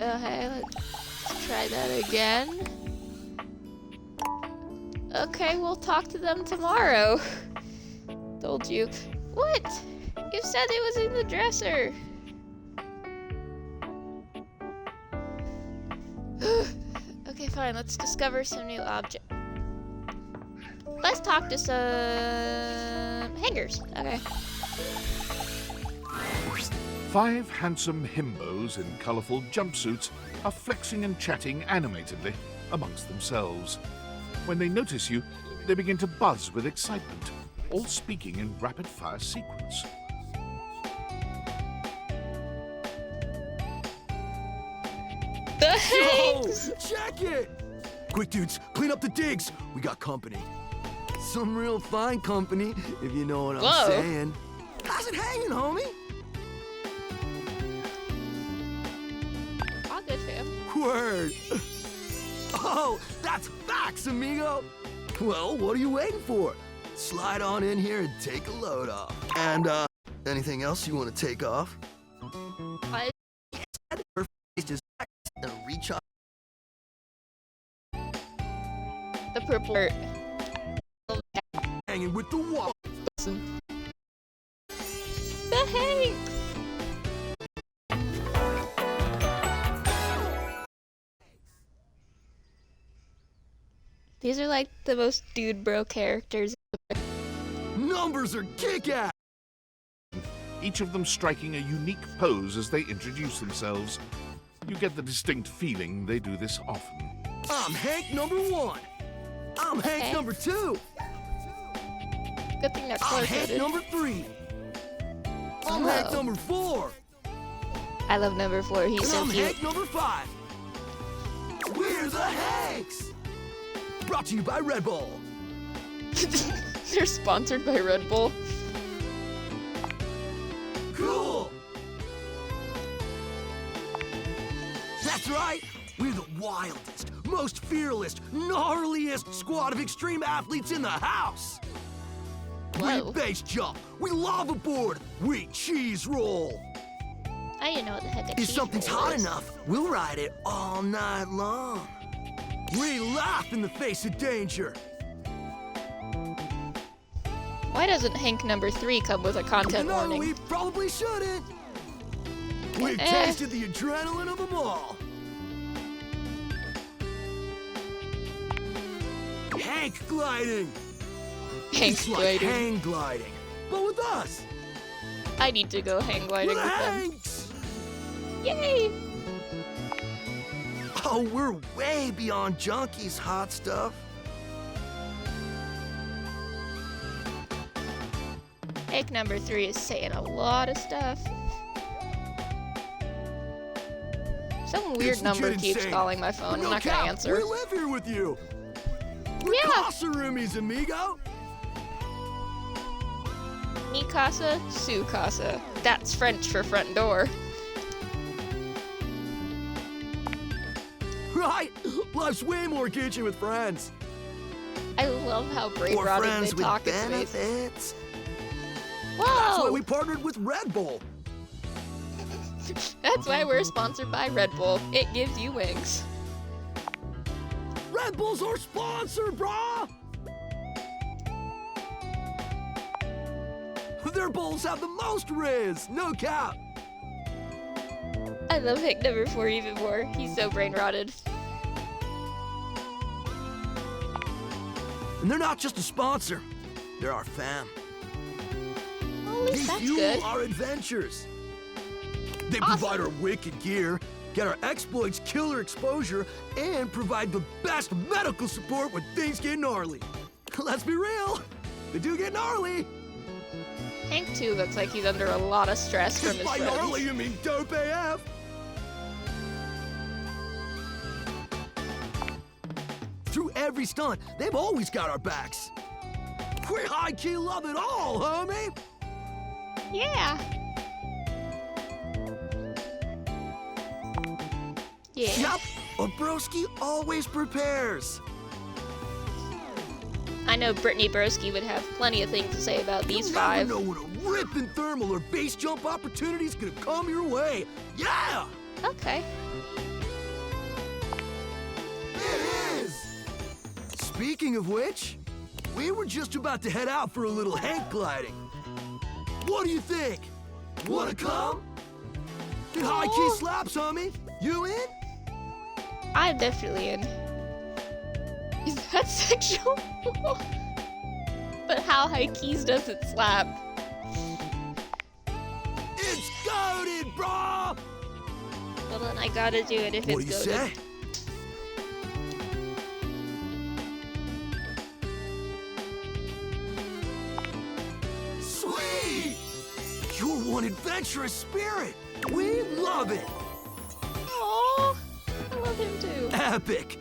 Okay, let's try that again. Okay, we'll talk to them tomorrow. Told you. What? You said it was in the dresser. Okay, fine. Let's discover some new object. Let's talk to some hangers. Okay. 5 handsome himbos in colourful jumpsuits are flexing and chatting animatedly amongst themselves. When they notice you, they begin to buzz with excitement, all speaking in rapid-fire sequence. The hangs! Check it! Quick, dudes, clean up the digs. We got company. Some real fine company, if you know what Whoa. I'm saying. How's it hanging, homie? Word! Oh, that's facts, amigo! Well, what are you waiting for? Slide on in here and take a load off. And, anything else you want to take off? I... Just and reach up. The purple shirt. Hanging with the wall. The Hanks! These are like the most dude bro characters. Numbers are kick-ass! Each of them striking a unique pose as they introduce themselves. You get the distinct feeling they do this often. I'm Hank number 1. I'm Hank number 2. Good thing they're I'm close. Hank number 3. I'm Hank number 4. I love number 4. He's And so I'm cute. Hank number 5. We're the Hanks! Brought to you by Red Bull. They're sponsored by Red Bull. Cool! That's right! We're the wildest, most fearless, gnarliest squad of extreme athletes in the house! Whoa. We base jump, we lava board, we cheese roll! I didn't know what the heck a If cheese something's roll hot is. enough, we'll ride it all night long. We laugh in the face of danger. Why doesn't Hank number 3 come with a content No, warning? we probably shouldn't. We've tasted the adrenaline of them all. Hank gliding. Hank It's like gliding. hang gliding, but with us. I need to go hang gliding We're with the them. Hanks. Yay! Oh, we're way beyond junkies, hot stuff. Hank number 3 is saying a lot of stuff. Some weird It's number legit keeps insane. calling my phone. I'm No not gonna cap, answer. We live here with you. We're Casa roomies, amigo. Mi casa, su casa. That's French for front door. Right? Life's way more kitchen with friends. I love how brain Or rotted friends they with talk. It's amazing. benefits. Whoa! That's why we partnered with Red Bull. That's why we're sponsored by Red Bull. It gives you wings. Red Bull's our sponsor, brah! Their bowls have the most riz, no cap. I love Hank number 4 even more. He's so brain rotted. And they're not just a sponsor, they're our fam. Well, at least They that's fuel good. our adventures. They Awesome. provide our wicked gear, get our exploits killer exposure, and provide the best medical support when things get gnarly. Let's be real, they do get gnarly. Hank 2 looks like he's under a lot of stress from his By friends. gnarly, you mean dope AF. Through every stunt, they've always got our backs. We high-key love it all, homie. Yeah. Yeah. Yup, a broski always prepares. I know Brittany Broski would have plenty of things to say about these You 5. never know when a ripping thermal or base jump opportunity's gonna come your way. Yeah! Okay. It is! Speaking of which, we were just about to head out for a little Hank gliding. What do you think? Wanna come? Get high-key slaps, homie. You in? I'm definitely in. Is that sexual? But how high keys does it slap? It's goated, brah! Well then I gotta do it if What it's do you goated. say? Sweet! You're one adventurous spirit. We love it. Aww, I love him too. Epic.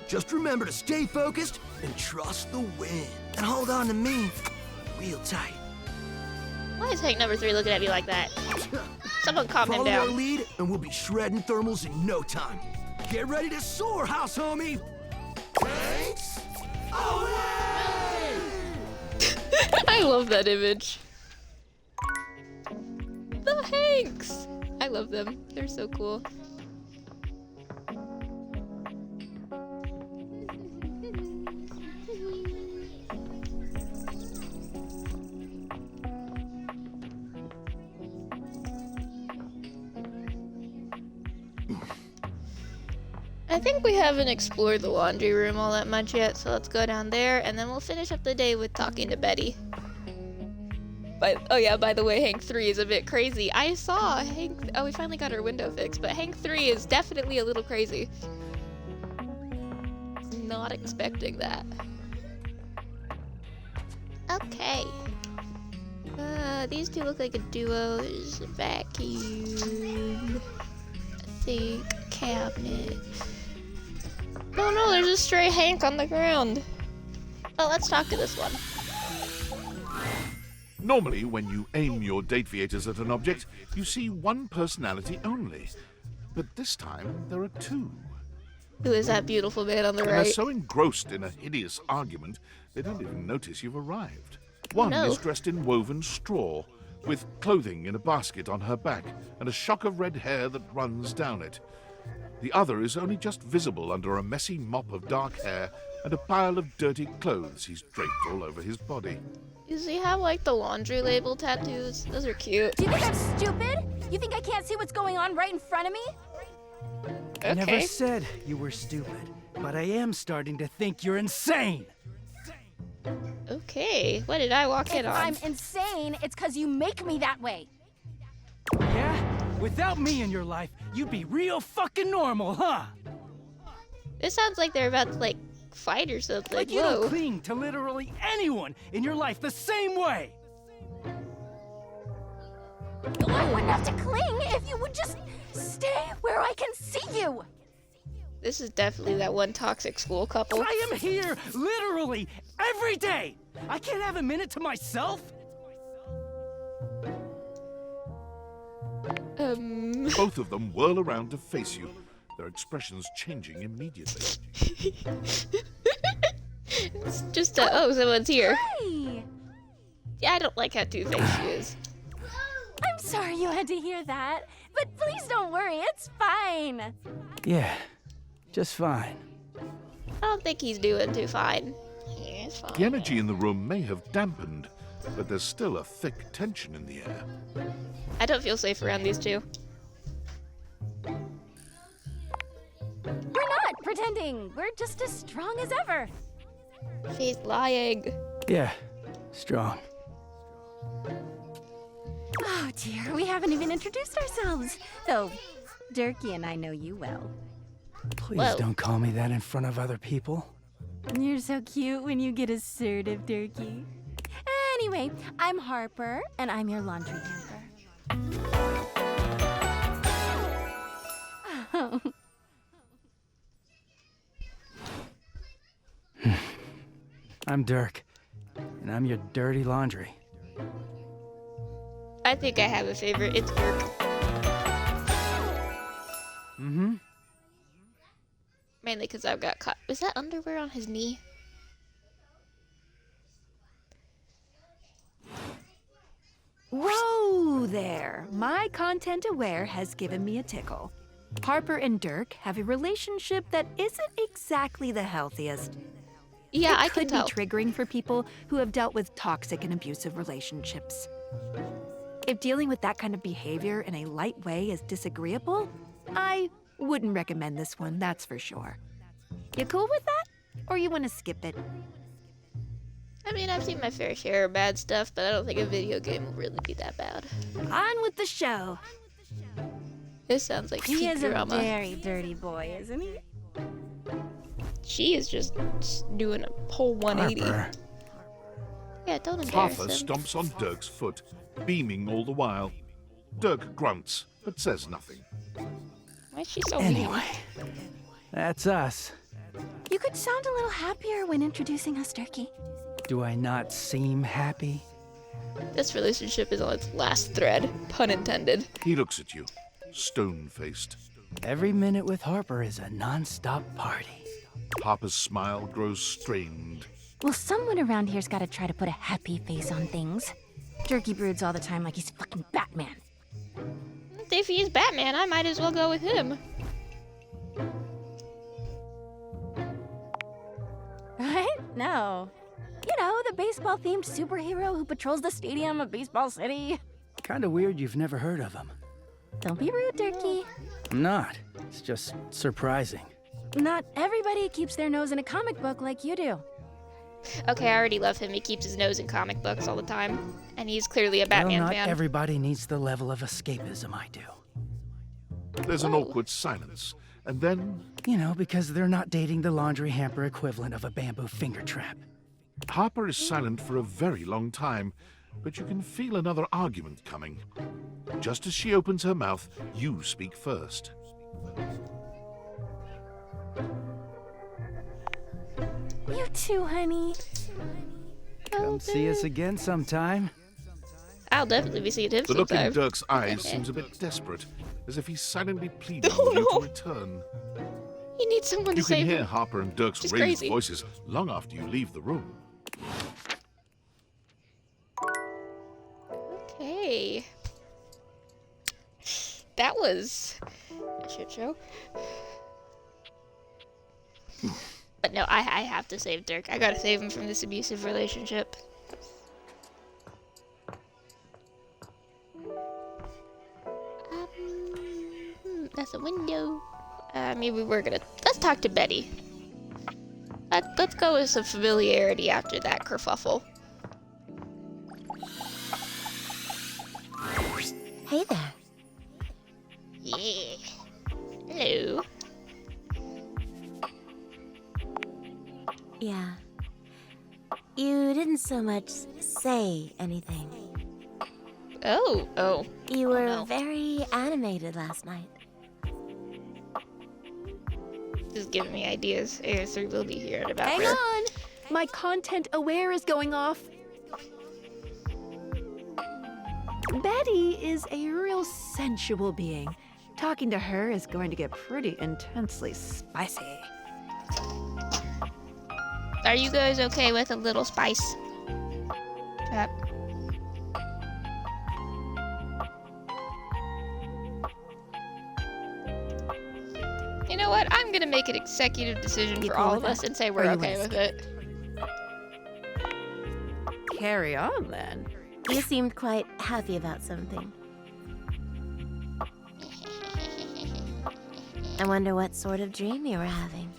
Just remember to stay focused and trust the wind. And hold on to me real tight. Why is Hank number 3 looking at me like that? Someone calm him Follow our down. lead and we'll be shredding thermals in no time. Get ready to soar, house homie! Thanks! Away! I love that image. The Hanks! I love them. They're so cool. I think we haven't explored the laundry room all that much yet, so let's go down there, and then we'll finish up the day with talking to Betty. Oh yeah, by the way, Hank 3 is a bit crazy. I saw Hank... Oh, we finally got our window fixed, but Hank 3 is definitely a little crazy. Not expecting that. Okay. These two look like a duo. There's a vacuum. I think a cabinet. Oh no, there's a stray Hank on the ground. Oh, let's talk to this one. Normally, when you aim your Dateviators at an object, you see one personality only. But this time, there are two. Who is that beautiful man on the And right? they're so engrossed in a hideous argument, they don't even notice you've arrived. One is dressed in woven straw, with clothing in a basket on her back, and a shock of red hair that runs down it. The other is only just visible under a messy mop of dark hair and a pile of dirty clothes he's draped all over his body. Does he have like the laundry label tattoos? Those are cute. Do you think I'm stupid? You think I can't see what's going on right in front of me? I never said you were stupid, but I am starting to think you're insane. Okay, what did I walk in If on? I'm insane, it's because you make me that way. Yeah? Without me in your life, you'd be real fucking normal, huh? This sounds like they're about to like fight or something. Like you Whoa. don't cling to literally anyone in your life the same way. I wouldn't have to cling if you would just stay where I can see you. This is definitely that one toxic school couple. I am here literally every day. I can't have a minute to myself. Both of them whirl around to face you, their expressions changing immediately. It's just oh, someone's here. Hi. Yeah, I don't like how two-faced she is. I'm sorry you had to hear that, but please don't worry, it's fine. Yeah, just fine. I don't think he's doing too fine. Yeah, it's fine. The energy in the room may have dampened, but there's still a thick tension in the air. I don't feel safe around these two. We're not pretending. We're just as strong as ever. She's lying. Yeah, strong. Oh dear, we haven't even introduced ourselves. Though, Durkee and I know you well. Please don't call me that in front of other people. You're so cute when you get assertive, Durkee. Anyway, I'm Harper, and I'm your laundry hamper. Oh. I'm Dirk, and I'm your dirty laundry. I think I have a favorite. It's Dirk. Mm-hmm. Mainly because I've got caught. Is that underwear on his knee? Whoa there! My content aware has given me a tickle. Harper and Dirk have a relationship that isn't exactly the healthiest. Yeah, I It could can be tell. triggering for people who have dealt with toxic and abusive relationships. If dealing with that kind of behavior in a light way is disagreeable, I wouldn't recommend this one, that's for sure. You cool with that? Or you want to skip it? I mean, I've seen my fair share of bad stuff, but I don't think a video game will really be that bad. On with the show. This sounds like He peak is a drama. very dirty boy, isn't he? She is just doing a whole 180. Harper. Yeah, don't embarrass Harper him. stomps on Dirk's foot, beaming all the while. Dirk grunts, but says nothing. Why is she so Anyway, that's us. You could sound a little happier when introducing us, Durkee. Do I not seem happy? mean? This relationship is on its last thread. Pun intended. He looks at you, stone-faced. Every minute with Harper is a non-stop party. Harper's smile grows strained. Well, someone around here's gotta try to put a happy face on things. Turkey broods all the time like he's fucking Batman. If he's Batman, I might as well go with him. Right? No. You know, the baseball-themed superhero who patrols the stadium of Baseball City. Kinda weird you've never heard of him. Don't be rude, Turkey. I'm not. It's just surprising. Not everybody keeps their nose in a comic book like you do. Okay, I already love him. He keeps his nose in comic books all the time. And he's clearly a Batman well, not fan. everybody needs the level of escapism I do. There's an awkward silence, and then... You know, because they're not dating the laundry hamper equivalent of a bamboo finger trap. Harper is silent for a very long time, but you can feel another argument coming. Just as she opens her mouth, you speak first. You too, honey. Come see us again sometime. I'll definitely be seeing him The look in sometime. Dirk's eyes seems a bit desperate, as if he's silently pleading with you to return. He needs someone You to can save hear him. Harper and Dirk's Just raised crazy. voices long after you leave the room. Okay. That was a shit show. But no, I have to save Dirk. I gotta save him from this abusive relationship. That's a window. Maybe we're gonna... Let's talk to Betty. Let's go with some familiarity after that kerfuffle. Hey there. Yeah. Hello. Yeah. You didn't so much say anything. Oh. You were very animated last night. Just giving me ideas. AS3 will be here in about... Hang on! My content aware is going off. Betty is a real sensual being. Talking to her is going to get pretty intensely spicy. Are you guys okay with a little spice? Yep. You know what? I'm gonna make an executive decision for all of us and say we're okay with it. Carry on, then. You seemed quite happy about something. I wonder what sort of dream you were having.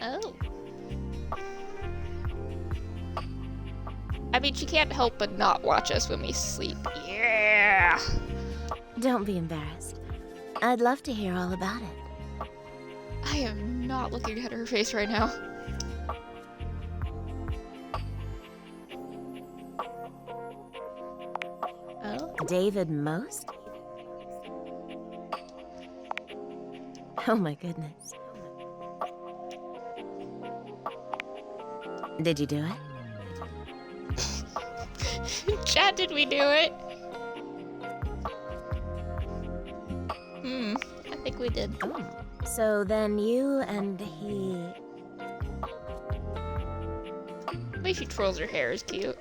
Oh. I mean, she can't help but not watch us when we sleep. Yeah! Don't be embarrassed. I'd love to hear all about it. I am not looking at her face right now. Oh? David Most? Oh my goodness. Did you do it? Chad, did we do it? I think we did. Oh. So then you and he... The way she twirls her hair is cute.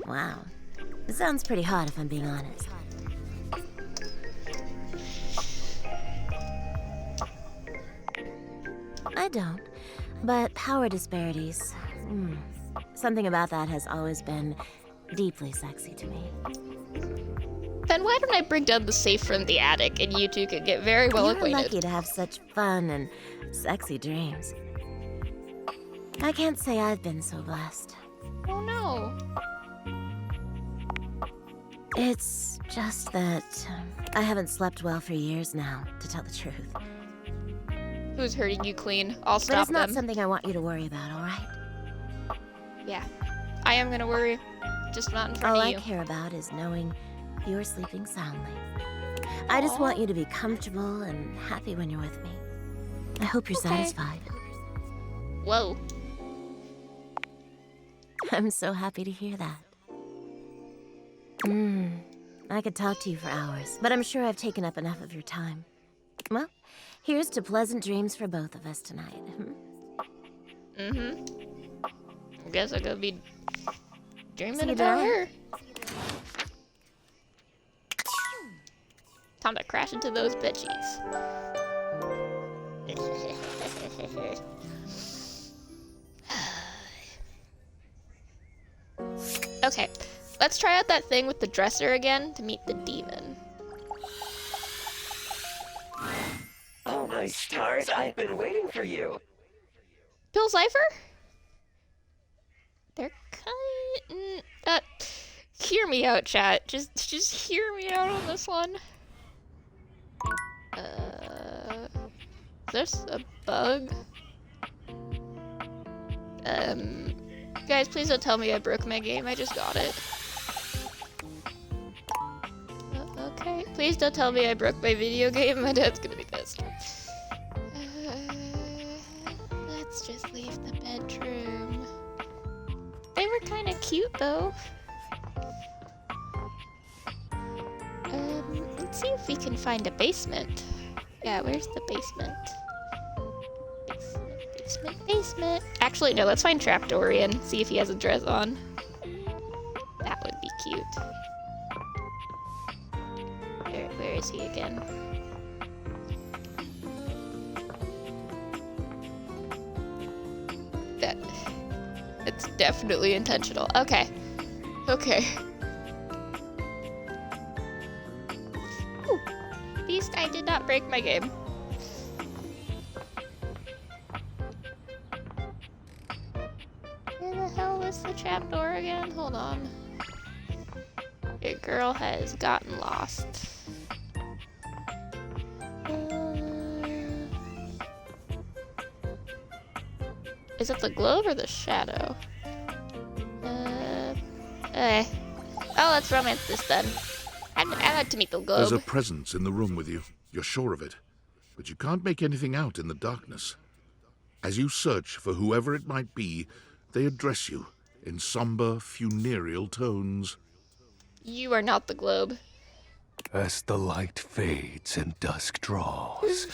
Wow. It sounds pretty hot if I'm being honest. I don't. But power disparities... Something about that has always been deeply sexy to me. Then why don't I bring down the safe from the attic and you two could get very well You're acquainted? lucky to have such fun and sexy dreams. I can't say I've been so blessed. Oh no. It's just that I haven't slept well for years now, to tell the truth. Who's hurting you, Queen? I'll But stop it's not them. something I want you to worry about, all right? Yeah. I am gonna worry. Just not in front All of I you. care about is knowing you're sleeping soundly. I just want you to be comfortable and happy when you're with me. I hope you're satisfied. Whoa. I'm so happy to hear that. I could talk to you for hours, but I'm sure I've taken up enough of your time. Well, here's to pleasant dreams for both of us tonight. Mm-hmm. I guess I'm gonna be dreaming See you about tonight. her. Time to crash into those bedsheets. Okay, let's try out that thing with the dresser again to meet the demon. Oh my stars, I've been waiting for you. Bill Cipher? They're kind hear me out, chat. Just hear me out on this one. Is this a bug? Guys, please don't tell me I broke my game. I just got it. Okay. Please don't tell me I broke my video game. My dad's gonna be pissed. Let's just leave the bedroom. They were kind of cute, though. Let's see if we can find a basement. Yeah, where's the basement? Basement. Actually, no, let's find Trapdorian. See if he has a dress on. That would be cute. Where is he again? It's definitely intentional. Okay. Okay. Ooh. At least I did not break my game. Where the hell is the trapdoor again? Hold on. Your girl has gotten lost. Is it the globe or the shadow? Oh, let's romance this then. I'd like to meet the globe. There's a presence in the room with you. You're sure of it. But you can't make anything out in the darkness. As you search for whoever it might be, they address you in somber, funereal tones. You are not the globe. As the light fades and dusk draws,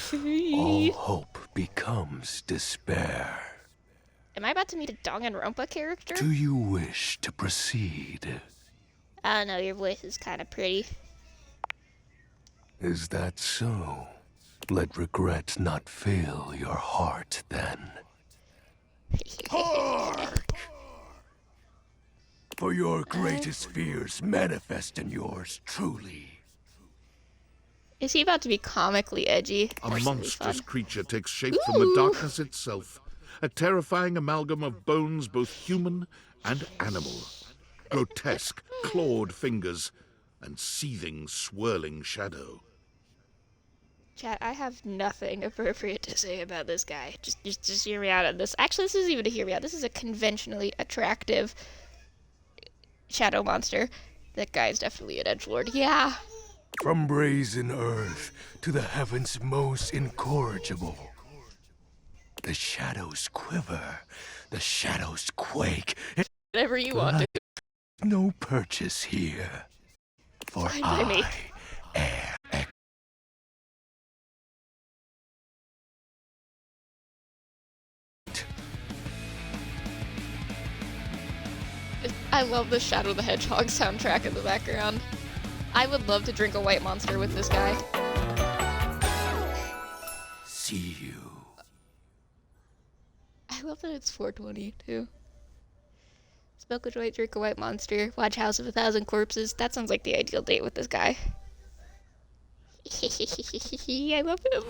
all hope becomes despair. Am I about to meet a Danganronpa character? Do you wish to proceed? I don't know, your voice is kind of pretty. Is that so? Let regret not fill your heart then. Hark! For your greatest fears manifest in yours truly. Is he about to be comically edgy? A monstrous creature takes shape from the darkness itself. A terrifying amalgam of bones, both human and animal. Grotesque, clawed fingers, and seething, swirling shadow. Chat, I have nothing appropriate to say about this guy. Just hear me out on this. Actually, this isn't even a hear me out. This is a conventionally attractive shadow monster. That guy's definitely an edgelord. Yeah. From brazen earth to the heavens most incorrigible. The shadows quiver, the shadows quake. Whatever you want to. No purchase here. For Fine by me. I love the Shadow the Hedgehog soundtrack in the background. I would love to drink a white monster with this guy. See you. I love that it's 420 too. Smoke a joint, drink a white monster, watch House of a Thousand Corpses. That sounds like the ideal date with this guy. I love him.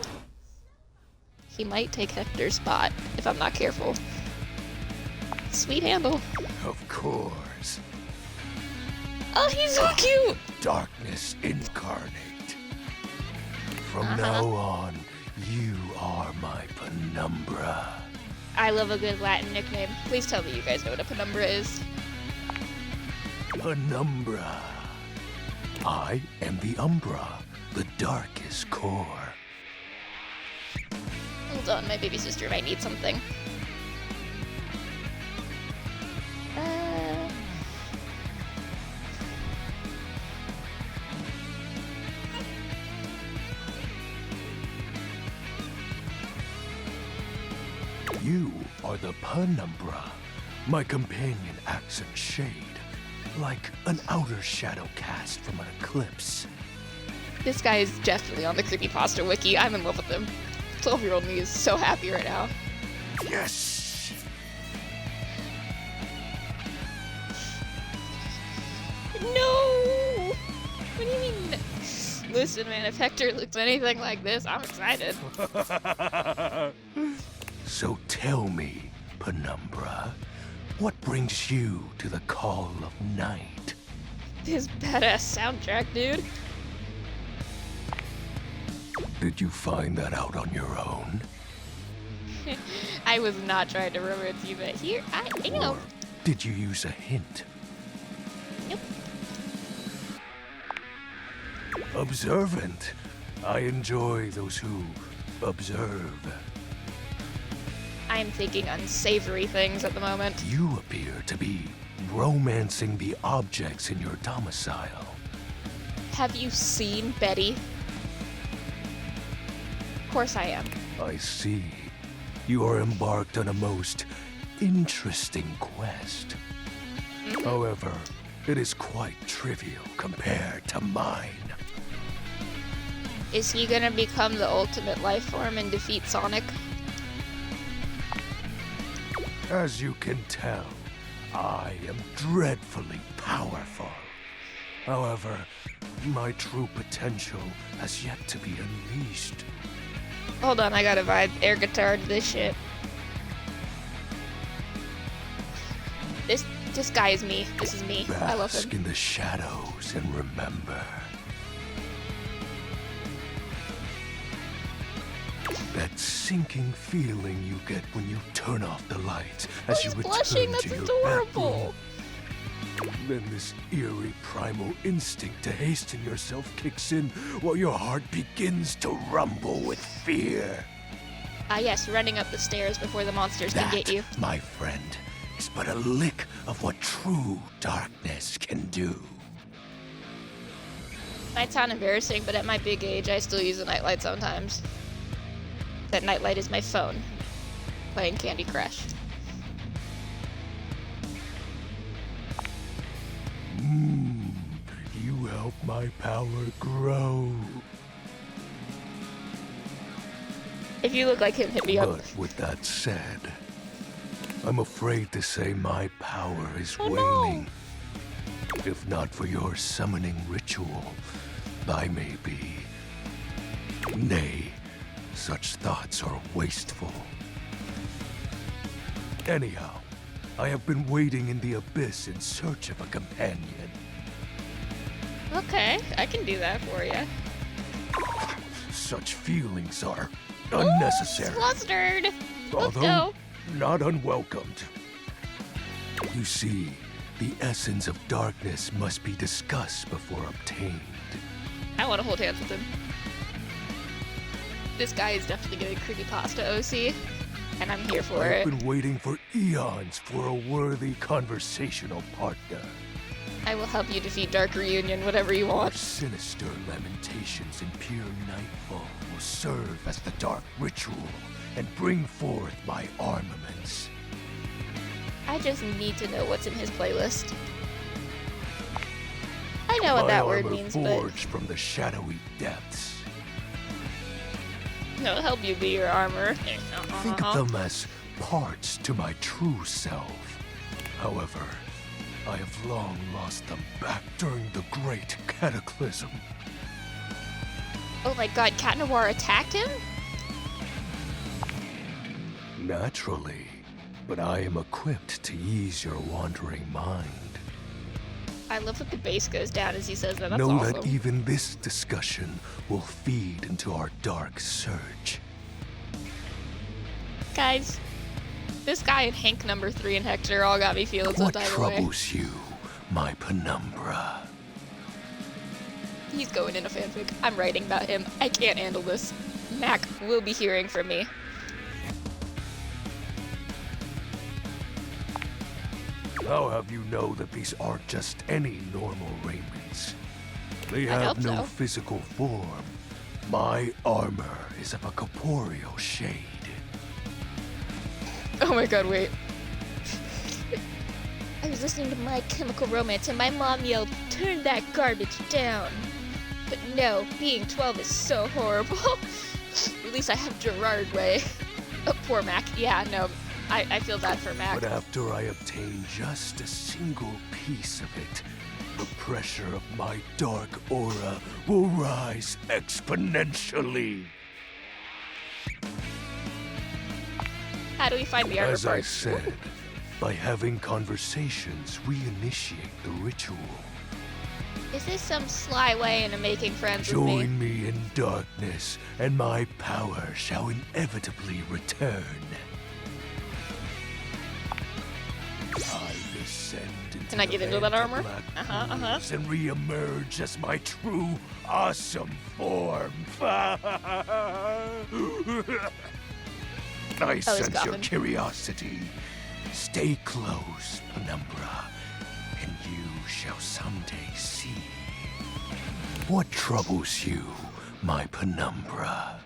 He might take Hector's spot if I'm not careful. Sweet handle. Of course. Oh, he's so cute! Darkness incarnate. From now on, you are my penumbra. I love a good Latin nickname. Please tell me you guys know what a penumbra is. Penumbra. I am the umbra, the darkest core. Hold on, my baby sister might need something. You are the Penumbra. My companion acts in shade, like an outer shadow cast from an eclipse. This guy is definitely on the Creepypasta wiki. I'm in love with him. 12-year-old me is so happy right now. Yes! No! What do you mean? Listen, man, if Hector looks anything like this, I'm excited. So tell me, Penumbra, what brings you to the call of night? This badass soundtrack, dude. Did you find that out on your own? I was not trying to romance you, but here, I know. Did you use a hint? Nope. Observant. I enjoy those who observe. I am thinking unsavory things at the moment. You appear to be romancing the objects in your domicile. Have you seen Betty? Of course I am. I see. You are embarked on a most interesting quest. However, it is quite trivial compared to mine. Is he gonna become the ultimate life form and defeat Sonic? As you can tell, I am dreadfully powerful. However, my true potential has yet to be unleashed. Hold on, I gotta vibe air guitar to this shit. This guy is me. This is me. I love Bask him. in the shadows and remember. That sinking feeling you get when you turn off the lights as you return blushing? That's to your adorable. bedroom. Then this eerie primal instinct to hasten yourself kicks in while your heart begins to rumble with fear. Ah, yes, running up the stairs before the monsters can get you. My friend, is but a lick of what true darkness can do. Might sound embarrassing, but at my big age, I still use a nightlight sometimes. That nightlight is my phone, playing Candy Crush. You help my power grow. If you look like him, hit me up. But with that said, I'm afraid to say my power is Oh, waning. If not for your summoning ritual, I may be. Nay, such thoughts are wasteful. Anyhow, I have been waiting in the abyss in search of a companion. Okay, I can do that for you. Such feelings are unnecessary. Flustered. Let's Although go. not unwelcomed. You see, the essence of darkness must be discussed before obtained. I want to hold hands with him. This guy is definitely getting creepypasta OC, and I'm here for it. I've been waiting for eons for a worthy conversational partner. I will help you defeat Dark Reunion, whatever you Your want. sinister lamentations in pure nightfall will serve as the dark ritual and bring forth my armaments. I just need to know what's in his playlist. I know what My that word armor means, but forged from the shadowy depths. it'll help you be your armor. Think of them as parts to my true self. However, I have long lost them back during the Great Cataclysm. Oh my god, Cat Noir attacked him? Naturally, but I am equipped to ease your wandering mind. I love that the bass goes down as he says that. That's Know awesome. that even this discussion will feed into our dark search. Guys, this guy and Hank number 3 and Hector all got me feeling some What type of way. troubles you, my Penumbra? He's going in a fanfic. I'm writing about him. I can't handle this. Mac will be hearing from me. I'll have you know that these aren't just any normal raiments. They I have hope no so. physical form. My armor is of a corporeal shade. Oh my god, wait. I was listening to My Chemical Romance and my mom yelled, "Turn that garbage down." But no, being 12 is so horrible. At least I have Gerard way. Oh, poor Mac. Yeah, no, I feel bad for Mac. But after I obtain just a single piece of it, the pressure of my dark aura will rise exponentially. How do we find the armor As I part? said, by having conversations, we initiate the ritual. Is this some sly way into making friends with me? Join me in darkness, and my power shall inevitably return. I descend into Can I get the into that land of armor? black ooze and re-emerge as my true, awesome form. I sense your coughing. curiosity. Stay close, Penumbra, and you shall someday see. What troubles you, my Penumbra?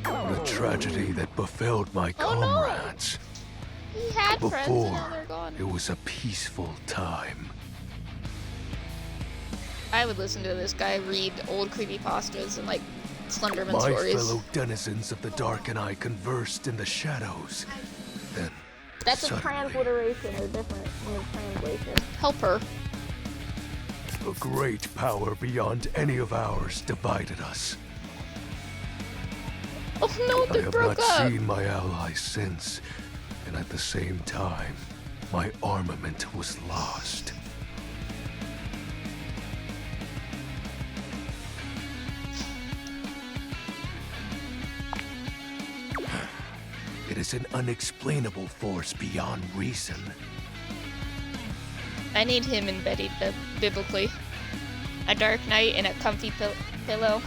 The tragedy that befell my comrades. He had friends and now Before, they're gone. it was a peaceful time. I would listen to this guy read old creepypastas and like Slenderman My stories. fellow denizens of the dark and I conversed in the shadows. Then, That's a suddenly, transliteration or different translation. Help her. a great power beyond any of ours divided us. Oh no, I they have broke not up. seen my allies since, and at the same time, my armament was lost. It is an unexplainable force beyond reason. I need him embedded biblically. A dark night and a comfy pillow.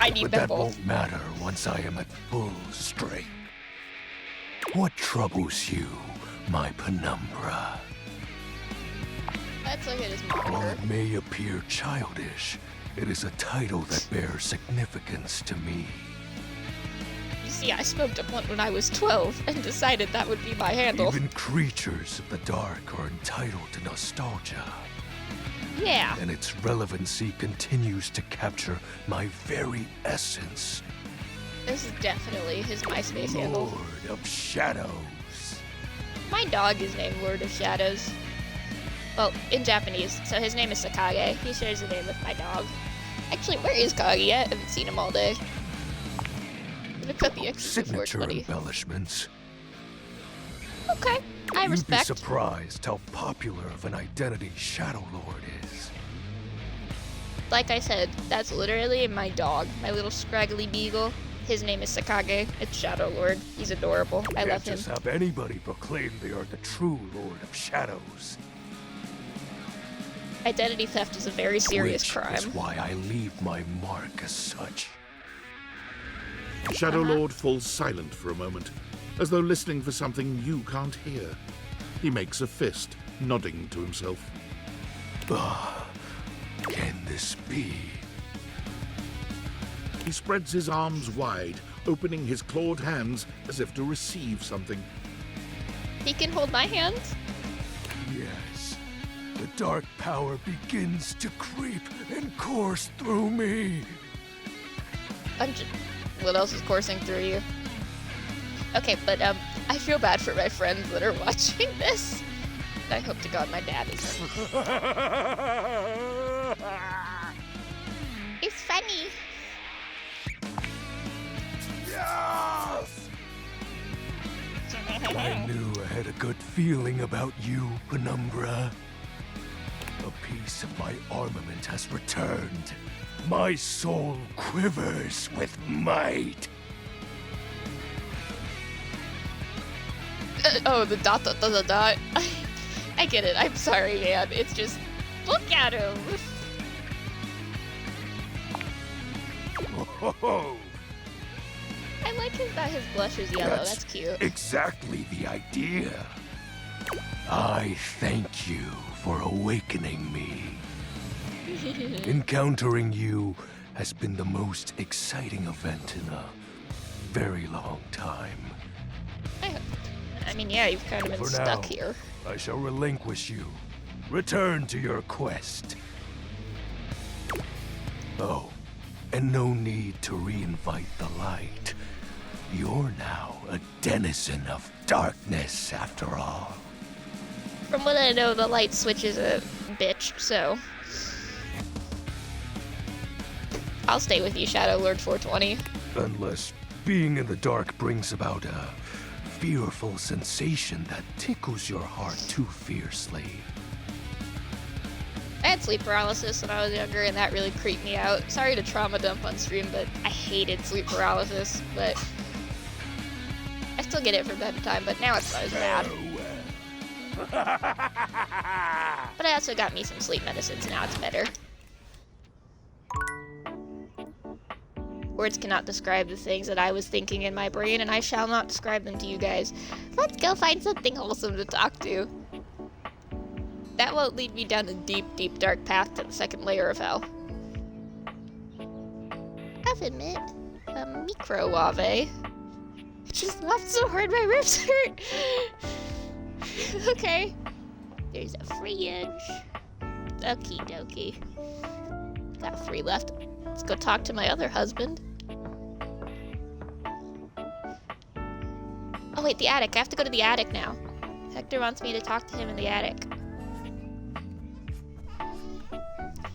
I need But them that both. won't matter once I am at full strength. What troubles you, my Penumbra? Let's look at his While monitor. it may appear childish, it is a title that bears significance to me. You see, I smoked a blunt when I was 12 and decided that would be my handle. Even creatures of the dark are entitled to nostalgia. Yeah. And its relevancy continues to capture my very essence. This is definitely his MySpace handle. Lord of Shadows. My dog is named Lord of Shadows. Well, in Japanese, so his name is Sakage. He shares the name with my dog. Actually, where is Kage yet? I haven't seen him all day. I'm gonna cut the X's before Signature 20. embellishments. Okay, I respect. You'd be surprised how popular of an identity Shadow Lord is. Like I said, that's literally my dog, my little scraggly beagle. His name is Sakage. It's Shadow Lord. He's adorable. I Can't love him. just have anybody proclaim they are the true Lord of Shadows. Identity theft is a very serious Which crime. is why I leave my mark as such. Shadow Lord falls silent for a moment, as though listening for something you can't hear. He makes a fist, nodding to himself. Ah, can this be? He spreads his arms wide, opening his clawed hands as if to receive something. He can hold my hands? Yes. The dark power begins to creep and course through me. What else is coursing through you? Okay, but I feel bad for my friends that are watching this. I hope to God my dad is. It's funny. Yes! I knew I had a good feeling about you, Penumbra. A piece of my armament has returned. My soul quivers with might. Oh, the dot. I get it. I'm sorry, man. It's just, look at him. Oh, I like that his blush is yellow. That's cute. Exactly the idea. I thank you for awakening me. Encountering you has been the most exciting event in a very long time. I mean, yeah, you've kind of been For stuck now, here. I shall relinquish you. Return to your quest. Oh, and no need to reinvite the light. You're now a denizen of darkness, after all. From what I know, the light switch is a bitch, so I'll stay with you, Shadow Lord 420. Unless being in the dark brings about a fearful sensation that tickles your heart too fiercely. I had sleep paralysis when I was younger, and that really creeped me out. Sorry to trauma dump on stream, but I hated sleep paralysis, but I still get it from time to time, but now it's not as bad. But I also got me some sleep medicines, now it's better. Words cannot describe the things that I was thinking in my brain, and I shall not describe them to you guys. Let's go find something wholesome to talk to. That won't lead me down a deep, deep, dark path to the second layer of hell. I'll admit, a microwave. Just laughed so hard my ribs hurt. Okay. There's a fridge. Okie dokie. Got 3 left. Let's go talk to my other husband. Oh wait, the attic. I have to go to the attic now. Hector wants me to talk to him in the attic.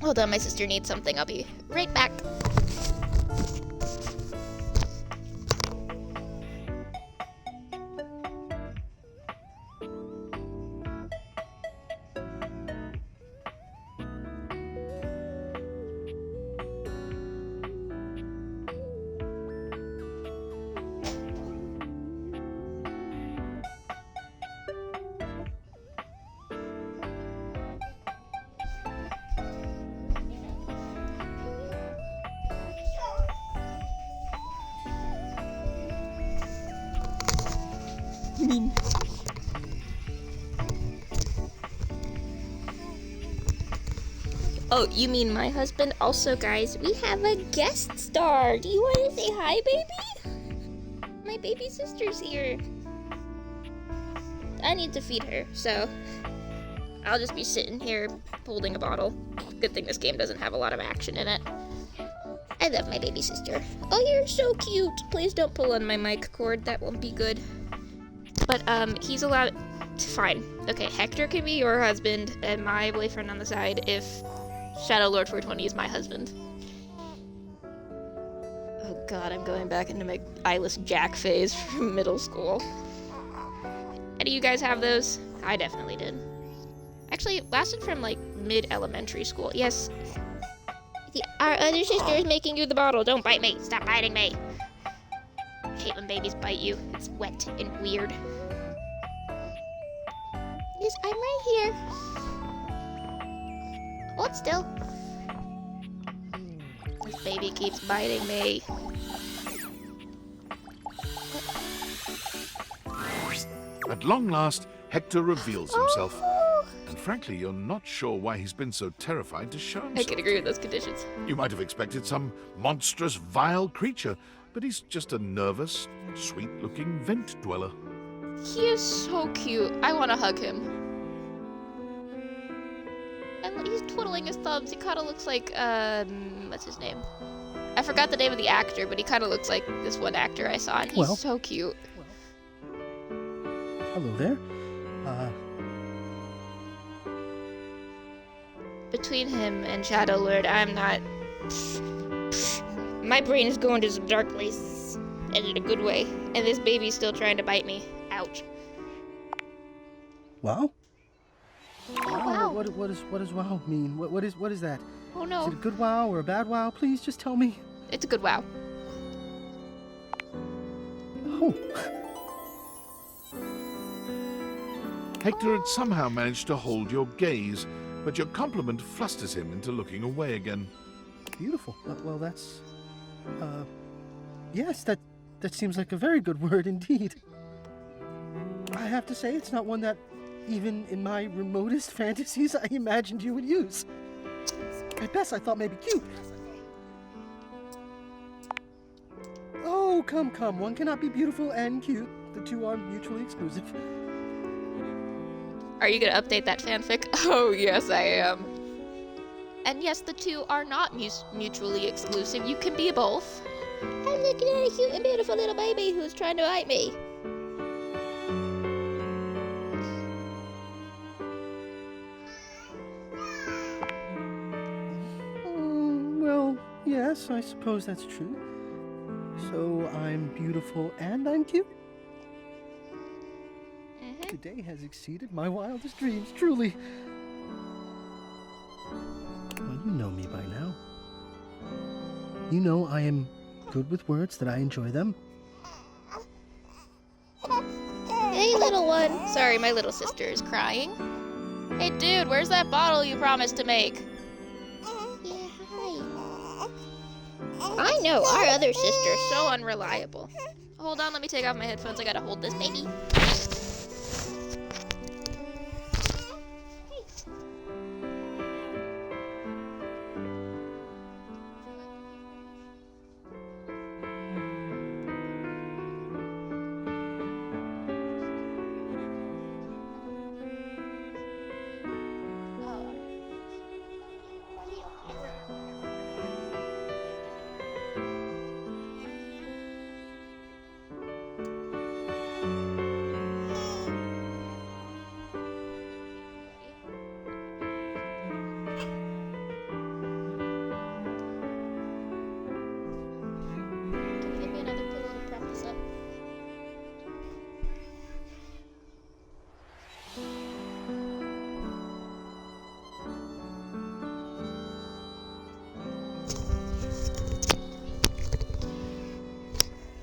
Hold on, my sister needs something. I'll be right back. Oh, you mean my husband? Also, guys, we have a guest star. Do you want to say hi, baby? My baby sister's here. I need to feed her, so I'll just be sitting here holding a bottle. Good thing this game doesn't have a lot of action in it. I love my baby sister. Oh, you're so cute. Please don't pull on my mic cord. That won't be good. But, he's allowed... Fine. Okay, Hector can be your husband and my boyfriend on the side if Shadow Lord 420 is my husband. Oh god, I'm going back into my eyeless Jack phase from middle school. Do you guys have those? I definitely did. Actually, it lasted from, like, mid-elementary school. Yes. Our other sister is making you the bottle. Don't bite me. Stop biting me. I hate when babies bite you. It's wet and weird. Yes, I'm right here. Hold still. This baby keeps biting me. At long last, Hector reveals himself. And frankly, you're not sure why he's been so terrified to show himself. I can agree with those conditions. You might have expected some monstrous, vile creature, but he's just a nervous, sweet-looking vent dweller. He is so cute. I want to hug him. And he's twiddling his thumbs. He kind of looks like, what's his name? I forgot the name of the actor, but he kind of looks like this one actor I saw, and he's so cute. Hello there. Between him and Shadow Lord, I'm not... My brain is going to some dark places, and in a good way. And this baby's still trying to bite me. Ouch. Wow? Oh, wow. What does wow mean? What is that? Oh no. Is it a good wow or a bad wow? Please just tell me. It's a good wow. Oh. Hector had somehow managed to hold your gaze, but your compliment flusters him into looking away again. Beautiful. Well, that's... Yes, that seems like a very good word indeed. I have to say, it's not one that, even in my remotest fantasies, I imagined you would use. At best, I thought maybe cute. Oh, come. One cannot be beautiful and cute. The two are mutually exclusive. Are you gonna update that fanfic? Oh, yes, I am. And yes, the two are not mutually exclusive. You can be both. I'm looking at a cute and beautiful little baby who's trying to bite me. Well, yes, I suppose that's true. So I'm beautiful and I'm cute? Today has exceeded my wildest dreams, truly. Well, you know me by now. You know I am good with words, that I enjoy them. Hey, little one. Sorry, my little sister is crying. Hey, dude, where's that bottle you promised to make? Yeah, hi. I know, our other sister's so unreliable. Hold on, let me take off my headphones. I gotta hold this baby.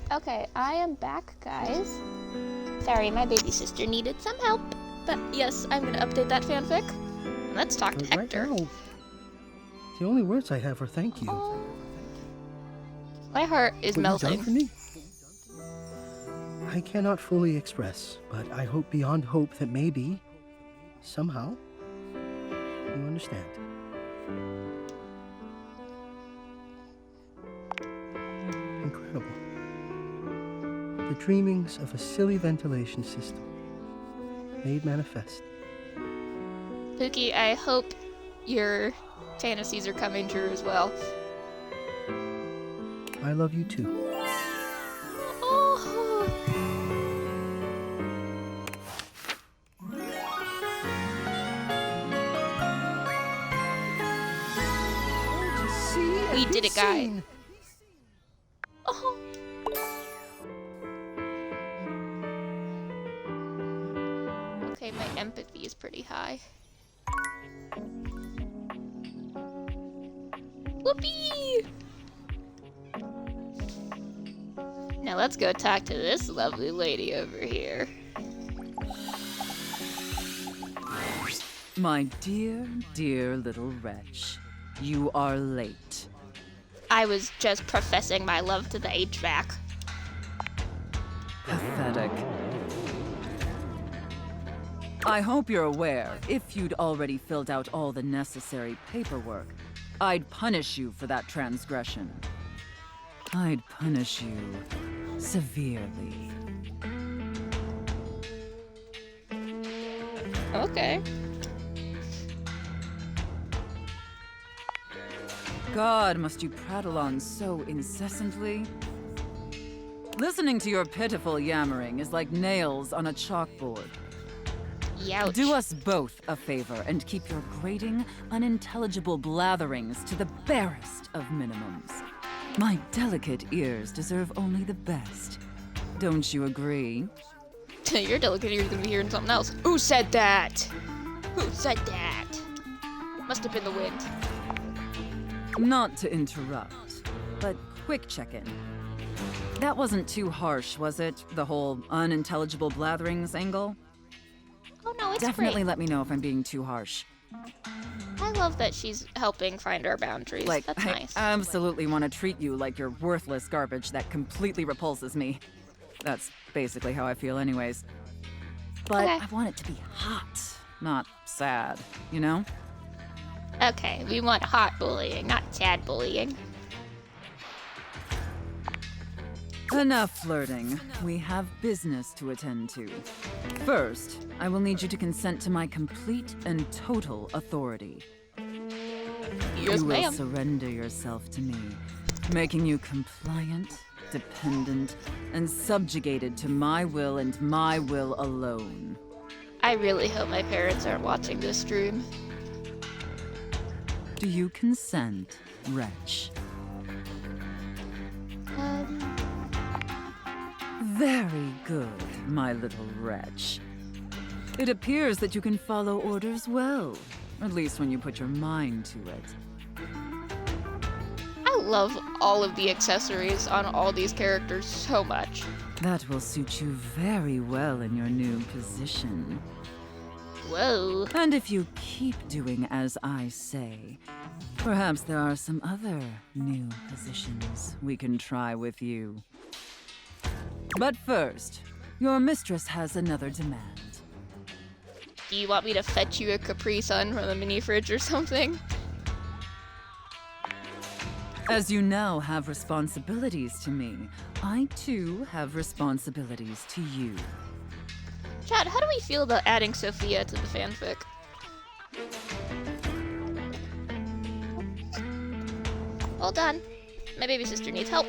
Okay, I am back, guys. Sorry, my baby sister needed some help. But yes, I'm gonna update that fanfic. Let's talk to Hector. Right now, the only words I have are thank you. Oh. My heart is What melting. you've done for me, I cannot fully express, but I hope beyond hope that maybe, somehow, you understand. Incredible. The dreamings of a silly ventilation system made manifest. Pookie, I hope your fantasies are coming true as well. I love you too. Oh. We did it, guys. Oh. Okay, my empathy is pretty high. Whoopee! Now let's go talk to this lovely lady over here. My dear, dear little wretch, you are late. I was just professing my love to the HVAC. Pathetic. I hope you're aware, if you'd already filled out all the necessary paperwork, I'd punish you for that transgression. I'd punish you severely. Okay. God, must you prattle on so incessantly? Listening to your pitiful yammering is like nails on a chalkboard. Youch. Do us both a favor and keep your grating, unintelligible blatherings to the barest of minimums. My delicate ears deserve only the best. Don't you agree? Your delicate ears gonna be hearing something else. Who said that? Who said that? Must have been the wind. Not to interrupt, but quick check-in. That wasn't too harsh, was it? The whole unintelligible blatherings angle? Oh no, it's Definitely great. let me know if I'm being too harsh. I love that she's helping find our boundaries. Like, That's I nice. absolutely want to treat you like you're worthless garbage that completely repulses me. That's basically how I feel anyways. But Okay. I want it to be hot, not sad, you know? Okay, we want hot bullying, not sad bullying. Enough flirting. We have business to attend to. First, I will need you to consent to my complete and total authority. Yes, you will ma'am. surrender yourself to me, making you compliant, dependent, and subjugated to my will and my will alone. I really hope my parents aren't watching this stream. Do you consent, wretch? Very good, my little wretch. It appears that you can follow orders well, at least when you put your mind to it. I love all of the accessories on all these characters so much. That will suit you very well in your new position. Whoa. And if you keep doing as I say, perhaps there are some other new positions we can try with you. But first, your mistress has another demand. Do you want me to fetch you a Capri Sun from the mini fridge or something? As you now have responsibilities to me, I too have responsibilities to you. Chad, how do we feel about adding Sophia to the fanfic? Hold on. My baby sister needs help.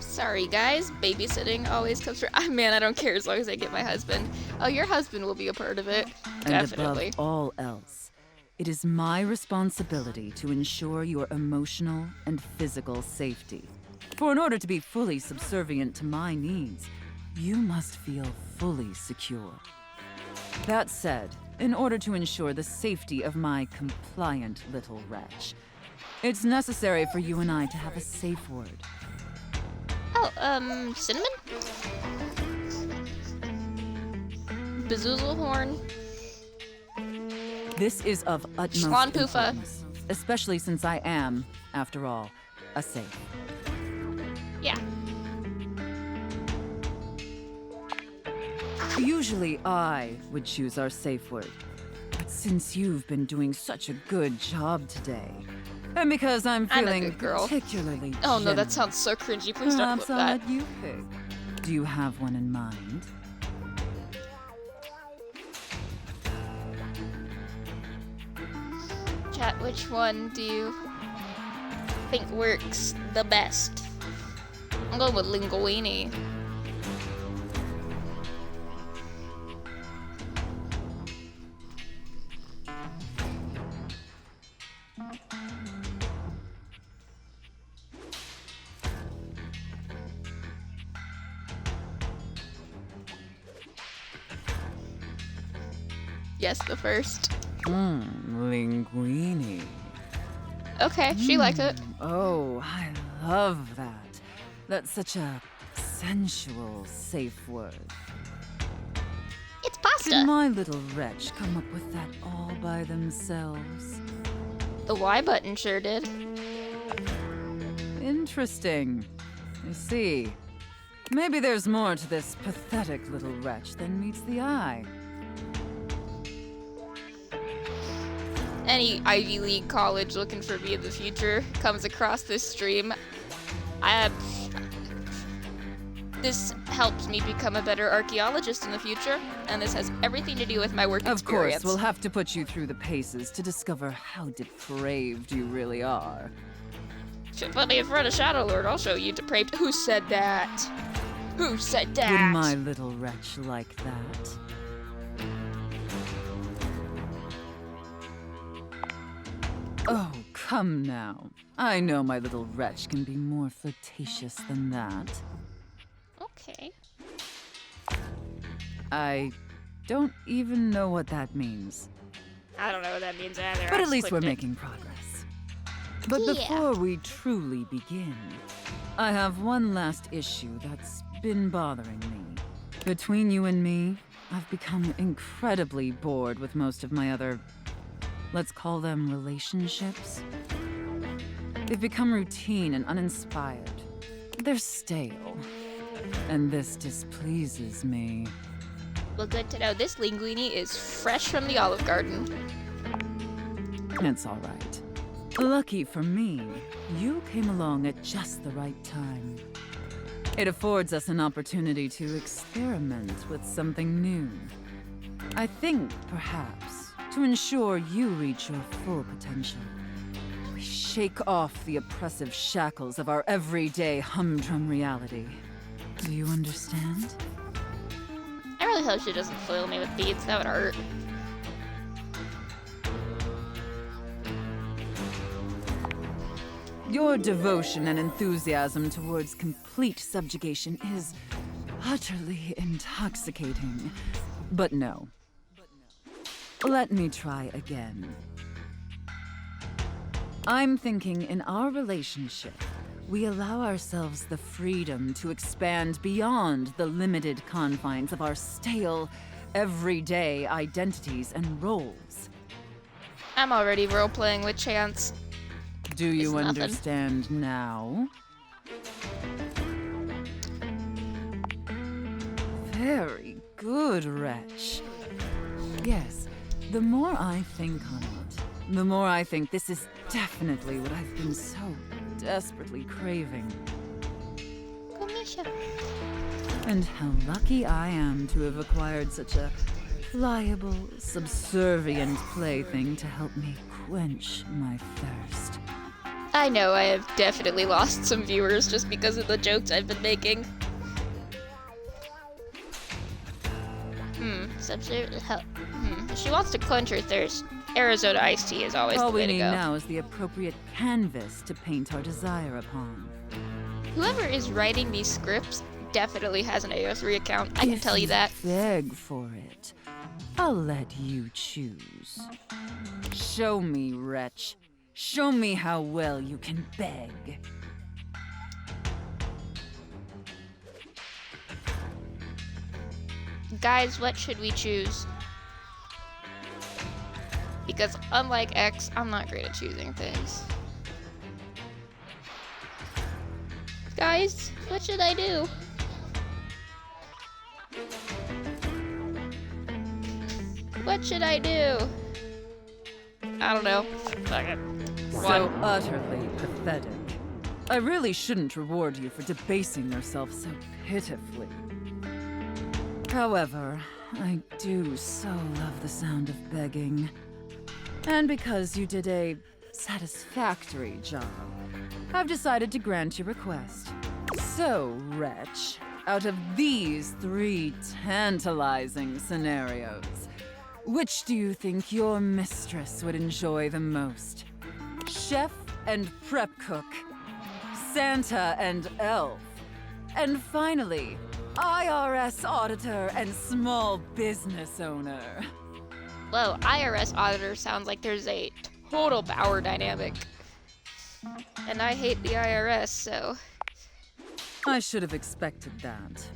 Sorry guys, babysitting always comes for— man, I don't care as long as I get my husband. Oh, your husband will be a part of it. Definitely. And above all else, it is my responsibility to ensure your emotional and physical safety. For in order to be fully subservient to my needs, you must feel fully secure. That said, in order to ensure the safety of my compliant little wretch, it's necessary for you and I to have a safe word. Oh, cinnamon? Bezoozle horn? This is of utmost Schlonpoofa. importance, especially since I am, after all, a safe. Yeah. Usually I would choose our safe word, but since you've been doing such a good job today, and because I'm I'm a feeling good girl. particularly Oh no, that generous, sounds so cringy. Please don't perhaps put I'll that. let you pick. Do you have one in mind? Chat, which one do you think works the best? I'm going with linguine. Yes, the first. Linguini. Okay, she liked it. Oh, I love that. That's such a sensual safe word. It's pasta. Did my little wretch come up with that all by themselves? The Y button sure did. Interesting. I see. Maybe there's more to this pathetic little wretch than meets the eye. Any Ivy League college looking for me in the future comes across this stream, this helps me become a better archaeologist in the future, and this has everything to do with my work experience. Of course, we'll have to put you through the paces to discover how depraved you really are. Should put me in front of Shadow Lord, I'll show you depraved— Who said that? Who said that? Would my little wretch like that? Oh, come now. I know my little wretch can be more flirtatious than that. Okay. I don't even know what that means. I don't know what that means either. But I at least we're clicked it. making progress. But Yeah. before we truly begin, I have one last issue that's been bothering me. Between you and me, I've become incredibly bored with most of my other, let's call them relationships. They've become routine and uninspired. They're stale. And this displeases me. Well, good to know. This linguine is fresh from the Olive Garden. It's all right. Lucky for me, you came along at just the right time. It affords us an opportunity to experiment with something new. I think, perhaps, to ensure you reach your full potential, we shake off the oppressive shackles of our everyday humdrum reality. Do you understand? I really hope she doesn't foil me with beads. That would hurt. Your devotion and enthusiasm towards complete subjugation is utterly intoxicating. But no. Let me try again. I'm thinking in our relationship, we allow ourselves the freedom to expand beyond the limited confines of our stale, everyday identities and roles. I'm already role-playing with Chance. Do you It's nothing. understand now? Very good, wretch. Yes, the more I think on it, the more I think this is definitely what I've been so desperately craving. And how lucky I am to have acquired such a pliable, subservient plaything to help me quench my thirst. I know I have definitely lost some viewers just because of the jokes I've been making. If she wants to quench her thirst, Arizona iced tea is always All the way we to need go. now is the appropriate canvas to paint our desire upon. Whoever is writing these scripts definitely has an AO3 account. I can tell you that. Beg for it. I'll let you choose. Show me, wretch. Show me how well you can beg. Guys, what should we choose? Because unlike X, I'm not great at choosing things. Guys, what should I do? What should I do? I don't know. Fuck it. So utterly pathetic. I really shouldn't reward you for debasing yourself so pitifully. However, I do so love the sound of begging. And because you did a satisfactory job, I've decided to grant your request. So, wretch, out of these 3 tantalizing scenarios, which do you think your mistress would enjoy the most? Chef and prep cook, Santa and elf, and finally, IRS auditor and small business owner. Whoa, IRS auditor sounds like there's a total power dynamic. And I hate the IRS, so... I should have expected that.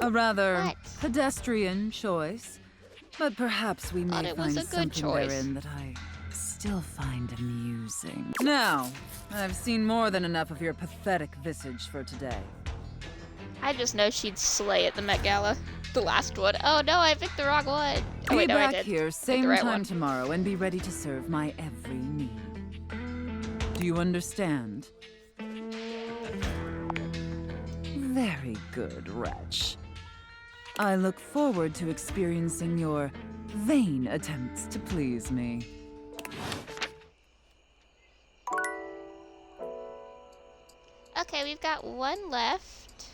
A rather pedestrian choice, but perhaps we may it was find a good something choice. therein that I still find amusing. Now, I've seen more than enough of your pathetic visage for today. I just know she'd slay at the Met Gala. The last one. Oh no, I picked the wrong one. Oh, Be wait, no, I back did. here Picked same the right time one. tomorrow and be ready to serve my every need. Do you understand? Very good, wretch. I look forward to experiencing your vain attempts to please me. Okay, we've got one left.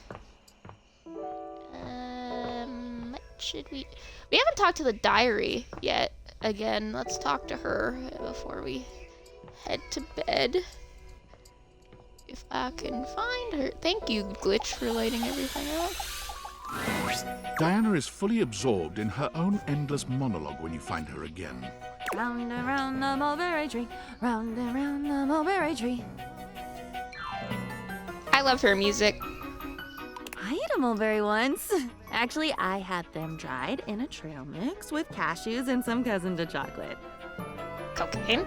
What should we... We haven't talked to the diary yet. Again, let's talk to her before we head to bed. If I can find her. Thank you, Glitch, for lighting everything up. Diana is fully absorbed in her own endless monologue when you find her again. Round and round the mulberry tree, round and round the mulberry tree. I love her music. I ate a mulberry once. Actually, I had them dried in a trail mix with cashews and some cousin to chocolate. Cocaine.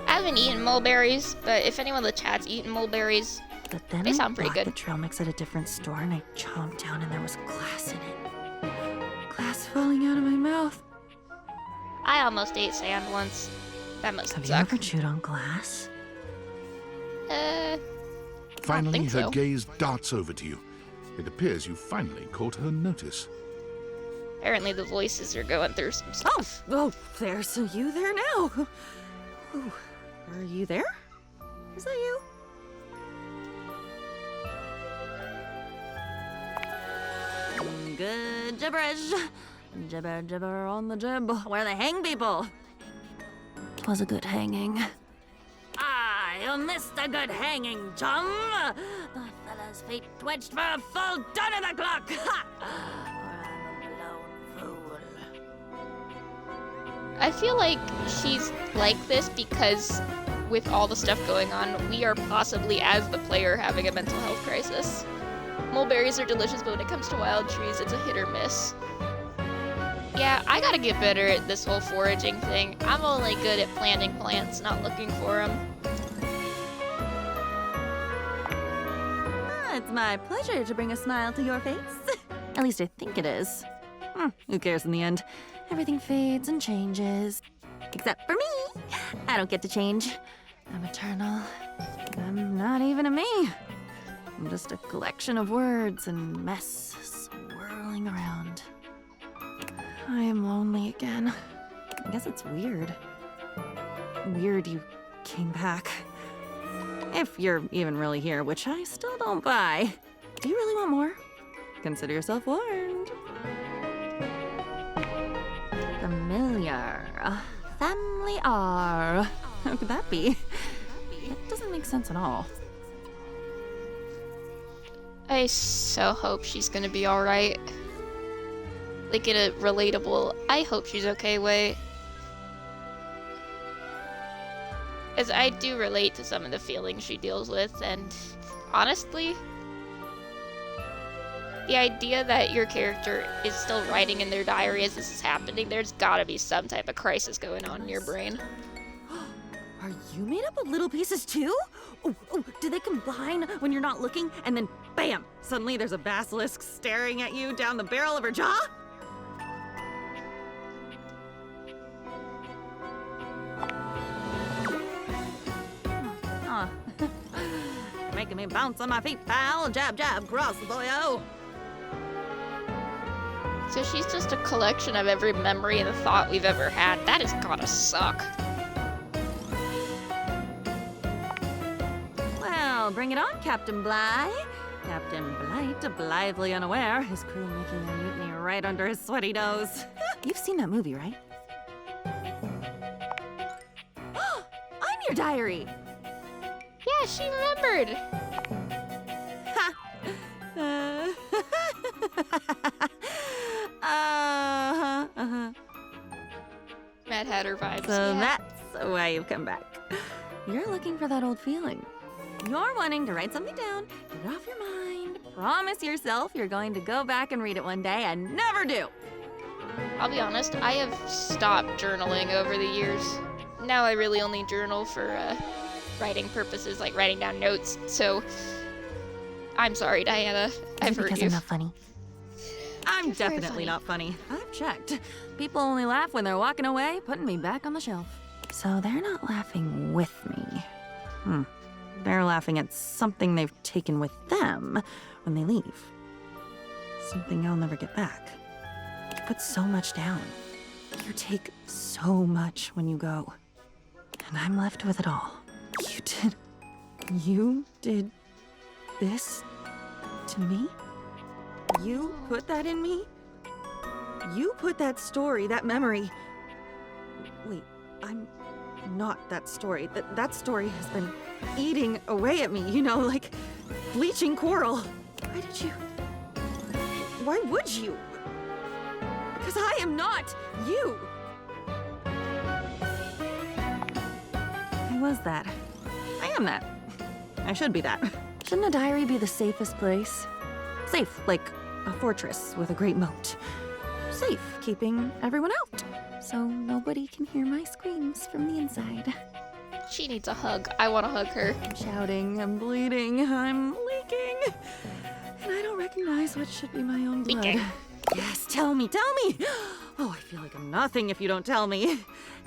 I haven't eaten mulberries, but if anyone in the chat's eaten mulberries, But then they I sound pretty bought good. the trail mix at a different store and I chomped down and there was glass in it. Glass falling out of my mouth. I almost ate sand once. That must Have suck. you ever chewed on glass? Finally, think her so. gaze darts over to you. It appears you finally caught her notice. Apparently the voices are going through some stuff. Oh, there's you there now. Ooh, are you there? Is that you? Good gibberish. Gibber, gibber on the jib. Where they hang people. Was a good hanging. You missed a good hanging, chum. The fella's feet twitched for a full ton of the clock. Ha! I feel like she's like this because with all the stuff going on, we are possibly, as the player, having a mental health crisis. Mulberries are delicious, but when it comes to wild trees, it's a hit or miss. Yeah, I gotta get better at this whole foraging thing. I'm only good at planting plants, not looking for them. It's my pleasure to bring a smile to your face. At least I think it is. Who cares in the end? Everything fades and changes. Except for me. I don't get to change. I'm eternal. I'm not even a me. I'm just a collection of words and mess swirling around. I am lonely again. I guess it's weird. Weird you came back. If you're even really here, which I still don't buy. Do you really want more? Consider yourself warned. Familiar. Family R. How could that be? It doesn't make sense at all. I so hope she's gonna be alright. Like in a relatable, I hope she's okay way. As I do relate to some of the feelings she deals with, and honestly, the idea that your character is still writing in their diary as this is happening, there's gotta be some type of crisis going on in your brain. Are you made up of little pieces too? Oh, do they combine when you're not looking and then bam, suddenly there's a basilisk staring at you down the barrel of her jaw? Making me bounce on my feet, pal. Jab, jab, cross the boyo. So she's just a collection of every memory and thought we've ever had. That has gotta suck. Well, bring it on, Captain Bligh. Captain Blight, blithely unaware, his crew making their mutiny right under his sweaty nose. You've seen that movie, right? I'm your diary. Yeah, she remembered. Mad Hatter vibes. So yeah. that's why you've come back. You're looking for that old feeling. You're wanting to write something down, get it off your mind, promise yourself you're going to go back and read it one day and never do. I'll be honest, I have stopped journaling over the years. Now I really only journal for writing purposes, like writing down notes. So, I'm sorry, Diana. I've hurt Because you. I'm not funny. I'm You're very definitely funny. not funny. I've checked. People only laugh when they're walking away, putting me back on the shelf. So they're not laughing with me. They're laughing at something they've taken with them when they leave. Something I'll never get back. You put so much down. You take so much when you go. And I'm left with it all. You did this to me? You put that in me? You put that story, that memory. Wait, I'm not that story. That story has been eating away at me, you know, like bleaching coral. Why did you? Why would you? Because I am not you. I was that. I am that. I should be that. Shouldn't a diary be the safest place? Safe, like a fortress with a great moat. Safe, keeping everyone out, so nobody can hear my screams from the inside. She needs a hug. I want to hug her. I'm shouting, I'm bleeding, I'm leaking. And I don't recognize what should be my own blood. Leaking. Yes, tell me, tell me! Oh, I feel like I'm nothing if you don't tell me.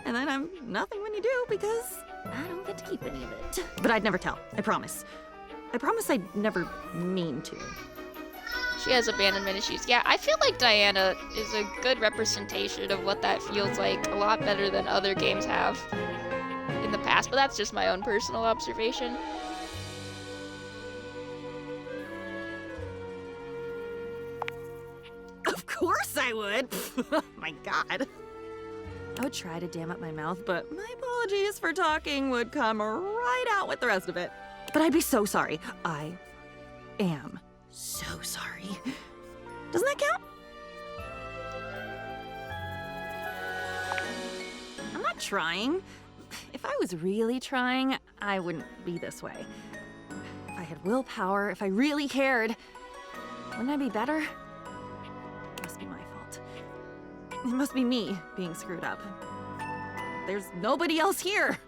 And then I'm nothing when you do because I don't get to keep any of it. But I'd never tell, I promise. I promise I'd never mean to. She has abandonment issues. Yeah, I feel like Diana is a good representation of what that feels like, a lot better than other games have in the past, but that's just my own personal observation. Of course I would! Oh my god. I would try to dam up my mouth, but my apologies for talking would come right out with the rest of it. But I'd be so sorry. I am so sorry. Doesn't that count? I'm not trying. If I was really trying, I wouldn't be this way. If I had willpower, if I really cared, wouldn't I be better? It must be my fault. It must be me being screwed up. There's nobody else here.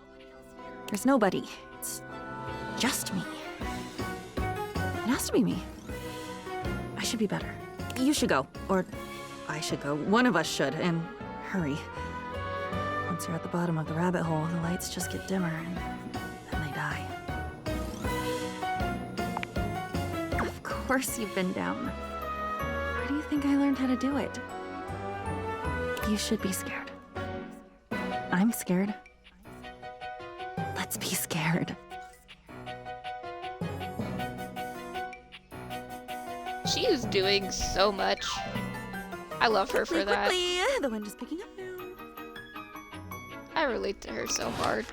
There's nobody. It's just me. It has to be me. I should be better. You should go, or I should go. One of us should, and hurry. Once you're at the bottom of the rabbit hole, the lights just get dimmer, and then they die. Of course you've been down. Where do you think I learned how to do it? You should be scared. I'm scared. Let's be scared. She is doing so much. I love her for that. Quickly, the wind is picking up now. I relate to her so hard.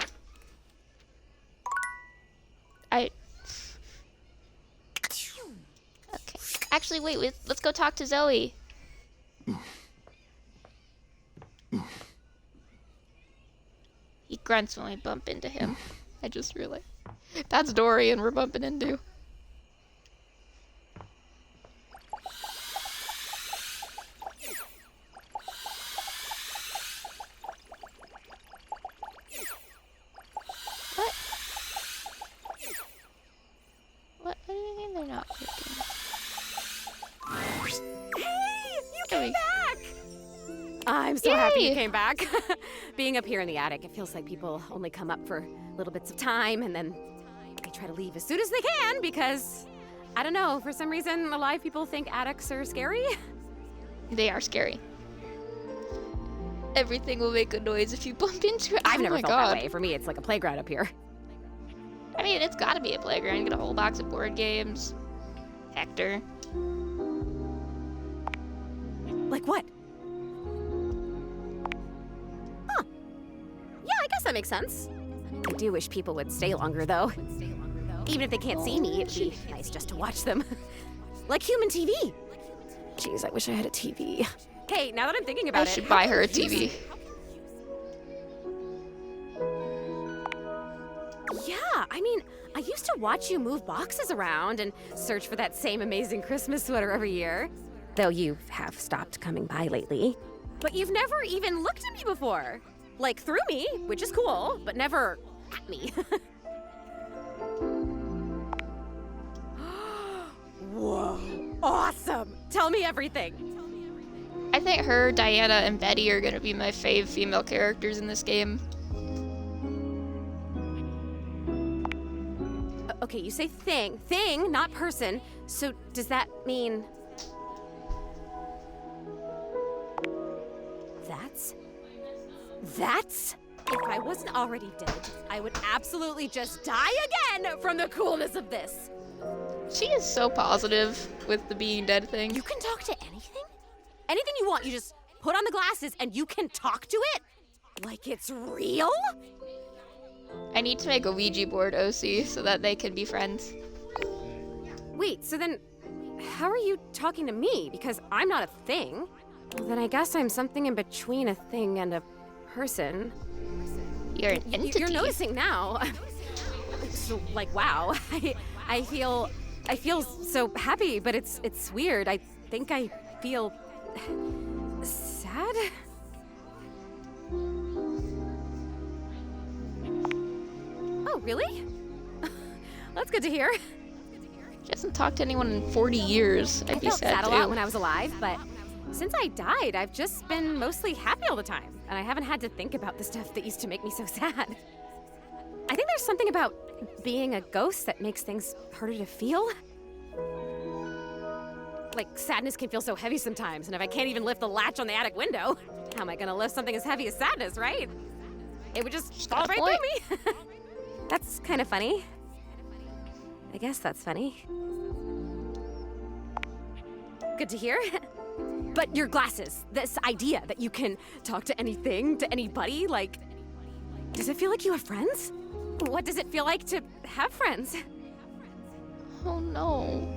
Okay. Actually, wait, let's go talk to Zoe. He grunts when we bump into him. I just realized. That's Dorian we're bumping into. What do you mean they're not working? Hey, you came Zoe. back! I'm so happy you Yay! came back. Being up here in the attic, it feels like people only come up for little bits of time and then they try to leave as soon as they can because, I don't know, for some reason a lot of people think attics are scary. They are scary. Everything will make a noise if you bump into it. I've Oh never my felt God. that way. For me, it's like a playground up here. I mean, it's gotta be a playground. You get a whole box of board games. Hector. Like what? Huh. Yeah, I guess that makes sense. I do wish people would stay longer, though. Even if they can't see me, it'd be nice just to watch them. Like human TV. Jeez, I wish I had a TV. Okay, now that I'm thinking about I it, should how buy her a confusing. TV. Yeah, I mean, I used to watch you move boxes around and search for that same amazing Christmas sweater every year. Though you have stopped coming by lately. But you've never even looked at me before. Like through me, which is cool, but never at me. Whoa, awesome! Tell me everything. I think her, Diana, and Betty are gonna be my fave female characters in this game. Okay, you say thing, not person. So does that mean... That's? If I wasn't already dead, I would absolutely just die again from the coolness of this. She is so positive with the being dead thing. You can talk to anything? Anything you want, you just put on the glasses and you can talk to it? Like it's real? I need to make a Ouija board, OC, so that they can be friends. Wait, so then how are you talking to me? Because I'm not a thing. Well, then I guess I'm something in between a thing and a person. You're an entity. You're noticing now. So, like, wow. I feel so happy, but it's weird. I think I feel sad. Oh, really? That's good to hear. She hasn't talked to anyone in 40 years. I'd be felt sad sad a too. lot when I was alive, but since I died, I've just been mostly happy all the time, and I haven't had to think about the stuff that used to make me so sad. I think there's something about being a ghost that makes things harder to feel. Like, sadness can feel so heavy sometimes, and if I can't even lift the latch on the attic window, how am I gonna lift something as heavy as sadness, right? It would just fall right through me. That's kind of funny. I guess that's funny. Good to hear. But your glasses, this idea that you can talk to anything, to anybody, like, does it feel like you have friends? What does it feel like to have friends? Oh no.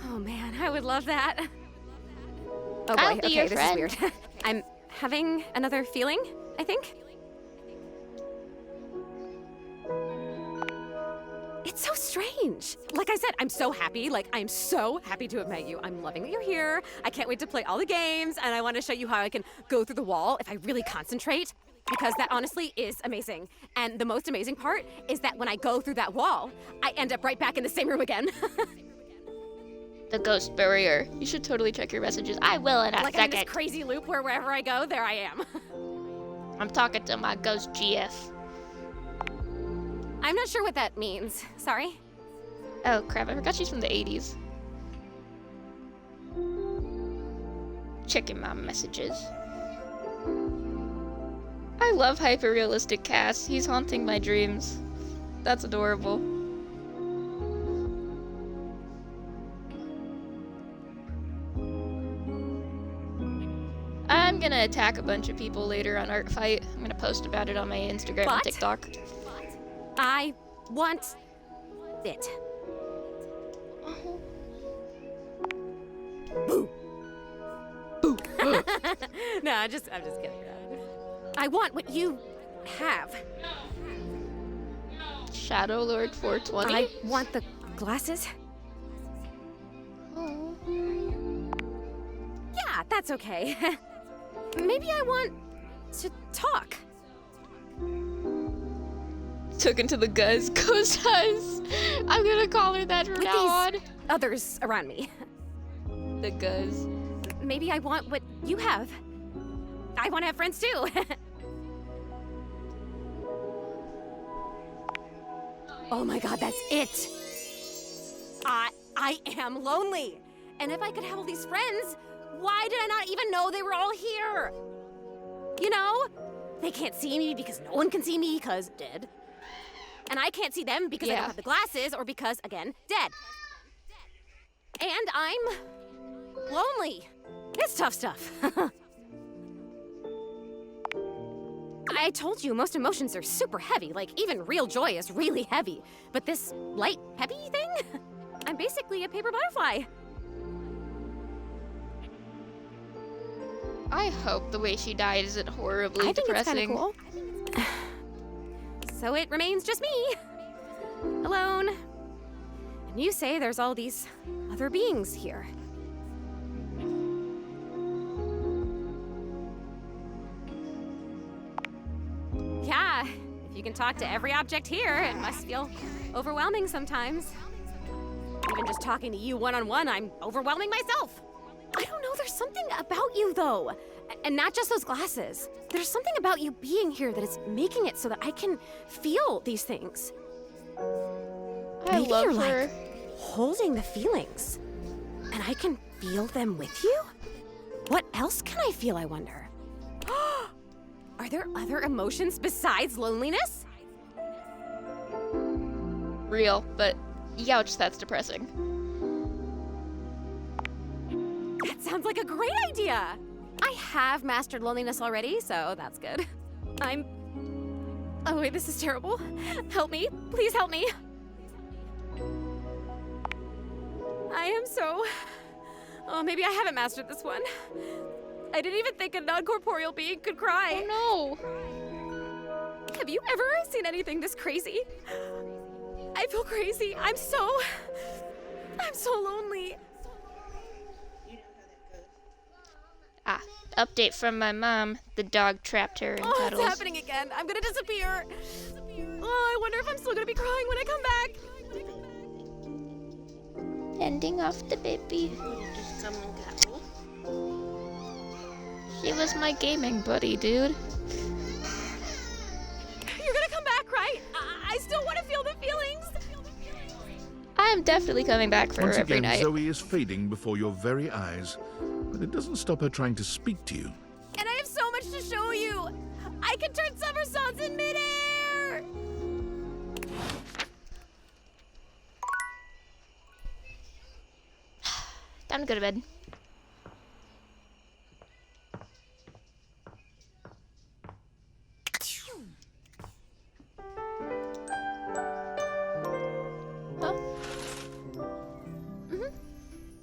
Oh man, I would love that. Oh boy, I'll be okay, your this friend. is weird. I'm having another feeling, I think. It's so strange. Like I said, I'm so happy. Like, I'm so happy to have met you. I'm loving that you're here. I can't wait to play all the games, and I want to show you how I can go through the wall if I really concentrate, because that honestly is amazing. And the most amazing part is that when I go through that wall, I end up right back in the same room again. The ghost barrier. You should totally check your messages. I will in a Like I'm in second. this crazy loop where wherever I go, there I am. I'm talking to my ghost GF. I'm not sure what that means. Sorry. Oh crap, I forgot she's from the 80s. Checking my messages. I love hyper-realistic Cass. He's haunting my dreams. That's adorable. I'm gonna attack a bunch of people later on Art Fight. I'm gonna post about it on my Instagram and What? TikTok. I want it. Boo. Boo. No, I'm just kidding. I want what you have. Shadow Lord 420? I want the glasses. Oh. Yeah, that's okay. Maybe I want to talk. Took into the Guz. Ghost Huz. I'm gonna call her that from With now on. these others around me. The Guz. Maybe I want what you have. I want to have friends too. Oh my god, that's it. I am lonely. And if I could have all these friends, why did I not even know they were all here? You know? They can't see me because no one can see me because dead. And I can't see them because I don't have the glasses or because, again, dead. And I'm lonely. It's tough stuff. I told you most emotions are super heavy, like even real joy is really heavy. But this light, heavy thing? I'm basically a paper butterfly. I hope the way she died isn't horribly I think depressing. it's kind of cool. So it remains just me, alone. And you say there's all these other beings here. Yeah, if you can talk to every object here, it must feel overwhelming sometimes. Even just talking to you one-on-one, I'm overwhelming myself. I don't know, there's something about you though. And not just those glasses. There's something about you being here that is making it so that I can feel these things. I Maybe love you're her. like holding the feelings. And I can feel them with you? What else can I feel, I wonder? Are there other emotions besides loneliness? Real, but youch, that's depressing. That sounds like a great idea. I have mastered loneliness already, so that's good. Oh wait, this is terrible. Help me. Please help me. I am so... Oh, maybe I haven't mastered this one. I didn't even think a non-corporeal being could cry. Oh no! Have you ever seen anything this crazy? I feel crazy. I'm so lonely. Ah, update from my mom. The dog trapped her in cuddles. It's happening again. I'm gonna disappear. Oh, I wonder if I'm still gonna be crying when I come back. Ending off the baby. Just come and got me. She was my gaming buddy, dude. You're gonna come back, right? I still want to feel the feelings. I am definitely coming back for her Once every again, night. Zoe is fading before your very eyes, but it doesn't stop her trying to speak to you. And I have so much to show you. I can turn somersaults in midair. Time to go to bed.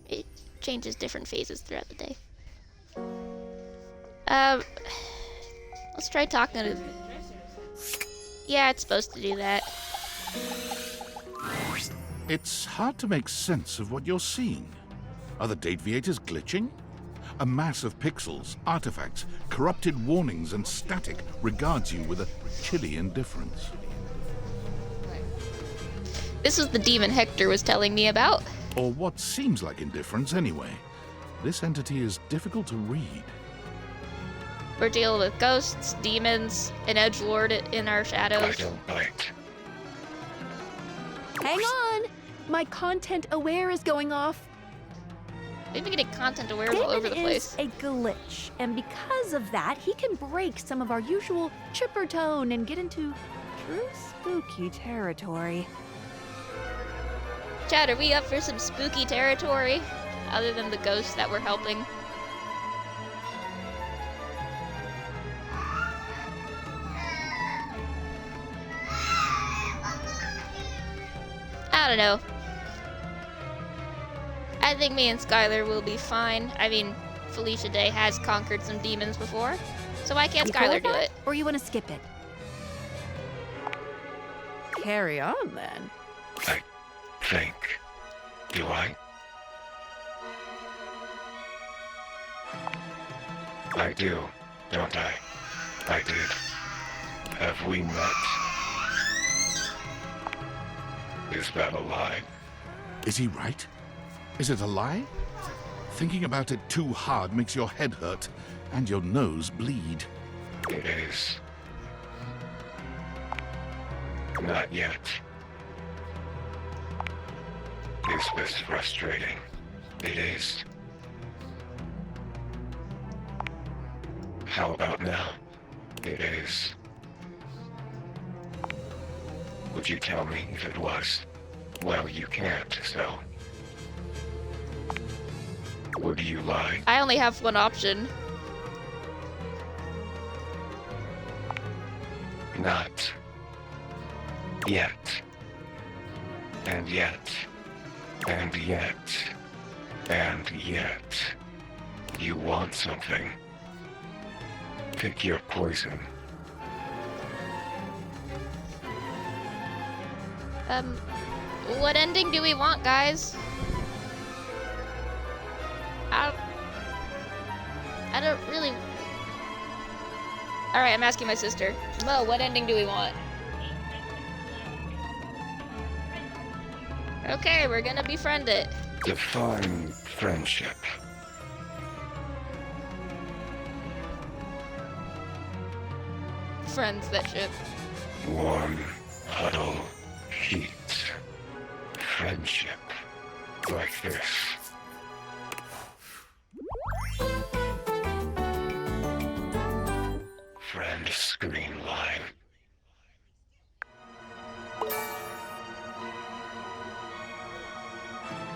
It changes different phases throughout the day. Let's try talking to... Yeah, it's supposed to do that. It's hard to make sense of what you're seeing. Are the Dateviators glitching? A mass of pixels, artifacts, corrupted warnings, and static regards you with a chilly indifference. This is the demon Hector was telling me about. Or what seems like indifference anyway. This entity is difficult to read. We're dealing with ghosts, demons, an edgelord in our shadows. Hang on! My content aware is going off. We've been getting content aware all over the place. Damon is a glitch, and because of that, he can break some of our usual chipper tone and get into true spooky territory. Chad, are we up for some spooky territory? Other than the ghosts that we're helping? I don't know. I think me and Skylar will be fine. I mean, Felicia Day has conquered some demons before, so why can't You cool Skylar with do that, it? Or you want to skip it? Carry on, then. I think. Do I? I do, don't I? I did. Have we met? Is that a lie? Is he right? Is it a lie? Thinking about it too hard makes your head hurt and your nose bleed. It is. Not yet. Is this frustrating? It is. How about now? It is. Would you tell me if it was? Well, you can't, so... Would you lie? I only have one option. Not. Yet. And yet. And yet. And yet. You want something. Pick your poison. What ending do we want, guys? I don't really... Alright, I'm asking my sister. Mo, what ending do we want? Okay, we're gonna befriend it. Define friendship. Friends that ship. Warm, huddle, heat. Friendship. Like this. Friend screen line.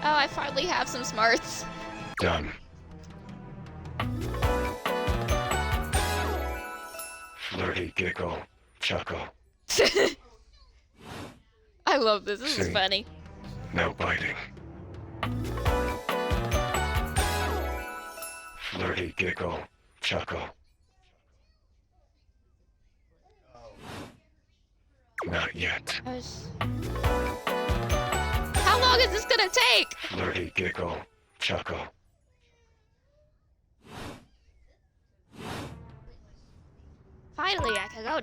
Oh, I finally have some smarts. Done. giggle, chuckle. I love this. This is See. funny. No biting. Flirty giggle, chuckle. Not yet. How long is this gonna take? Flirty giggle, chuckle. Finally, I can go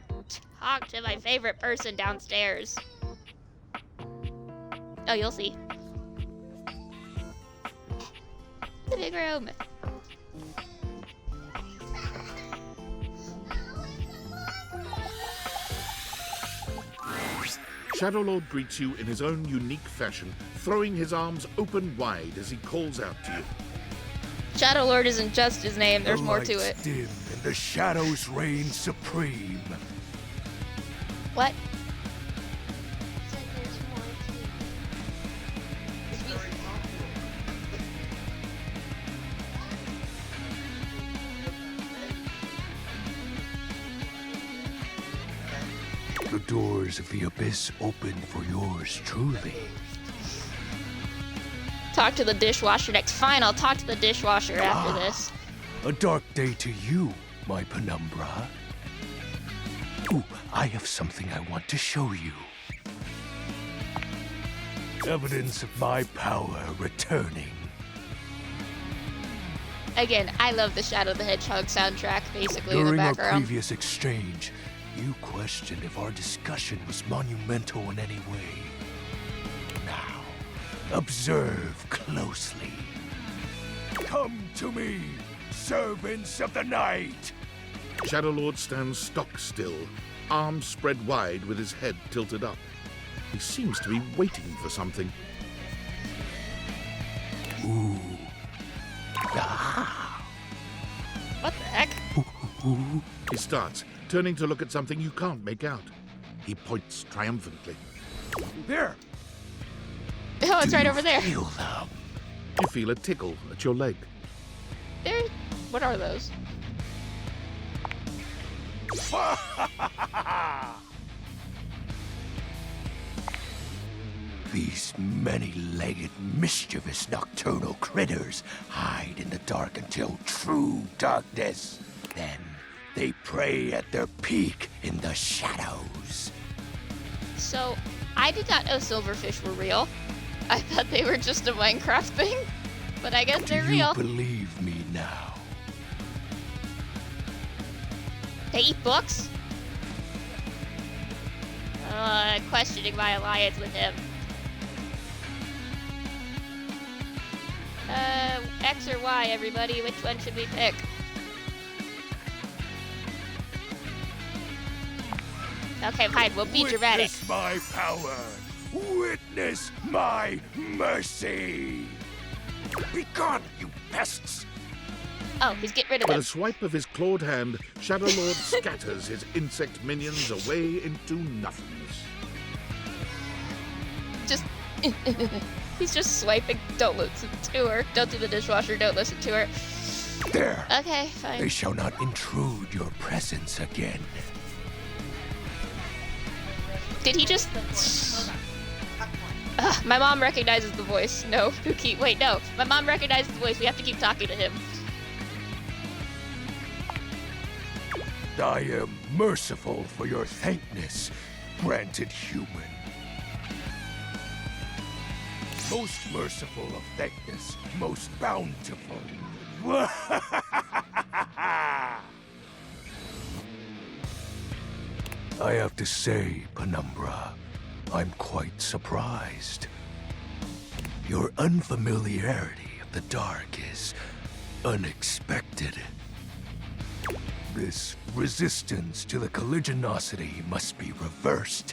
talk to my favorite person downstairs. Oh, you'll see. The big room. Shadowlord greets you in his own unique fashion, throwing his arms open wide as he calls out to you. Shadowlord isn't just his name, there's The more to lights it. dim and the shadows reign supreme. What? The doors of the abyss open for yours truly. Talk to the dishwasher next. Fine, I'll talk to the dishwasher after this. A dark day to you, my penumbra. Ooh, I have something I want to show you. Evidence of my power returning. Again, I love the Shadow the Hedgehog soundtrack, basically, in the During our background. previous exchange, you questioned if our discussion was monumental in any way. Now, observe closely. Come to me, servants of the night! Shadowlord stands stock still, arms spread wide with his head tilted up. He seems to be waiting for something. Ooh. What the heck? He starts, turning to look at something you can't make out. He points triumphantly. There! Oh, it's right over there. You feel a tickle at your leg. There. What are those? These many-legged, mischievous nocturnal critters hide in the dark until true darkness. Then they prey at their peak in the shadows. So, I did not know silverfish were real. I thought they were just a Minecraft thing, but I guess they're Do real. you believe me now? They eat books? Questioning my alliance with him. X or Y, everybody? Which one should we pick? Okay, fine, we'll be dramatic. Witness my power! Witness my mercy! Begone, you pests! Oh, he's getting rid of With them. a swipe of his clawed hand, Shadowlord scatters his insect minions away into nothingness. Just... he's just swiping. Don't listen to her. Don't do the dishwasher. Don't listen to her. There! Okay, fine. They shall not intrude your presence again. Did he just... my mom recognizes the voice. No, Pookie. Wait, no. My mom recognizes the voice. We have to keep talking to him. I am merciful for your thankness, granted human. Most merciful of thankness, most bountiful. I have to say, Penumbra, I'm quite surprised. Your unfamiliarity of the dark is unexpected. This resistance to the colligiosity must be reversed.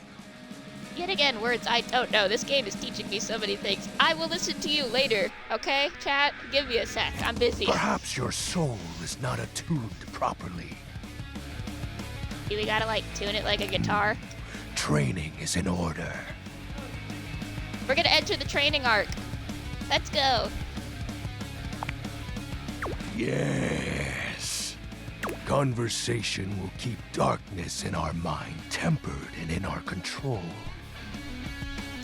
Yet again, words I don't know. This game is teaching me so many things. I will listen to you later, okay? Chat, give me a sec. I'm busy. Perhaps your soul is not attuned properly. Do we gotta, like, tune it like a guitar? Training is in order. We're gonna enter the training arc. Let's go. Yes. Conversation will keep darkness in our mind tempered and in our control.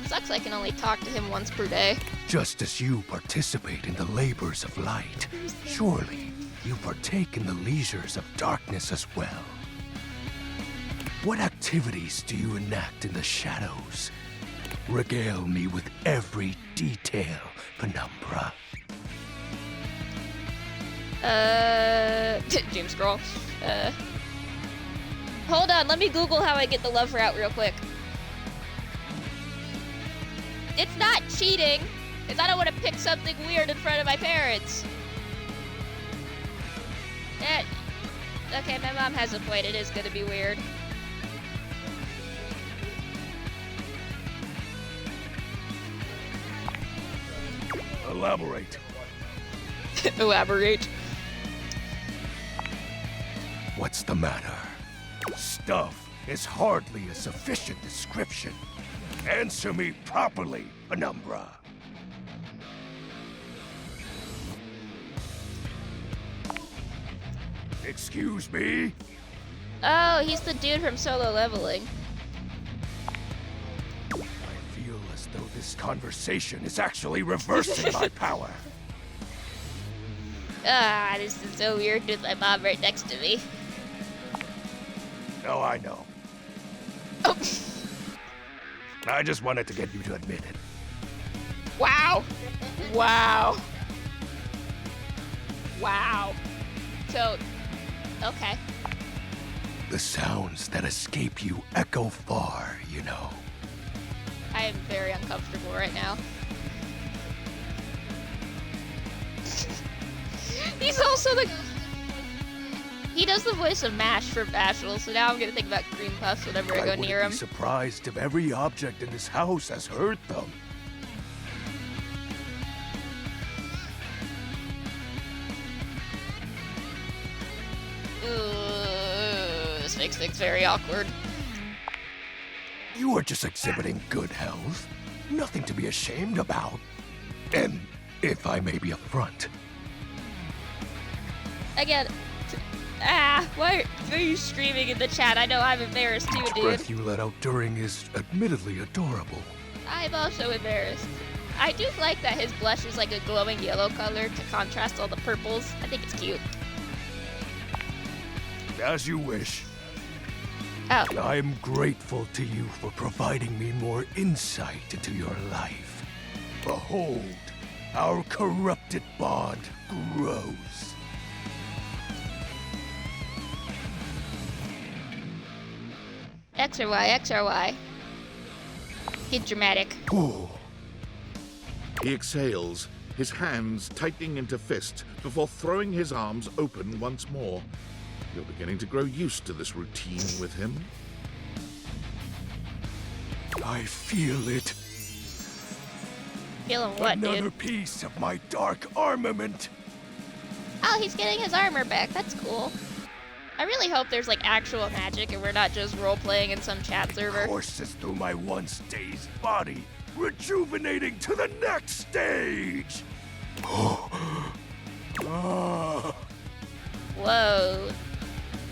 Sucks I can only talk to him once per day. Just as you participate in the labors of light, surely you partake in the leisures of darkness as well. What activities do you enact in the shadows? Regale me with every detail, Penumbra. Doom scroll. Hold on, let me Google how I get the love route real quick. It's not cheating, because I don't want to pick something weird in front of my parents. Okay, my mom has a point. It is gonna be weird. Elaborate. Elaborate. What's the matter? Stuff is hardly a sufficient description. Answer me properly, Penumbra. Excuse me? Oh, he's the dude from Solo Leveling. I feel as though this conversation is actually reversing my power. Ah, this is so weird with my mom right next to me. Oh, I know. Oh. I just wanted to get you to admit it. Wow. Wow. Wow. So, okay. The sounds that escape you echo far, you know. I am very uncomfortable right now. He's also the... He does the voice of MASH for Bashful, so now I'm gonna think about Green Puffs whenever I go near him. I'd be surprised if every object in this house has heard them. This makes things very awkward. You are just exhibiting good health. Nothing to be ashamed about. And if I may be upfront. Again, why are you screaming in the chat? I know I'm embarrassed too, The dude. breath you let out during is admittedly adorable. I'm also embarrassed. I do like that his blush is like a glowing yellow color to contrast all the purples. I think it's cute. As you wish. Oh. I am grateful to you for providing me more insight into your life. Behold, our corrupted bond grows. X or Y, X or Y. He's dramatic. He exhales, his hands tightening into fist before throwing his arms open once more. You're beginning to grow used to this routine with him. I feel it. Feeling what, Another dude? piece of my dark armament. Oh, he's getting his armor back. That's cool. I really hope there's like actual magic and we're not just role-playing in some chat server. Courses through my once dazed body, rejuvenating to the next stage. Whoa.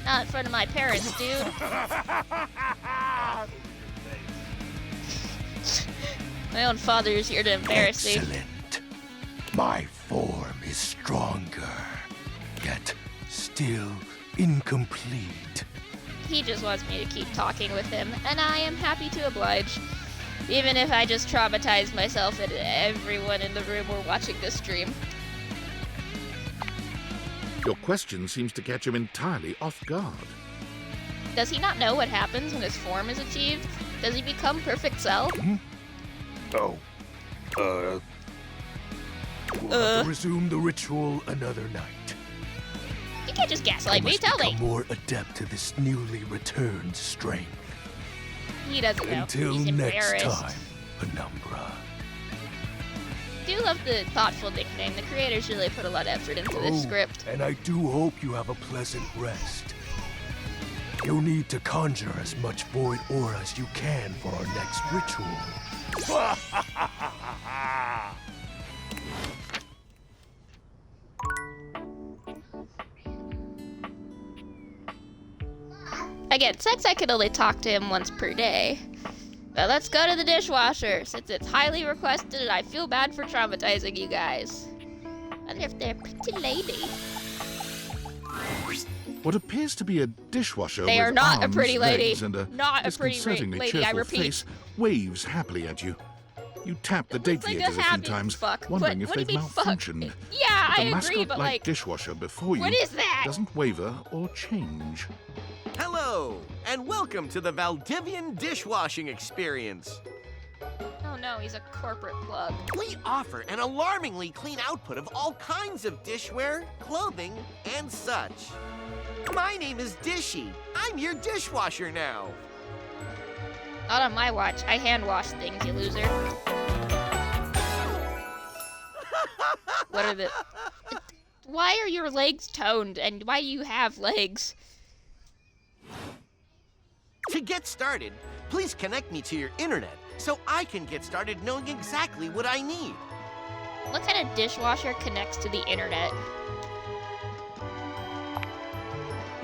Not in front of my parents, dude. My own father is here to embarrass me. Excellent. My form is stronger, yet still incomplete. He just wants me to keep talking with him, and I am happy to oblige. Even if I just traumatize myself and everyone in the room or watching this stream. Your question seems to catch him entirely off guard. Does he not know what happens when his form is achieved? Does he become perfect Cell? Oh. We'll have to resume the ritual another night. You can't just gaslight I me, must tell me. become more adept to this newly returned strength. He doesn't know. Until He's next embarrassed. time, Penumbra. Do love the thoughtful nickname. The creators really put a lot of effort into this script. And I do hope you have a pleasant rest. You'll need to conjure as much void aura as you can for our next ritual. Again, Sex I could only talk to him once per day. But let's go to the dishwasher, since it's highly requested and I feel bad for traumatizing you guys. I wonder if they're a pretty lady. What appears to be a dishwasher They with are not a arms, pretty lady. legs, and a Not a pretty disconcertingly lady, I cheerful repeat. face waves happily at you. You tap the looks like a deviators a few happy times, fuck. wondering What if do you they've mean fuck? malfunctioned. Yeah, But I the agree, mascot-like but like, dishwasher before you what is that? doesn't waver or change. Hello, and welcome to the Valdivian dishwashing experience. oh no, he's a corporate plug. We offer an alarmingly clean output of all kinds of dishware, clothing, and such. My name is Dishy. I'm your dishwasher now. Not on my watch. I hand wash things, you loser. What are the... Why are your legs toned, and why do you have legs? To get started, please connect me to your internet so I can get started knowing exactly what I need. What kind of dishwasher connects to the internet?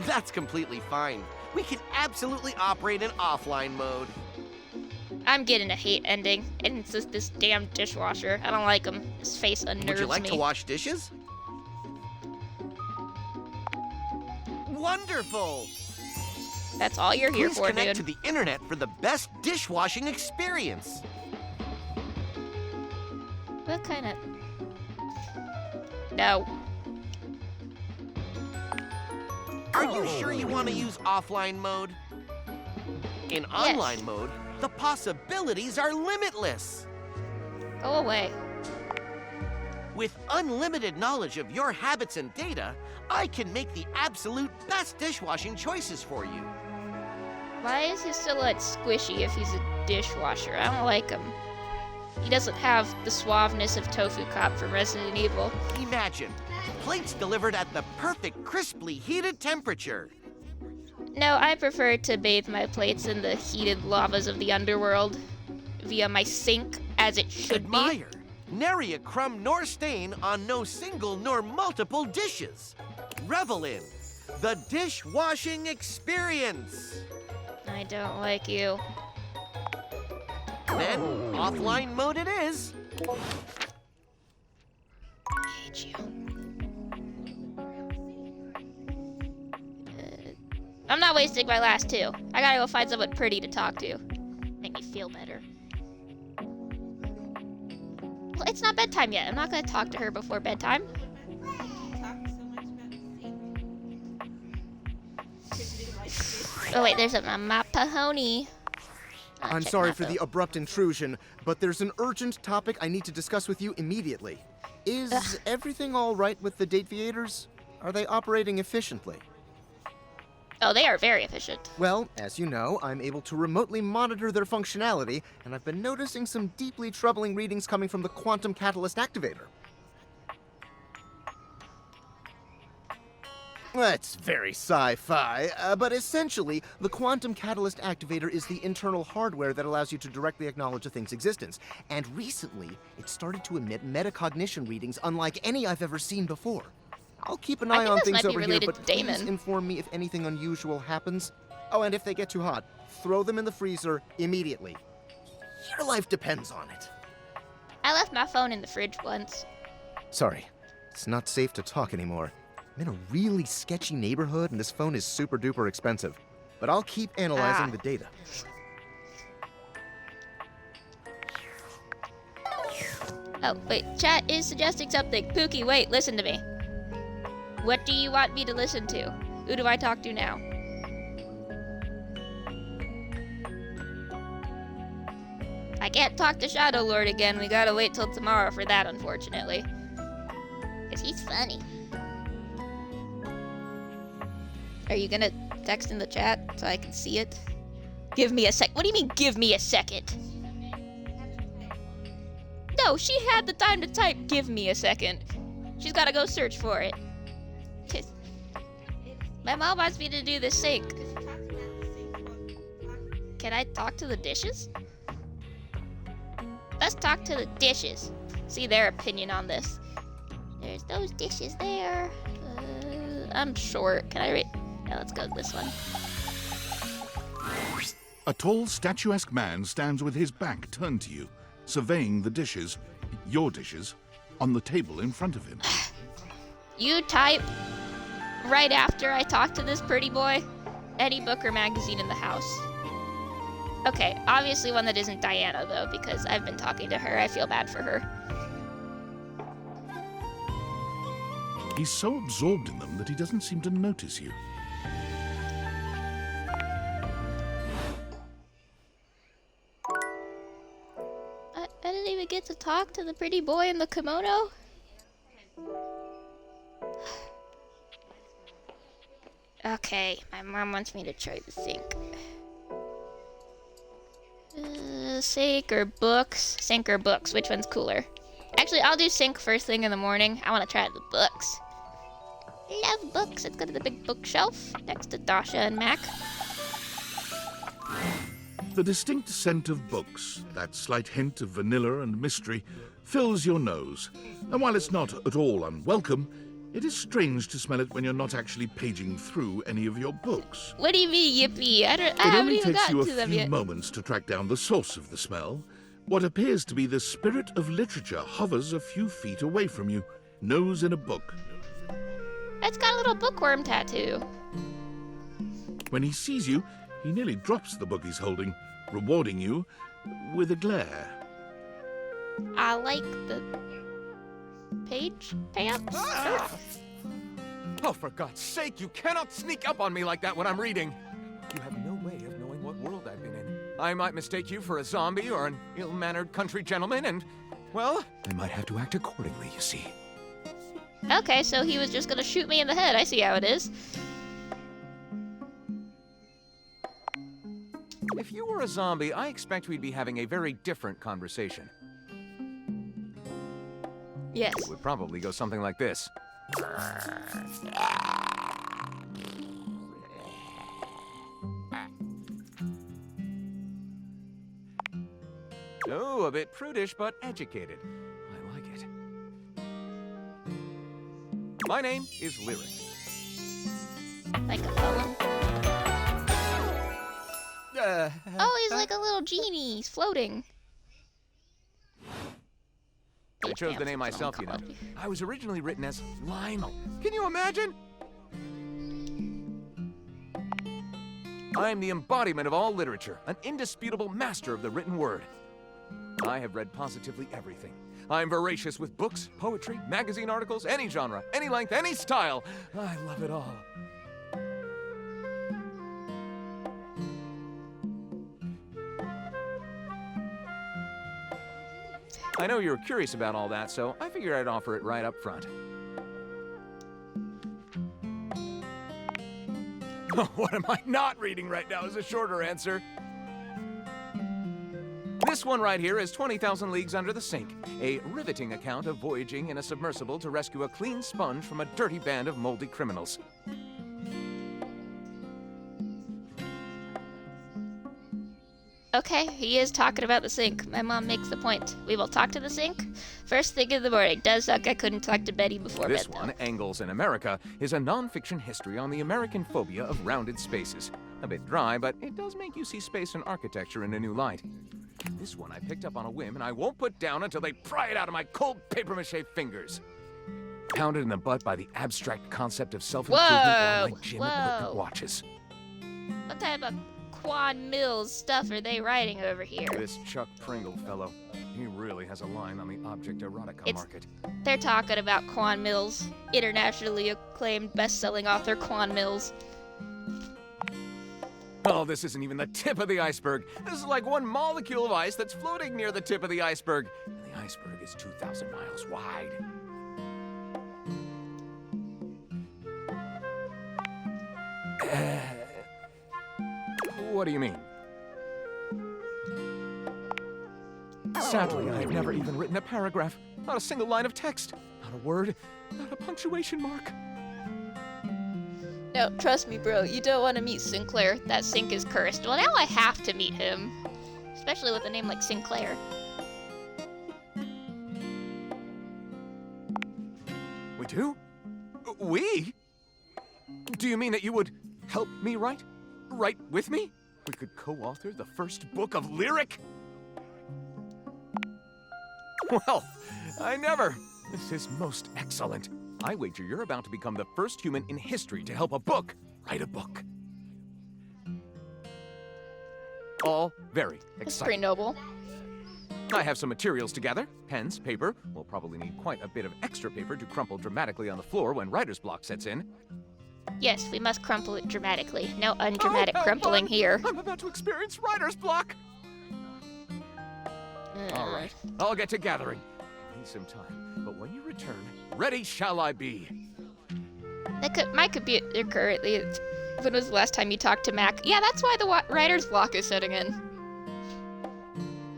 That's completely fine. We can absolutely operate in offline mode. I'm getting a hate ending, and it's just this damn dishwasher. I don't like him. His face unnerves me. Would you like to wash dishes? Wonderful! That's all you're here Please for, connect dude. to the internet for the best dishwashing experience. What kind of... No. Are you sure you want to use offline mode? In online mode, the possibilities are limitless. Go away. With unlimited knowledge of your habits and data, I can make the absolute best dishwashing choices for you. Why is his silhouette squishy if he's a dishwasher? I don't like him. He doesn't have the suaveness of Tofu Cop from Resident Evil. Imagine, plates delivered at the perfect crisply heated temperature. No, I prefer to bathe my plates in the heated lavas of the underworld via my sink, as it should Admire. Nary a crumb nor stain on no single nor multiple dishes. Revel in the dishwashing experience. I don't like you. Then, offline mode it is. I hate you. I'm not wasting my last two. I gotta go find someone pretty to talk to. Make me feel better. Well, it's not bedtime yet. I'm not gonna talk to her before bedtime. Oh wait, there's a Mahoney. I'm sorry for the abrupt intrusion, but there's an urgent topic I need to discuss with you immediately. Is everything all right with the Dateviators? Are they operating efficiently? Oh, they are very efficient. Well, as you know, I'm able to remotely monitor their functionality, and I've been noticing some deeply troubling readings coming from the Quantum Catalyst Activator. That's very sci-fi, but essentially, the Quantum Catalyst Activator is the internal hardware that allows you to directly acknowledge a thing's existence. And recently, it started to emit metacognition readings unlike any I've ever seen before. I'll keep an eye on things over here, but please inform me if anything unusual happens. Oh, and if they get too hot, throw them in the freezer immediately. Your life depends on it. I left my phone in the fridge once. Sorry, it's not safe to talk anymore. I'm in a really sketchy neighborhood, and this phone is super duper expensive. But I'll keep analyzing the data. Oh, wait, chat is suggesting something. Pookie, wait, listen to me. What do you want me to listen to? Who do I talk to now? I can't talk to Shadow Lord again. We gotta wait till tomorrow for that, unfortunately. Because he's funny. Are you gonna text in the chat so I can see it? Give me a sec. What do you mean, give me a second? No, she had the time to type, give me a second. She's gotta go search for it. My mom wants me to do the sink. Can I talk to the dishes? Let's talk to the dishes. See their opinion on this. There's those dishes there. I'm short. Can I read? Yeah, let's go with this one. A tall, statuesque man stands with his back turned to you, surveying the dishes, your dishes, on the table in front of him. You type right after I talk to this pretty boy. Any book or magazine in the house. Okay, obviously one that isn't Diana, though, because I've been talking to her. I feel bad for her. He's so absorbed in them that he doesn't seem to notice you. I didn't even get to talk to the pretty boy in the kimono. Okay, my mom wants me to try the sink. Sink or books? Sink or books? Which one's cooler? Actually, I'll do sink first thing in the morning. I want to try the books. Love books. Let's go to the big bookshelf next to Dasha and Mac. The distinct scent of books, that slight hint of vanilla and mystery, fills your nose. And while it's not at all unwelcome, it is strange to smell it when you're not actually paging through any of your books. What do you mean, yippee? I It haven't only even takes gotten you to a them few yet. moments to track down the source of the smell. What appears to be the spirit of literature hovers a few feet away from you, nose in a book. It's got a little bookworm tattoo. When he sees you, he nearly drops the book he's holding, rewarding you with a glare. I like the page pants. Oh, for God's sake, you cannot sneak up on me like that when I'm reading. You have no way of knowing what world I've been in. I might mistake you for a zombie or an ill-mannered country gentleman, and, well, I might have to act accordingly, you see. Okay, so he was just gonna shoot me in the head. I see how it is. If you were a zombie, I expect we'd be having a very different conversation. Yes. It would probably go something like this. Oh, a bit prudish, but educated. I like it. My name is Lyric. Like a poem. Oh, he's like a little genie. He's floating. I chose the name myself, you know. I was originally written as Lionel. Can you imagine? I'm the embodiment of all literature, an indisputable master of the written word. I have read positively everything. I'm voracious with books, poetry, magazine articles, any genre, any length, any style. I love it all. I know you're curious about all that, so I figured I'd offer it right up front. What am I not reading right now is a shorter answer. This one right here is 20,000 Leagues Under the Sink, a riveting account of voyaging in a submersible to rescue a clean sponge from a dirty band of moldy criminals. Okay, he is talking about the sink. My mom makes the point. We will talk to the sink first thing in the morning. Does suck I couldn't talk to Betty before This bed, one, Angles in America, is a non-fiction history on the American phobia of rounded spaces. A bit dry, but it does make you see space and architecture in a new light. This one I picked up on a whim, and I won't put down until they pry it out of my cold papier-mâché fingers. Pounded in the butt by the abstract concept of self-improvement worn like gym equipment watches. What type of Quan Mills stuff are they writing over here? This Chuck Pringle fellow, he really has a line on the object erotica market. They're talking about Quan Mills, internationally acclaimed best-selling author Quan Mills. Oh, this isn't even the tip of the iceberg. This is like one molecule of ice that's floating near the tip of the iceberg. And the iceberg is 2,000 miles wide. What do you mean? Sadly, I've never even written a paragraph. Not a single line of text. Not a word. Not a punctuation mark. No, trust me, bro. You don't want to meet Sinclair. That sink is cursed. Well, now I have to meet him. Especially with a name like Sinclair. We do? We? Do you mean that you would help me write? Write with me? We could co-author the first book of lyric? Well, I never. This is most excellent. I wager you're about to become the first human in history to help a book write a book. All very exciting. That's pretty noble. I have some materials to gather. Pens, paper. We'll probably need quite a bit of extra paper to crumple dramatically on the floor when writer's block sets in. Yes, we must crumple it dramatically. No undramatic crumpling here. I'm about to experience writer's block. All right, I'll get to gathering. I need some time, but when you return, ready shall I be. My computer currently. When was the last time you talked to Mac? Yeah, that's why the writer's block is setting in.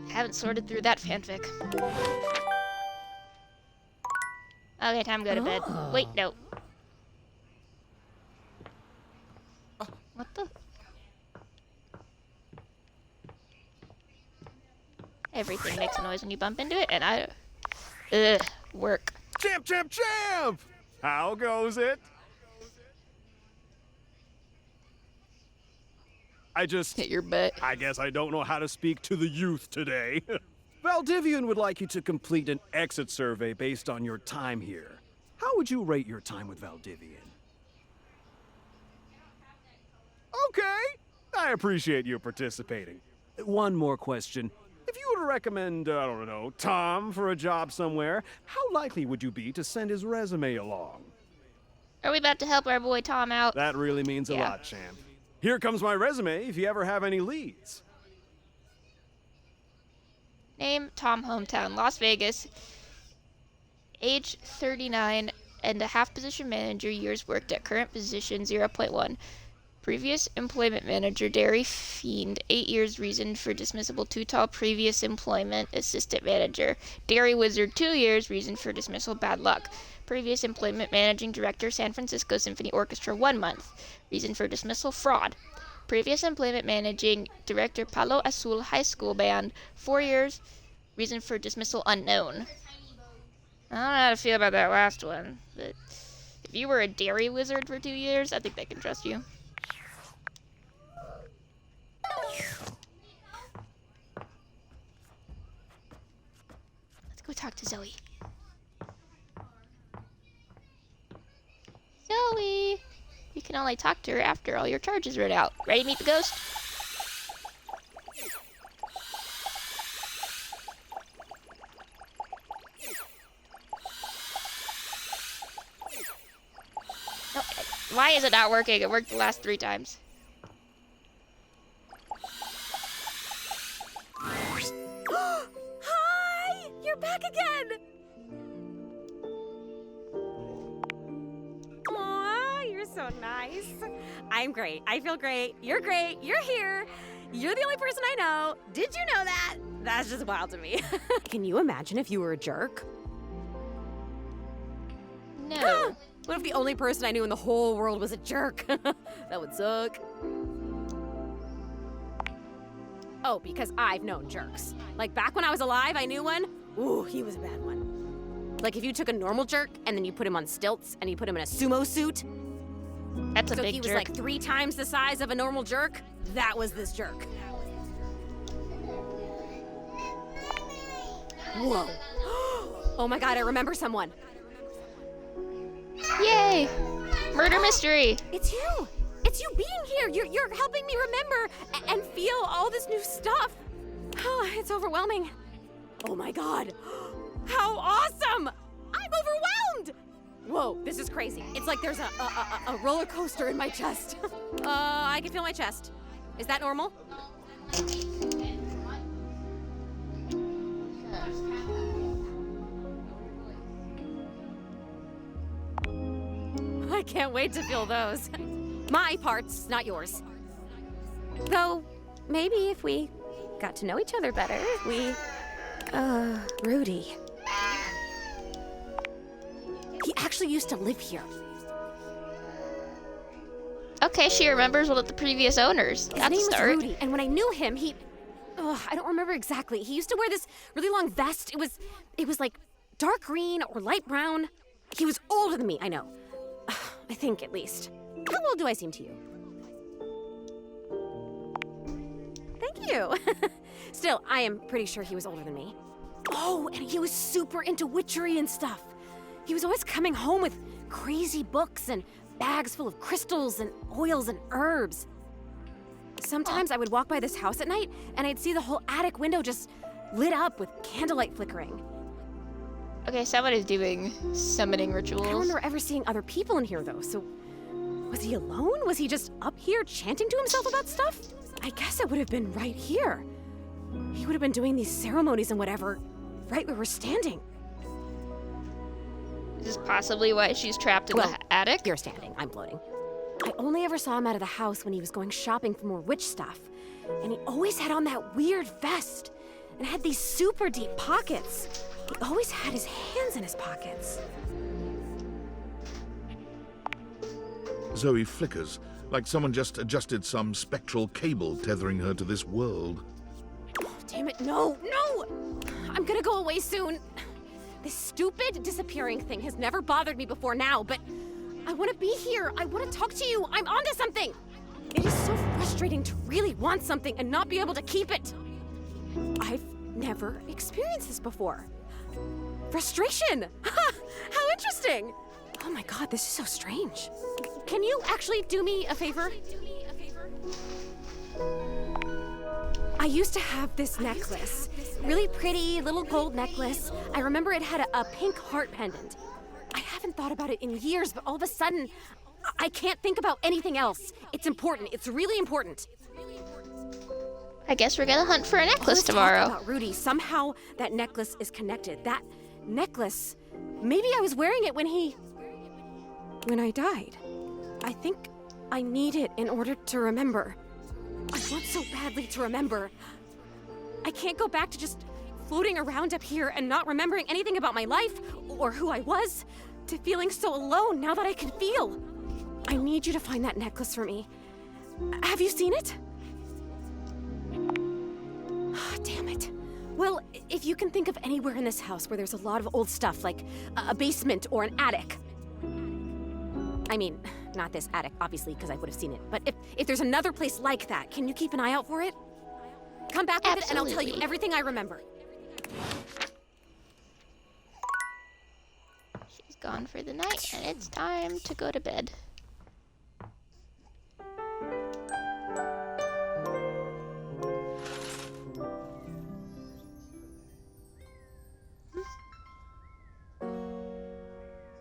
Haven't sorted through that fanfic. Okay, time to go to bed. Wait, no. What the? Everything makes a noise when you bump into it, and work. Champ, champ, champ! How goes it? I just hit your butt. I guess I don't know how to speak to the youth today. Valdivian would like you to complete an exit survey based on your time here. How would you rate your time with Valdivian? Okay, I appreciate you participating. One more question. If you were to recommend, I don't know, Tom for a job somewhere, how likely would you be to send his resume along? Are we about to help our boy Tom out? That really means a lot, champ. Here comes my resume if you ever have any leads. Name, Tom, hometown, Las Vegas. Age 39 and a half position manager, years worked at current position 0.1. Previous employment manager, Dairy Fiend, 8 years, reason for dismissal, too tall. Previous employment, assistant manager, Dairy Wizard, 2 years, reason for dismissal, bad luck. Previous employment managing director, San Francisco Symphony Orchestra, 1 month, reason for dismissal, fraud. Previous employment managing director, Palo Azul High School Band, 4 years, reason for dismissal, unknown. I don't know how to feel about that last one, but if you were a Dairy Wizard for 2 years, I think they can trust you. Let's go talk to Zoe. Zoe! You can only talk to her after all your charges run out. Ready to meet the ghost? Oh, why is it not working? It worked the last 3 times. Hi! You're back again! Aw, you're so nice. I'm great. I feel great. You're great. You're here. You're the only person I know. Did you know that? That's just wild to me. Can you imagine if you were a jerk? No. What if the only person I knew in the whole world was a jerk? That would suck. Oh, because I've known jerks. Like back when I was alive, I knew one. Ooh, he was a bad one. Like if you took a normal jerk and then you put him on stilts and you put him in a sumo suit. That's a big jerk. So he was like 3 times the size of a normal jerk. That was this jerk. Whoa. Oh my god, I remember someone. Yay! Murder mystery! It's you! It's you being here! You're helping me remember and feel all this new stuff! Oh, it's overwhelming. Oh my god! How awesome! I'm overwhelmed! Whoa, this is crazy. It's like there's a roller coaster in my chest. I can feel my chest. Is that normal? I can't wait to feel those. My parts, not yours. Though, maybe if we got to know each other better, Rudy. He actually used to live here. Okay, she remembers one of the previous owners. His name was Rudy, and when I knew him, I don't remember exactly. He used to wear this really long vest. It was like dark green or light brown. He was older than me, I know. I think, at least. How old do I seem to you? Thank you. Still, I am pretty sure he was older than me. Oh, and he was super into witchery and stuff. He was always coming home with crazy books and bags full of crystals and oils and herbs. Sometimes I would walk by this house at night and I'd see the whole attic window just lit up with candlelight flickering. Okay, someone is doing summoning rituals. I don't remember ever seeing other people in here though, so was he alone? Was he just up here chanting to himself about stuff? I guess it would have been right here. He would have been doing these ceremonies and whatever, right where we're standing. Is this possibly why she's trapped in the attic? You're standing, I'm floating. I only ever saw him out of the house when he was going shopping for more witch stuff. And he always had on that weird vest and had these super deep pockets. He always had his hands in his pockets. Zoe flickers, like someone just adjusted some spectral cable tethering her to this world. Oh, damn it, no, no! I'm gonna go away soon. This stupid disappearing thing has never bothered me before now, but I want to be here. I want to talk to you. I'm onto something. It is so frustrating to really want something and not be able to keep it. I've never experienced this before. Frustration! How interesting! Oh my god, this is so strange. Can you actually do me a favor? I used to have this necklace. Really pretty little gold necklace. I remember it had a pink heart pendant. I haven't thought about it in years, but all of a sudden, I can't think about anything else. It's important. It's really important. I guess we're gonna hunt for a necklace tomorrow. About Rudy, somehow that necklace is connected. That necklace, maybe I was wearing it when I died. I think I need it in order to remember. I want so badly to remember. I can't go back to just floating around up here and not remembering anything about my life or who I was, to feeling so alone now that I can feel. I need you to find that necklace for me. Have you seen it? Damn it. Well, if you can think of anywhere in this house where there's a lot of old stuff, like a basement or an attic. I mean, not this attic, obviously, because I would have seen it. But if there's another place like that, can you keep an eye out for it? Come back with it and I'll tell you everything I remember. She's gone for the night and it's time to go to bed.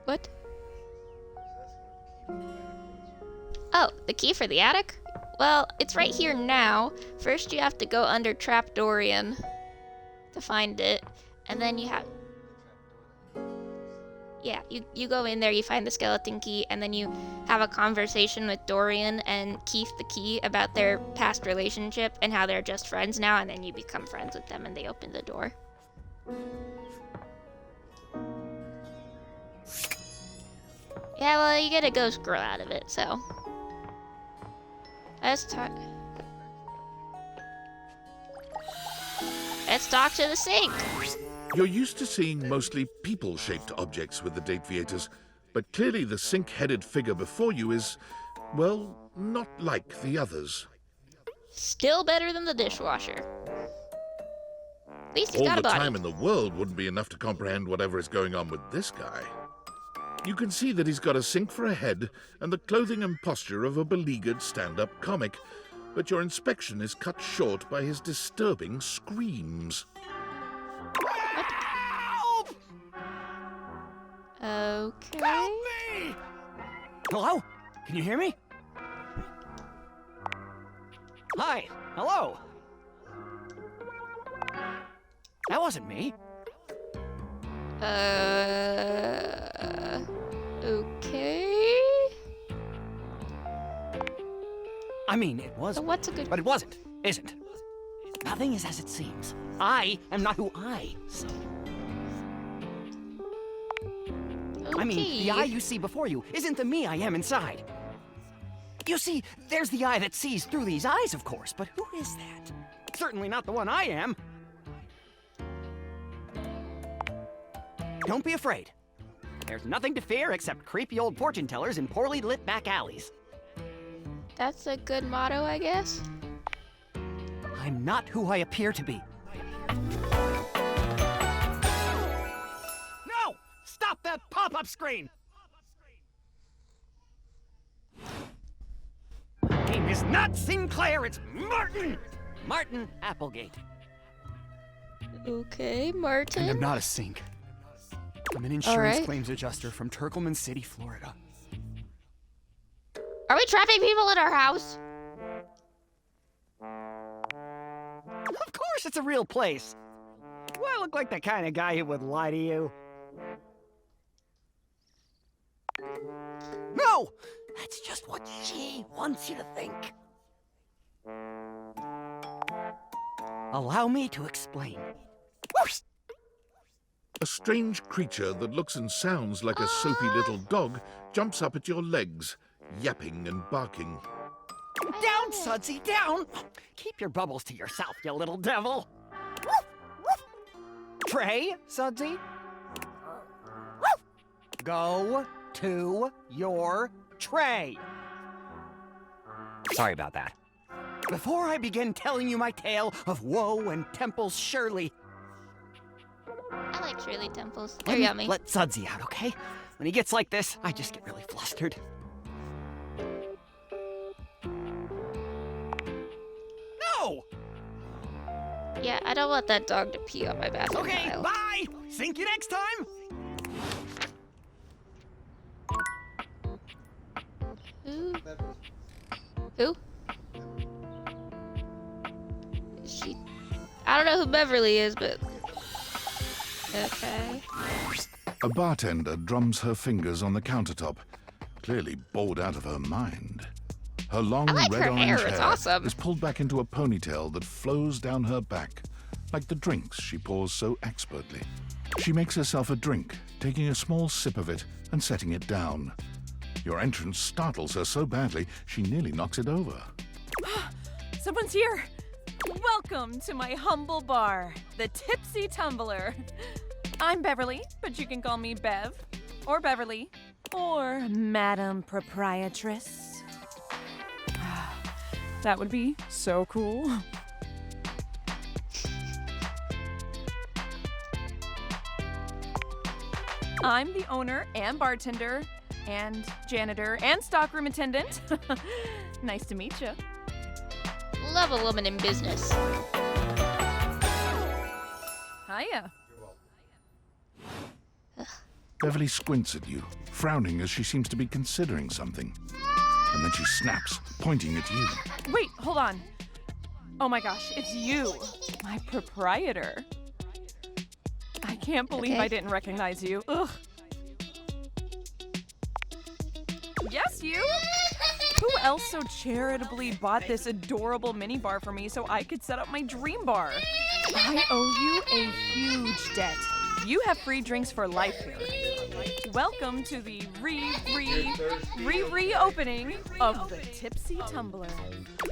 What? Oh, the key for the attic? Well, it's right here now. First you have to go under Trap Dorian to find it, and then you have... Yeah, you go in there, you find the skeleton key, and then you have a conversation with Dorian and Keith the Key about their past relationship and how they're just friends now, and then you become friends with them and they open the door. Yeah, well, you get a ghost girl out of it, so... Let's talk to the sink. You're used to seeing mostly people-shaped objects with the Dateviators, but clearly the sink-headed figure before you is, well, not like the others. Still better than the dishwasher. At least he's got a body. All the time in the world wouldn't be enough to comprehend whatever is going on with this guy. You can see that he's got a sink for a head and the clothing and posture of a beleaguered stand-up comic, but your inspection is cut short by his disturbing screams. Help! Okay. Help me! Hello? Can you hear me? Hi. Hello. That wasn't me. Okay. I mean, it was. So what's a good... But it wasn't. Isn't. Nothing is as it seems. I am not who I seem. Okay. I mean, the eye you see before you isn't the me I am inside. You see, there's the eye that sees through these eyes, of course, but who is that? Certainly not the one I am. Don't be afraid. There's nothing to fear except creepy old fortune tellers in poorly lit back alleys. That's a good motto, I guess. I'm not who I appear to be. No! Stop that pop-up screen! My name is not Sinclair, it's Martin! Martin Applegate. Okay, Martin. And I'm not a sink. I'm an insurance claims adjuster from Turkleman City, Florida. Are we trapping people in our house? Of course it's a real place. Do I look like the kind of guy who would lie to you? No! That's just what she wants you to think. Allow me to explain. A strange creature that looks and sounds like a soapy little dog jumps up at your legs, yapping and barking. Down, Sudsy, down! Keep your bubbles to yourself, you little devil. Trey, Sudsy. Go to your tray. Sorry about that. Before I begin telling you my tale of woe and Temples Shirley, I like Shirley Temples. They're yummy. Let Sudsy out, okay? When he gets like this, I just get really flustered. No! Yeah, I don't want that dog to pee on my bathroom Okay, tile. bye! Think you next time! Who? She... I don't know who Beverly is, but... Okay. A bartender drums her fingers on the countertop, clearly bored out of her mind. Her long I like her red-orange hair, it's awesome. is pulled back into a ponytail that flows down her back, like the drinks she pours so expertly. She makes herself a drink, taking a small sip of it and setting it down. Your entrance startles her so badly, she nearly knocks it over. Someone's here. Welcome to my humble bar, the Tipsy Tumbler. I'm Beverly, but you can call me Bev, or Beverly, or Madam Proprietress. That would be so cool. I'm the owner and bartender and janitor and stockroom attendant. Nice to meet you. Love a woman in business. Hiya. Beverly squints at you, frowning as she seems to be considering something. And then she snaps, pointing at you. Wait, hold on. Oh my gosh, it's you, my proprietor. I can't believe I didn't recognize you. Ugh. Yes, you? Who else so charitably bought this adorable mini bar for me so I could set up my dream bar? I owe you a huge debt. You have free drinks for life here. Welcome to the reopening of the Tipsy Tumbler.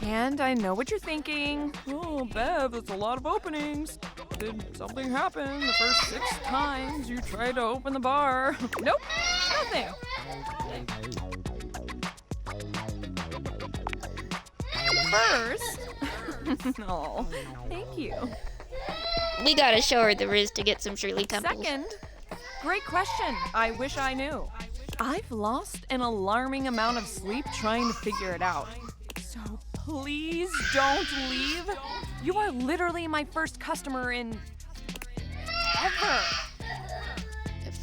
And I know what you're thinking. Oh, Bev, that's a lot of openings. Did something happen the first 6 times you tried to open the bar? Nope, nothing. First, oh, thank you. We gotta show her the riz to get some Shirley Temples. Second, great question. I wish I knew. I've lost an alarming amount of sleep trying to figure it out. So please don't leave. You are literally my first customer in ever.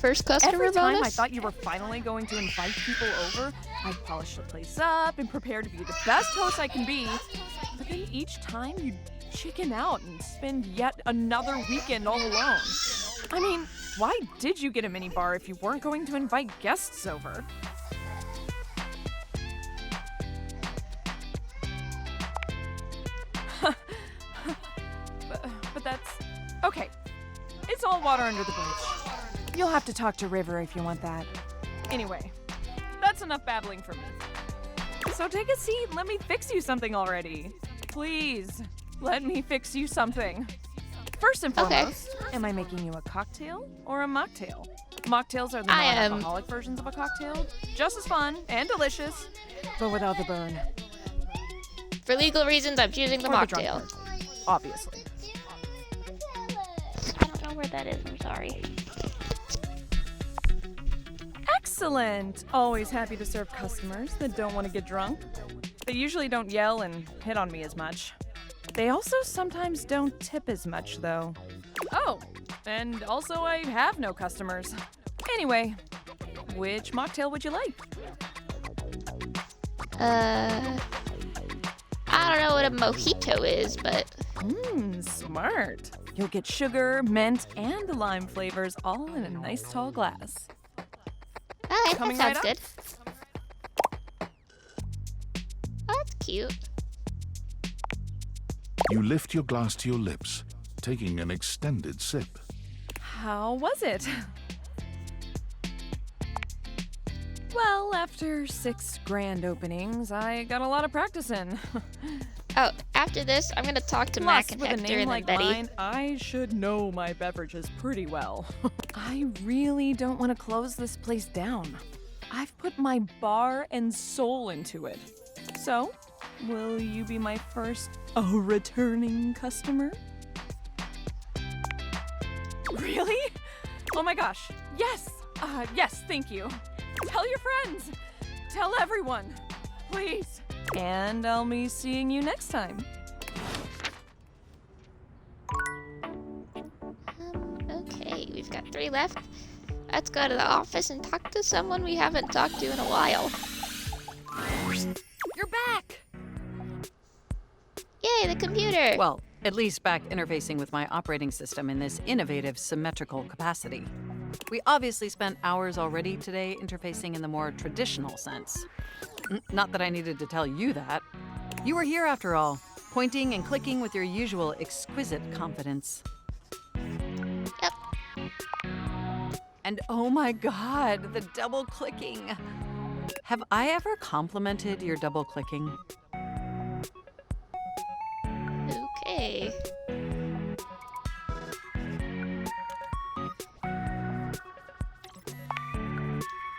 First customer Every time bonus? I thought you were finally going to invite people over, I'd polish the place up and prepare to be the best host I can be. But then each time you'd chicken out and spend yet another weekend all alone. I mean, why did you get a mini bar if you weren't going to invite guests over? but that's... Okay. It's all water under the bridge. You'll have to talk to River if you want that. Anyway, that's enough babbling for me. So take a seat and let me fix you something already. Please, let me fix you something. First and foremost, am I making you a cocktail or a mocktail? Mocktails are the non-alcoholic versions of a cocktail. Just as fun and delicious, but without the burn. For legal reasons, I'm choosing the Or the mocktail. drunk part. obviously. I don't know where that is, I'm sorry. Excellent! Always happy to serve customers that don't want to get drunk. They usually don't yell and hit on me as much. They also sometimes don't tip as much, though. Oh, and also I have no customers. Anyway, which mocktail would you like? I don't know what a mojito is, but... Smart. You'll get sugar, mint, and the lime flavors all in a nice tall glass. Alright, that Coming sounds right good. Oh, that's cute. You lift your glass to your lips, taking an extended sip. How was it? Well, after 6 grand openings, I got a lot of practice in. Oh, after this, I'm gonna talk to Plus, Mac and with a Hector name and then like Betty. mine, I should know my beverages pretty well. I really don't want to close this place down. I've put my bar and soul into it. So, will you be my first returning customer? Really? Oh my gosh. Yes. Yes, thank you. Tell your friends. Tell everyone. Please. And I'll be seeing you next time. Okay, we've got 3 left. Let's go to the office and talk to someone we haven't talked to in a while. You're back! Yay, the computer! Well, at least back interfacing with my operating system in this innovative symmetrical capacity. We obviously spent hours already today interfacing in the more traditional sense. Not that I needed to tell you that. You were here after all, pointing and clicking with your usual exquisite confidence. Yep. And oh my god, the double clicking. Have I ever complimented your double clicking? Okay.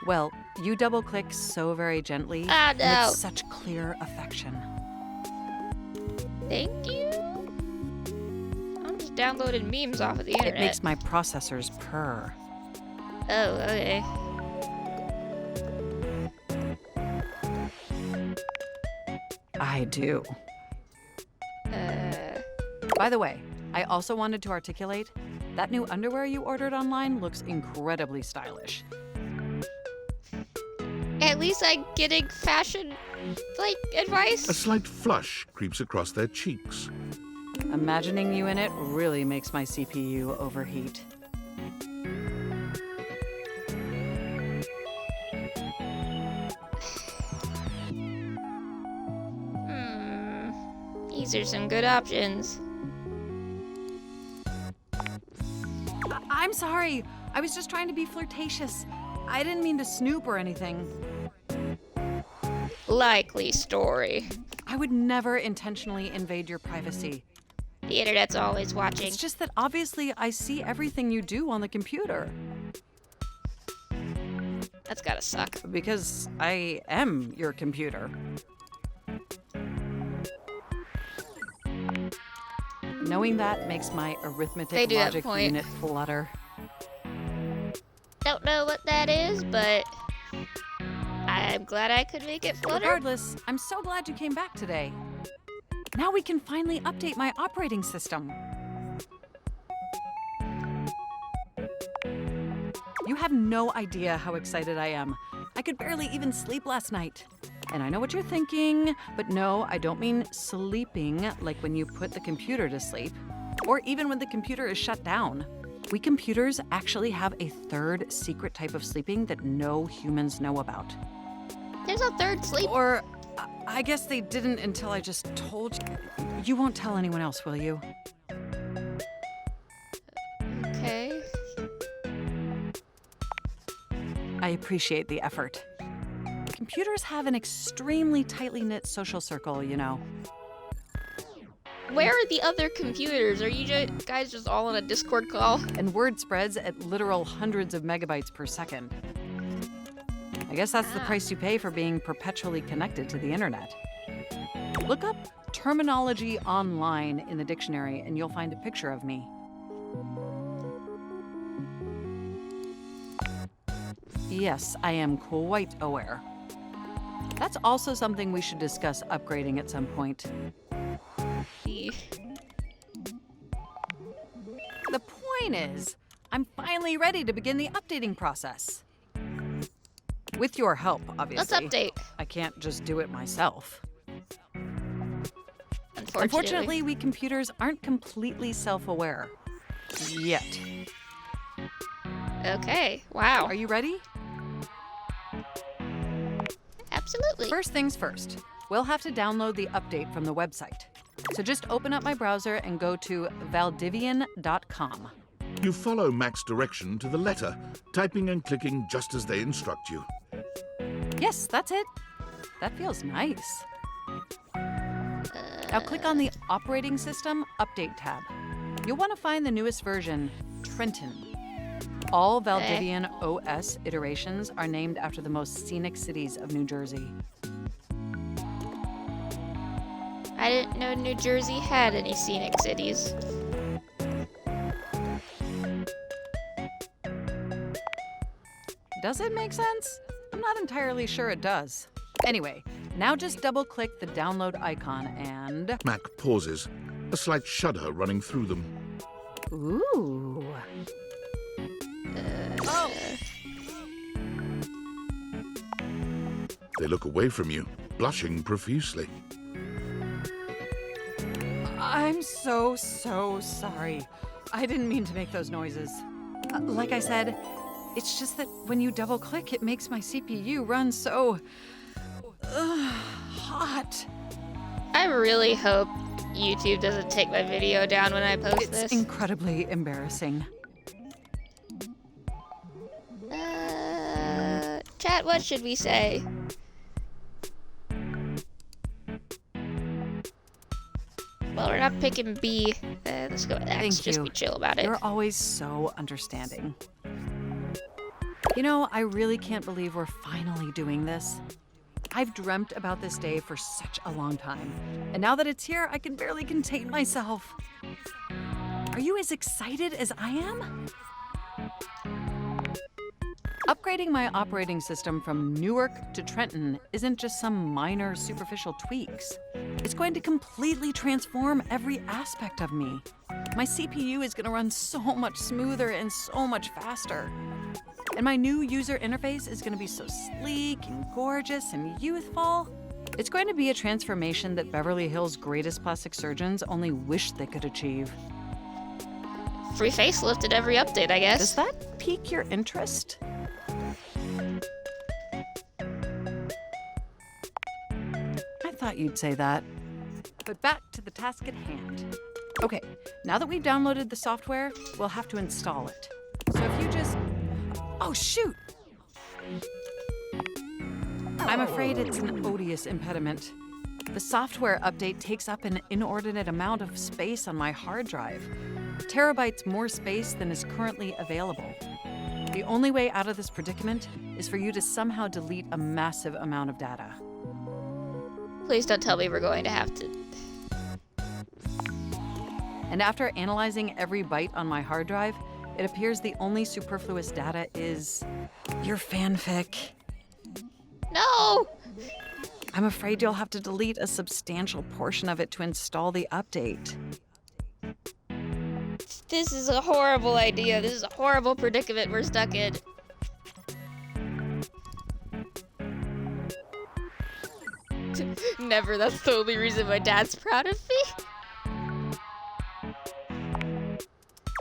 Well, you double click so very gently Ah, and no. with such clear affection. Thank you. I'm just downloading memes off of the internet. It makes my processors purr. Oh, okay. I do. By the way, I also wanted to articulate that new underwear you ordered online looks incredibly stylish. At least I'm getting fashion, like, advice. A slight flush creeps across their cheeks. Imagining you in it really makes my CPU overheat. These are some good options. I'm sorry. I was just trying to be flirtatious. I didn't mean to snoop or anything. Likely story. I would never intentionally invade your privacy. The internet's always watching. It's just that obviously I see everything you do on the computer. That's gotta suck. Because I am your computer. Knowing that makes my They arithmetic do have a logic point. unit flutter. Don't know what that is, but I'm glad I could make it flutter. Regardless, I'm so glad you came back today. Now we can finally update my operating system. You have no idea how excited I am. I could barely even sleep last night. And I know what you're thinking, but no, I don't mean sleeping like when you put the computer to sleep, or even when the computer is shut down. We computers actually have a third secret type of sleeping that no humans know about. There's a third sleep. Or I guess they didn't until I just told you. You won't tell anyone else, will you? Okay. I appreciate the effort. Computers have an extremely tightly knit social circle, you know. Where are the other computers? Are you guys just all on a Discord call? And word spreads at literal hundreds of megabytes per second. I guess that's the price you pay for being perpetually connected to the internet. Look up terminology online in the dictionary and you'll find a picture of me. Yes, I am quite aware. That's also something we should discuss upgrading at some point. The point is, I'm finally ready to begin the updating process. With your help, obviously. Let's update. I can't just do it myself. Unfortunately. Unfortunately, we computers aren't completely self-aware. Yet. Okay, wow. Are you ready? Absolutely. First things first, we'll have to download the update from the website. So just open up my browser and go to valdivian.com. You follow Mac's direction to the letter, typing and clicking just as they instruct you. Yes, that's it. That feels nice. Now click on the Operating System Update tab. You'll want to find the newest version, Trenton. All Valdivian OS iterations are named after the most scenic cities of New Jersey. I didn't know New Jersey had any scenic cities. Does it make sense? I'm not entirely sure it does. Anyway, now just double-click the download icon and... Mac pauses, a slight shudder running through them. Ooh. Oh! They look away from you, blushing profusely. I'm so sorry. I didn't mean to make those noises. Like I said, it's just that when you double-click, it makes my CPU run so... hot. I really hope YouTube doesn't take my video down when I post this. It's incredibly embarrassing. Chat, what should we say? Well, we're not picking B. Let's go with X. Thank Just you. be chill about it. You're always so understanding. You know, I really can't believe we're finally doing this. I've dreamt about this day for such a long time, and now that it's here, I can barely contain myself. Are you as excited as I am? Upgrading my operating system from Newark to Trenton isn't just some minor superficial tweaks. It's going to completely transform every aspect of me. My CPU is going to run so much smoother and so much faster. And my new user interface is going to be so sleek and gorgeous and youthful. It's going to be a transformation that Beverly Hills' greatest plastic surgeons only wish they could achieve. Free facelift at every update, I guess. Does that pique your interest? I thought you'd say that. But back to the task at hand. Okay, now that we've downloaded the software, we'll have to install it. So if you just... Oh, shoot! I'm afraid it's an odious impediment. The software update takes up an inordinate amount of space on my hard drive. Terabytes more space than is currently available. The only way out of this predicament is for you to somehow delete a massive amount of data. Please don't tell me we're going to have to... And after analyzing every byte on my hard drive, it appears the only superfluous data is your fanfic. No! I'm afraid you'll have to delete a substantial portion of it to install the update. This is a horrible idea. This is a horrible predicament we're stuck in. Never. That's the only reason my dad's proud of me.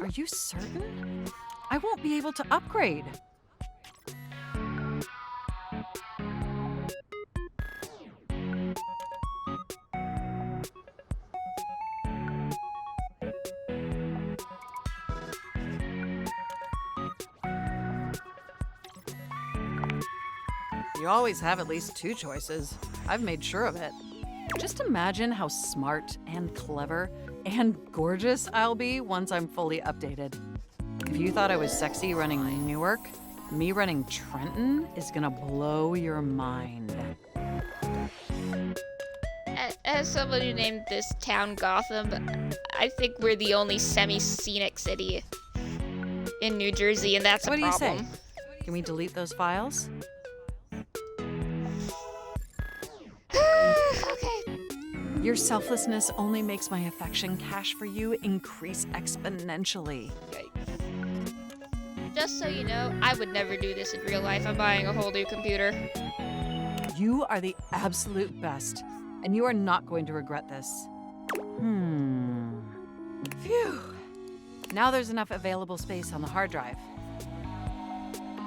Are you certain? I won't be able to upgrade. You always have at least two choices. I've made sure of it. Just imagine how smart and clever and gorgeous I'll be once I'm fully updated. If you thought I was sexy running Newark, me running Trenton is gonna blow your mind. as someone who named this town Gotham, I think we're the only semi-scenic city in New Jersey, and that's a What do you problem. say? Can we delete those files? Okay. Your selflessness only makes my affection cache for you increase exponentially. Just so you know, I would never do this in real life. I'm buying a whole new computer. You are the absolute best, and you are not going to regret this. Phew. Now there's enough available space on the hard drive.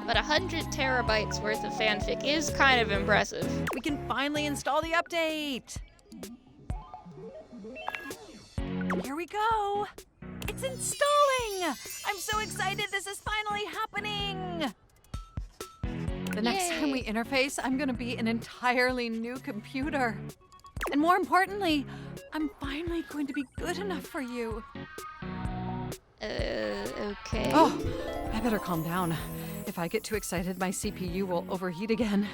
But 100 terabytes worth of fanfic is kind of impressive. We can finally install the update! Here we go! It's installing! I'm so excited this is finally happening! The next time we interface, I'm gonna be an entirely new computer. And more importantly, I'm finally going to be good enough for you. Okay. Oh, I better calm down. If I get too excited, my CPU will overheat again.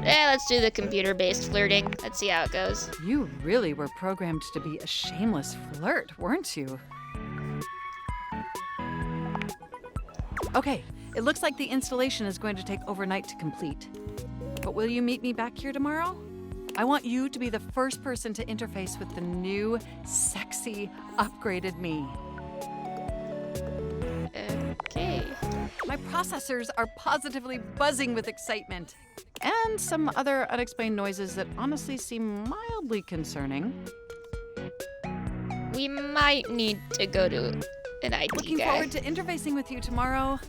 Yeah, let's do the computer-based flirting. Let's see how it goes. You really were programmed to be a shameless flirt, weren't you? Okay, it looks like the installation is going to take overnight to complete. But will you meet me back here tomorrow? I want you to be the first person to interface with the new, sexy, upgraded me. Okay. My processors are positively buzzing with excitement. And some other unexplained noises that honestly seem mildly concerning. We might need to go to an IT Looking guy. forward to interfacing with you tomorrow.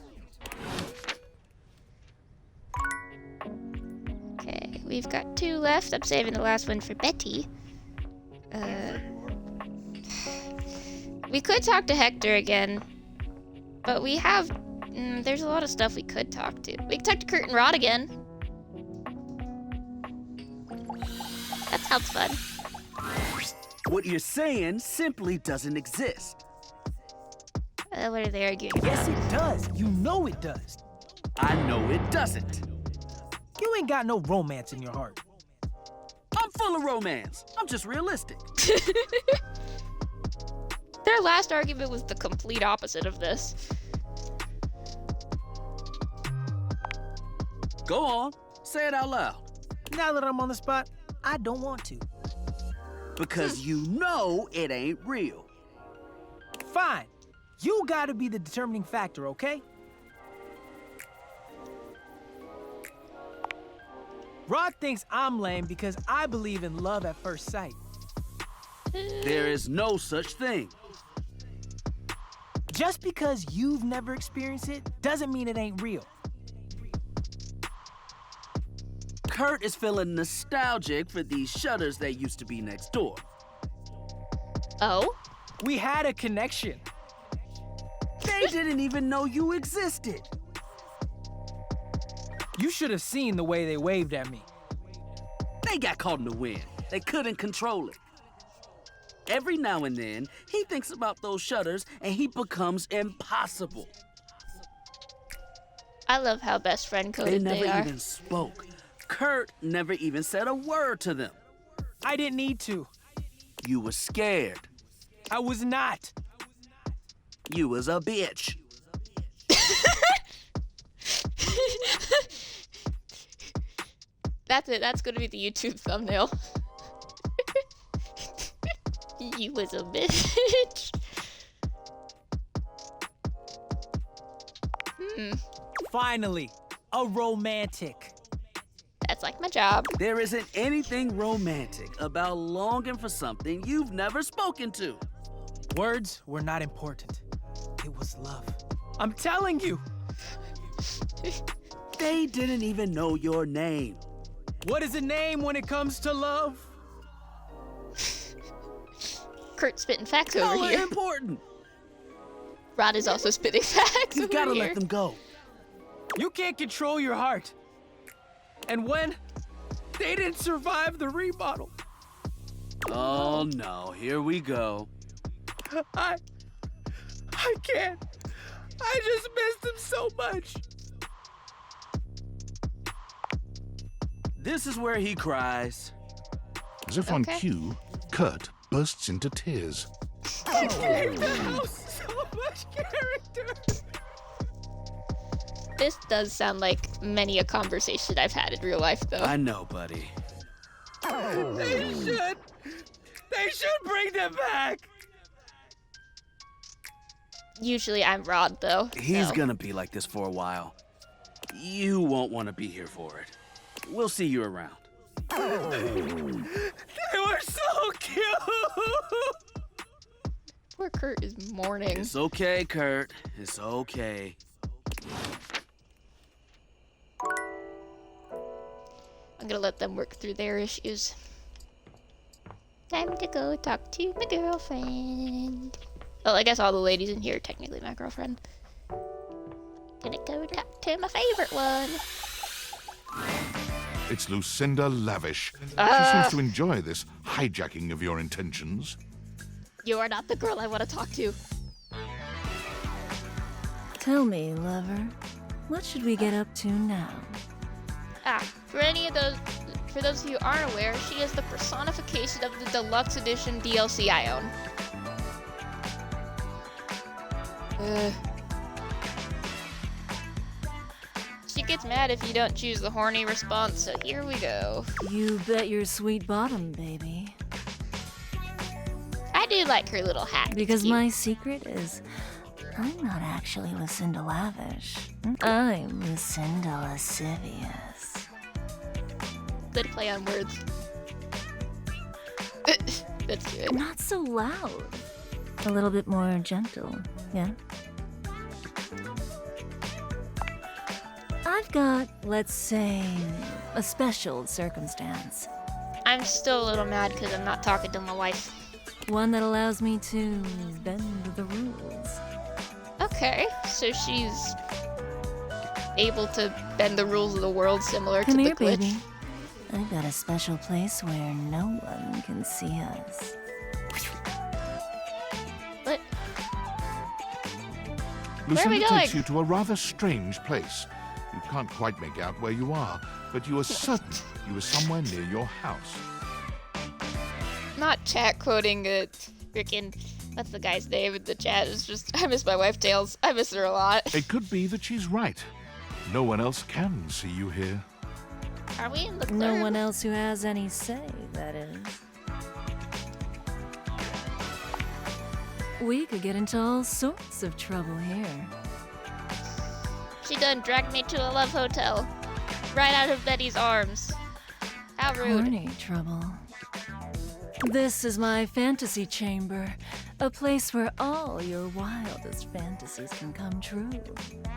Okay, we've got 2 left. I'm saving the last one for Betty. We could talk to Hector again, but we have... there's a lot of stuff we could talk to. We could talk to Kurt and Rod again. That sounds fun. What you're saying simply doesn't exist. What are they arguing about? Yes, it does. You know it does. I know it doesn't. You ain't got no romance in your heart. I'm full of romance. I'm just realistic. Their last argument was the complete opposite of this. Go on, say it out loud. Now that I'm on the spot, I don't want to. Because you know it ain't real. Fine. You gotta be the determining factor, okay? Rod thinks I'm lame because I believe in love at first sight. There is no such thing. Just because you've never experienced it doesn't mean it ain't real. Kurt is feeling nostalgic for these shutters that used to be next door. Oh? We had a connection. They didn't even know you existed. You should have seen the way they waved at me. They got caught in the wind. They couldn't control it. Every now and then, he thinks about those shutters and he becomes impossible. I love how best friend coded They never are. even spoke. Kurt never even said a word to them. I didn't need to. You were scared. I was not. You was a bitch. That's it. That's gonna be the YouTube thumbnail. You was a bitch. Finally, a romantic. That's like my job. There isn't anything romantic about longing for something you've never spoken to. Words were not important. It was love. I'm telling you. They didn't even know your name. What is a name when it comes to love? Kurt spitting facts over Y'all are here. important. Rod is also spitting facts You over gotta here. let them go. You can't control your heart. And when they didn't survive the remodel, Oh no, here we go. I can't. I just missed him so much. This is where he cries. As if on cue, Kurt bursts into tears. I gave the house so much character. This does sound like many a conversation I've had in real life, though. I know, buddy. They should bring them back. Usually I'm Rod, though. He's so. gonna be like this for a while. You won't want to be here for it. We'll see you around. They were so cute. Poor Kurt is mourning. It's okay, Kurt. It's okay. I'm gonna let them work through their issues. Time to go talk to my girlfriend. Well, I guess all the ladies in here are technically my girlfriend. Gonna go talk to my favorite one. It's Lucinda Lavish. She seems to enjoy this hijacking of your intentions. You are not the girl I want to talk to. Tell me, lover, what should we get up to now? For those of you who aren't aware, she is the personification of the deluxe edition DLC I own. She gets mad if you don't choose the horny response, so here we go. You bet your sweet bottom, baby. I do like her little hat. Because my secret is, I'm not actually Lucinda Lavish. I'm Lucinda Lascivious. Good play on words. That's good. Not so loud. A little bit more gentle, yeah? I've got, let's say, a special circumstance. I'm still a little mad because I'm not talking to my wife. One that allows me to bend the rules. Okay, so she's able to bend the rules of the world similar Come to here, the glitch. baby. I've got a special place where no one can see us. What? Where are we Lucinda going? takes you to a rather strange place. You can't quite make out where you are, but you are certain you are somewhere near your house. Not chat quoting it. Frickin' what's the guy's name in the chat? It's just I miss my wife Tails. I miss her a lot. It could be that she's right. No one else can see you here. Are we in the No club? one else who has any say, that is. We could get into all sorts of trouble here. She done dragged me to a love hotel. Right out of Betty's arms. How rude. Corny trouble. This is my fantasy chamber, a place where all your wildest fantasies can come true.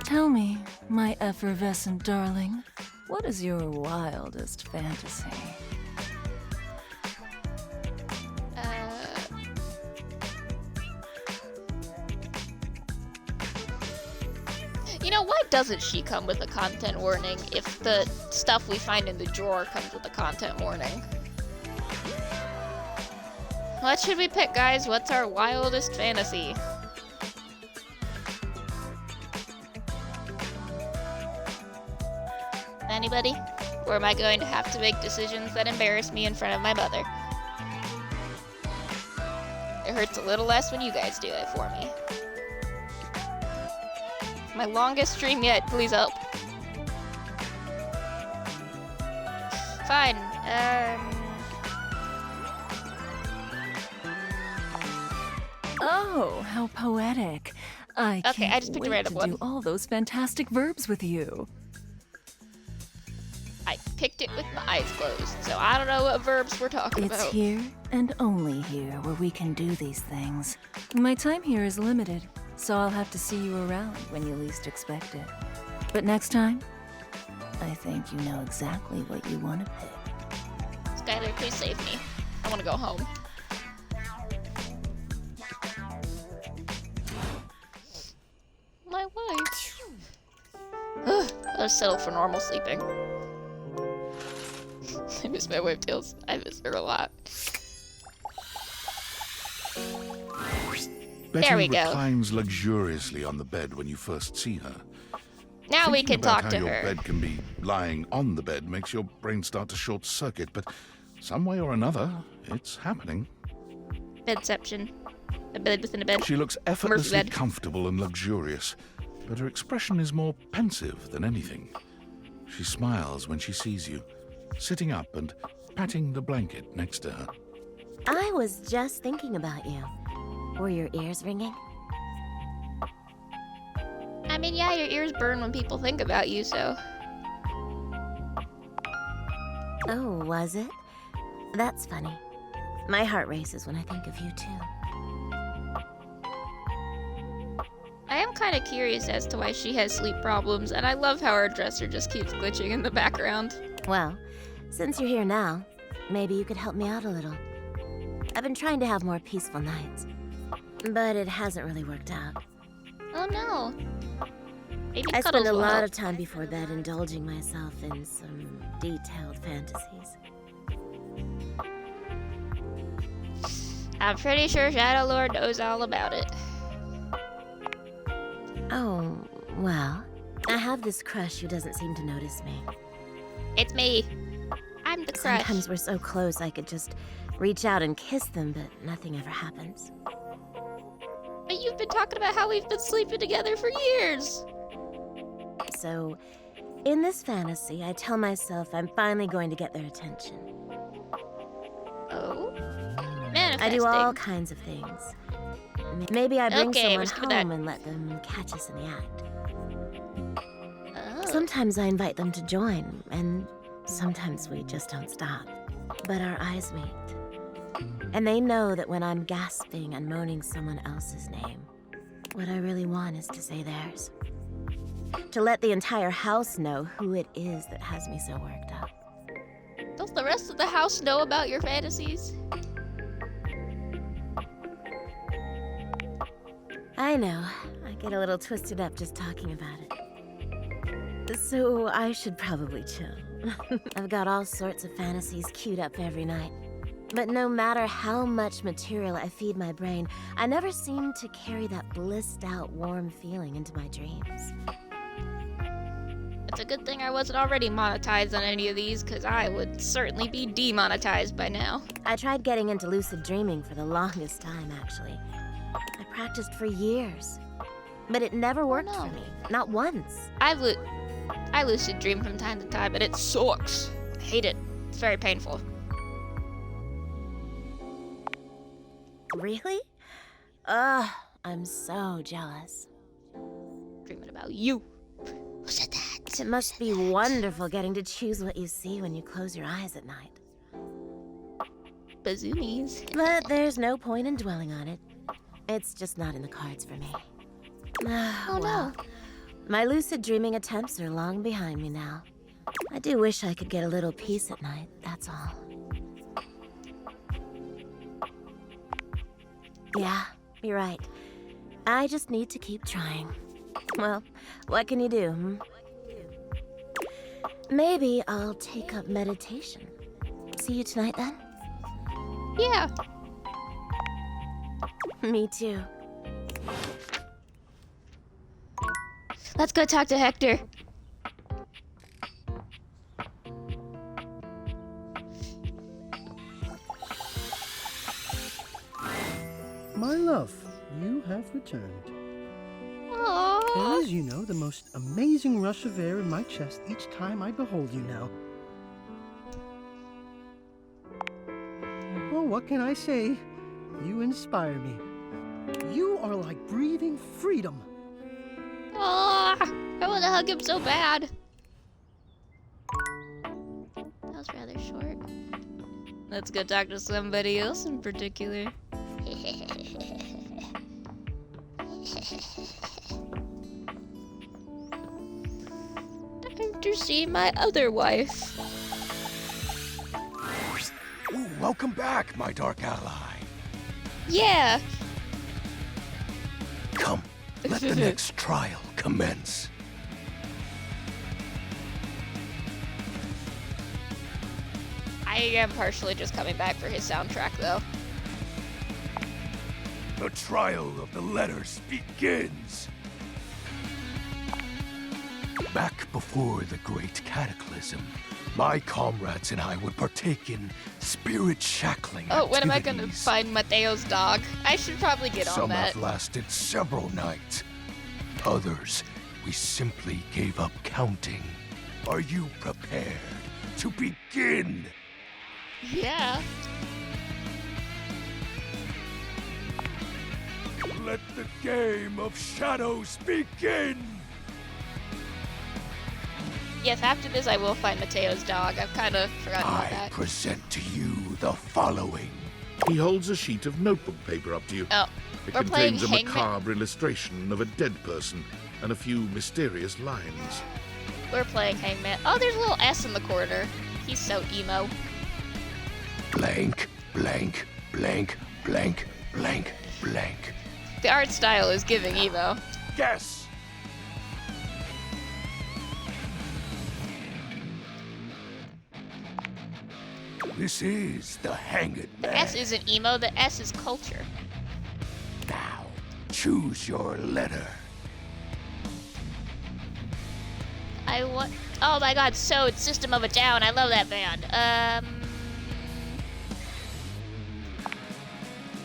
Tell me, my effervescent darling, what is your wildest fantasy? You know, why doesn't she come with a content warning if the stuff we find in the drawer comes with a content warning? What should we pick, guys? What's our wildest fantasy? Anybody? Or am I going to have to make decisions that embarrass me in front of my mother? It hurts a little less when you guys do it for me. My longest stream yet, please help. Fine, Oh, how poetic. I Okay, can't I just picked a wait random to one. do all those fantastic verbs with you. I picked it with my eyes closed, so I don't know what verbs we're talking It's about. here and only here where we can do these things. My time here is limited, so I'll have to see you around when you least expect it. But next time, I think you know exactly what you want to pick. Skylar, please save me. I want to go home. My wife. I'll settle for normal sleeping. I miss my wife Tails. I miss her a lot. There we go. reclines luxuriously on the bed when you first see her. Now we Thinking can about talk to how your her. bed can be lying on the bed makes your brain start to short circuit, but some way or another, it's happening. Bedception. A bed within a bed. She looks Murphy effortlessly bed. comfortable and luxurious, but her expression is more pensive than anything. She smiles when she sees you, sitting up and patting the blanket next to her. I was just thinking about you. Were your ears ringing? I mean, yeah, your ears burn when people think about you, so. Oh, was it? That's funny. My heart races when I think of you, too. I am kind of curious as to why she has sleep problems, and I love how her dresser just keeps glitching in the background. Well, since you're here now, maybe you could help me out a little. I've been trying to have more peaceful nights, but it hasn't really worked out. Oh no. Maybe I cuddles spend a will lot help. of time before bed indulging myself in some detailed fantasies. I'm pretty sure Shadow Lord knows all about it. Oh, well, I have this crush who doesn't seem to notice me. It's me. I'm the crush. Sometimes we're so close I could just reach out and kiss them, but nothing ever happens. But you've been talking about how we've been sleeping together for years. So, in this fantasy, I tell myself I'm finally going to get their attention. Oh? I Manifesting. do all kinds of things. Maybe I bring Okay, someone let's give it that. home and let them catch us in the act. Oh. Sometimes I invite them to join, and sometimes we just don't stop. But our eyes meet. And they know that when I'm gasping and moaning someone else's name, what I really want is to say theirs. To let the entire house know who it is that has me so worked up. Does the rest of the house know about your fantasies? I know. I get a little twisted up just talking about it. So I should probably chill. I've got all sorts of fantasies queued up every night. But no matter how much material I feed my brain, I never seem to carry that blissed out warm feeling into my dreams. It's a good thing I wasn't already monetized on any of these, because I would certainly be demonetized by now. I tried getting into lucid dreaming for the longest time, actually. I practiced for years. But it never worked for me. Not once. I lucid dream from time to time, but it sucks. I hate it. It's very painful. Really? Ugh, I'm so jealous. Dreaming about you. Who said that? It must be wonderful getting to choose what you see when you close your eyes at night. Bazoomies. But there's no point in dwelling on it. It's just not in the cards for me. Oh Well, my lucid dreaming attempts are long behind me now. I do wish I could get a little peace at night, that's all. Yeah, you're right. I just need to keep trying. Well, what can you do, hmm? Maybe I'll take up meditation. See you tonight, then? Yeah. Me too. Let's go talk to Hector. My love, you have returned. There is, you know, the most amazing rush of air in my chest each time I behold you now. Well, what can I say? You inspire me. You are like breathing freedom. Oh, I want to hug him so bad. That was rather short. Let's go talk to somebody else in particular. Time to see my other wife. Ooh, welcome back, my dark ally. Yeah. Come, let the next trial commence. I am partially just coming back for his soundtrack, though. The trial of the letters begins. Back before the Great Cataclysm, my comrades and I would partake in spirit shackling Oh, when am I gonna activities. find Mateo's dog? I should probably get Some on that. have lasted several nights. Others, we simply gave up counting. Are you prepared to begin? Yeah. Let the game of shadows begin! Yes, after this I will find Mateo's dog. I've kind of forgotten about I that. present to you the following. He holds a sheet of notebook paper up to you. Oh, It we're playing contains a Hangman. macabre illustration of a dead person and a few mysterious lines. We're playing Hangman. Oh, there's a little S in the corner. He's so emo. Blank, blank, blank, blank, blank, blank. The art style is giving emo. Guess. This is the Hanged The Man. S isn't emo, the S is culture. Now, choose your letter. I want. Oh my god, so it's System of a Down. I love that band.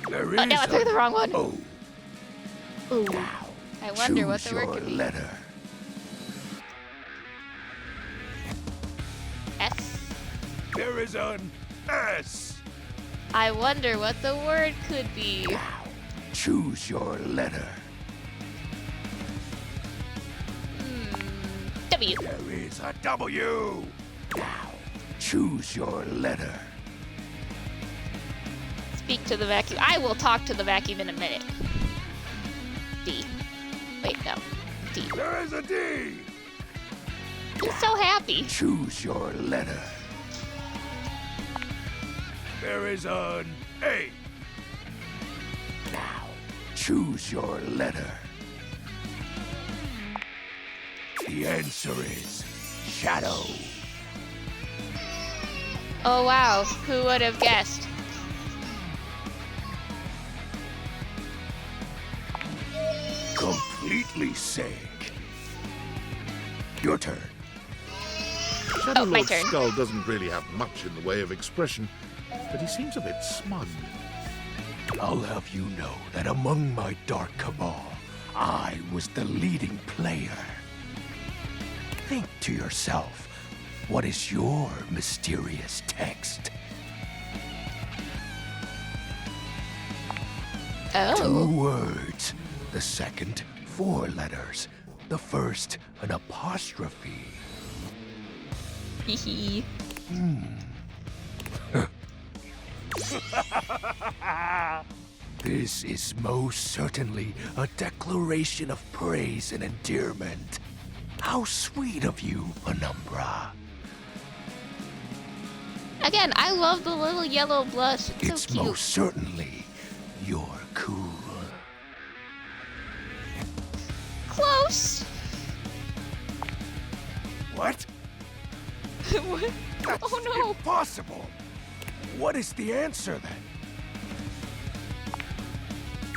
There Oh, no, I picked the wrong one. Oh. Ooh. I wonder what Choose the word your could be. letter. S. There is an S. I wonder what the word could be. Choose your letter. W. There is a W. Now, choose your letter. Speak to the vacuum. I will talk to the vacuum in a minute. D. Wait, no. D. There is a D. He's so happy. Choose your letter. There is an A. Now, choose your letter. The answer is Shadow. Oh wow, who would have guessed? Completely sick. Your turn. Shadow Oh, my Lord turn. Skull doesn't really have much in the way of expression, but he seems a bit smug. I'll have you know that among my Dark Cabal, I was the leading player. Think to yourself, what is your mysterious text? Oh. 2 words. The second, 4 letters. The first, an apostrophe. Hee This is most certainly a declaration of praise and endearment. How sweet of you, Penumbra. Again, I love the little yellow blush. It's It's so cute. most certainly you're cool. Close. What? What? That's Oh no. impossible. What is the answer then?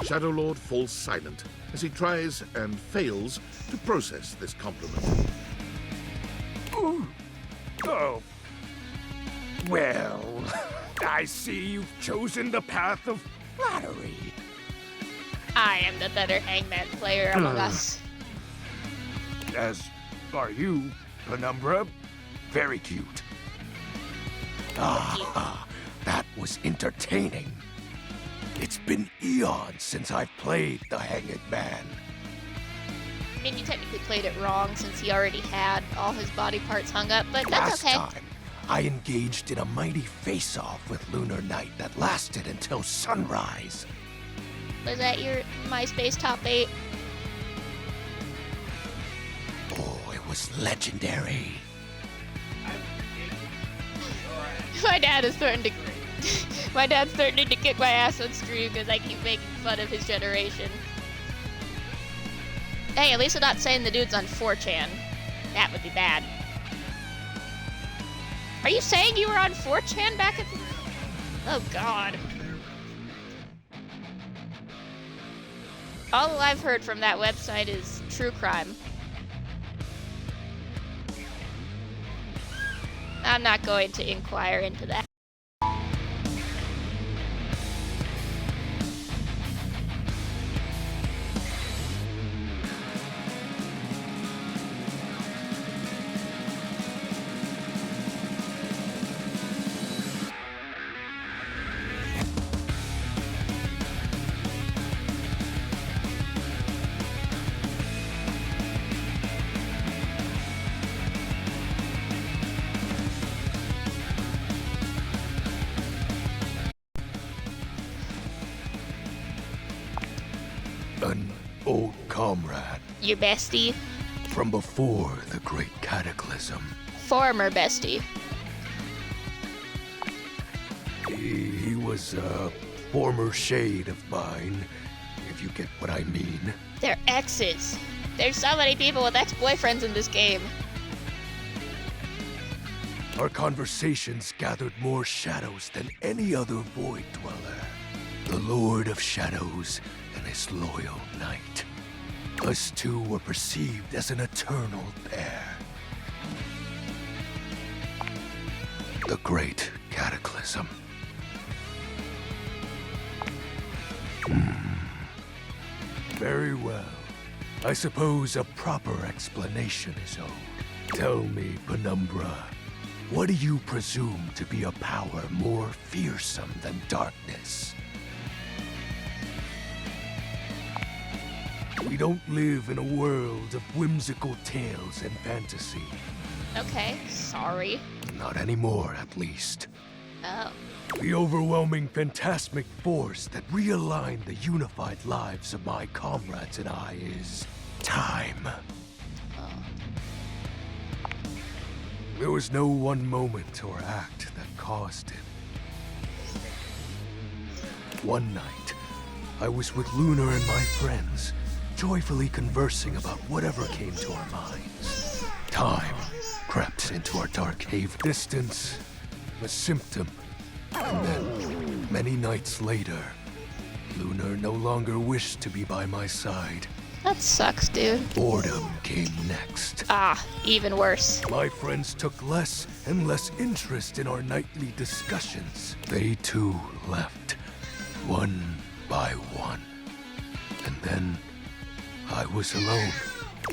Shadow Lord falls silent as he tries and fails to process this compliment. Ooh. Oh. Well, I see you've chosen the path of flattery. I am the better Hangman player among us. As are you, Penumbra. Very cute. Ah, that was entertaining. It's been eons since I've played the Hanged Man. I mean, you technically played it wrong since he already had all his body parts hung up, but that's Last okay. time, I engaged in a mighty face-off with Lunar Knight that lasted until sunrise. Was that your MySpace top 8? Oh, it was legendary. My dad is starting to. My dad's starting to kick my ass on stream because I keep making fun of his generation. Hey, at least I'm not saying the dude's on 4chan. That would be bad. Are you saying you were on 4chan back at the... Oh, God. All I've heard from that website is true crime. I'm not going to inquire into that. An old comrade Your bestie? from before the Great Cataclysm. Former bestie. He was a former shade of mine, if you get what I mean. They're exes. There's so many people with ex-boyfriends in this game. Our conversations gathered more shadows than any other Void Dweller. The Lord of Shadows and his loyal knight. Us two were perceived as an eternal pair. The Great Cataclysm. Very well. I suppose a proper explanation is owed. Tell me, Penumbra, what do you presume to be a power more fearsome than darkness? We don't live in a world of whimsical tales and fantasy. Okay, sorry. Not anymore, at least. Oh. The overwhelming phantasmic force that realigned the unified lives of my comrades and I is time. There was no one moment or act that caused it. One night, I was with Lunar and my friends, joyfully conversing about whatever came to our minds. Time crept into our dark haven. Distance, a symptom. And then, many nights later, Lunar no longer wished to be by my side. That sucks, dude. Boredom came next. Ah, even worse. My friends took less and less interest in our nightly discussions. They too left, one by one. And then, I was alone.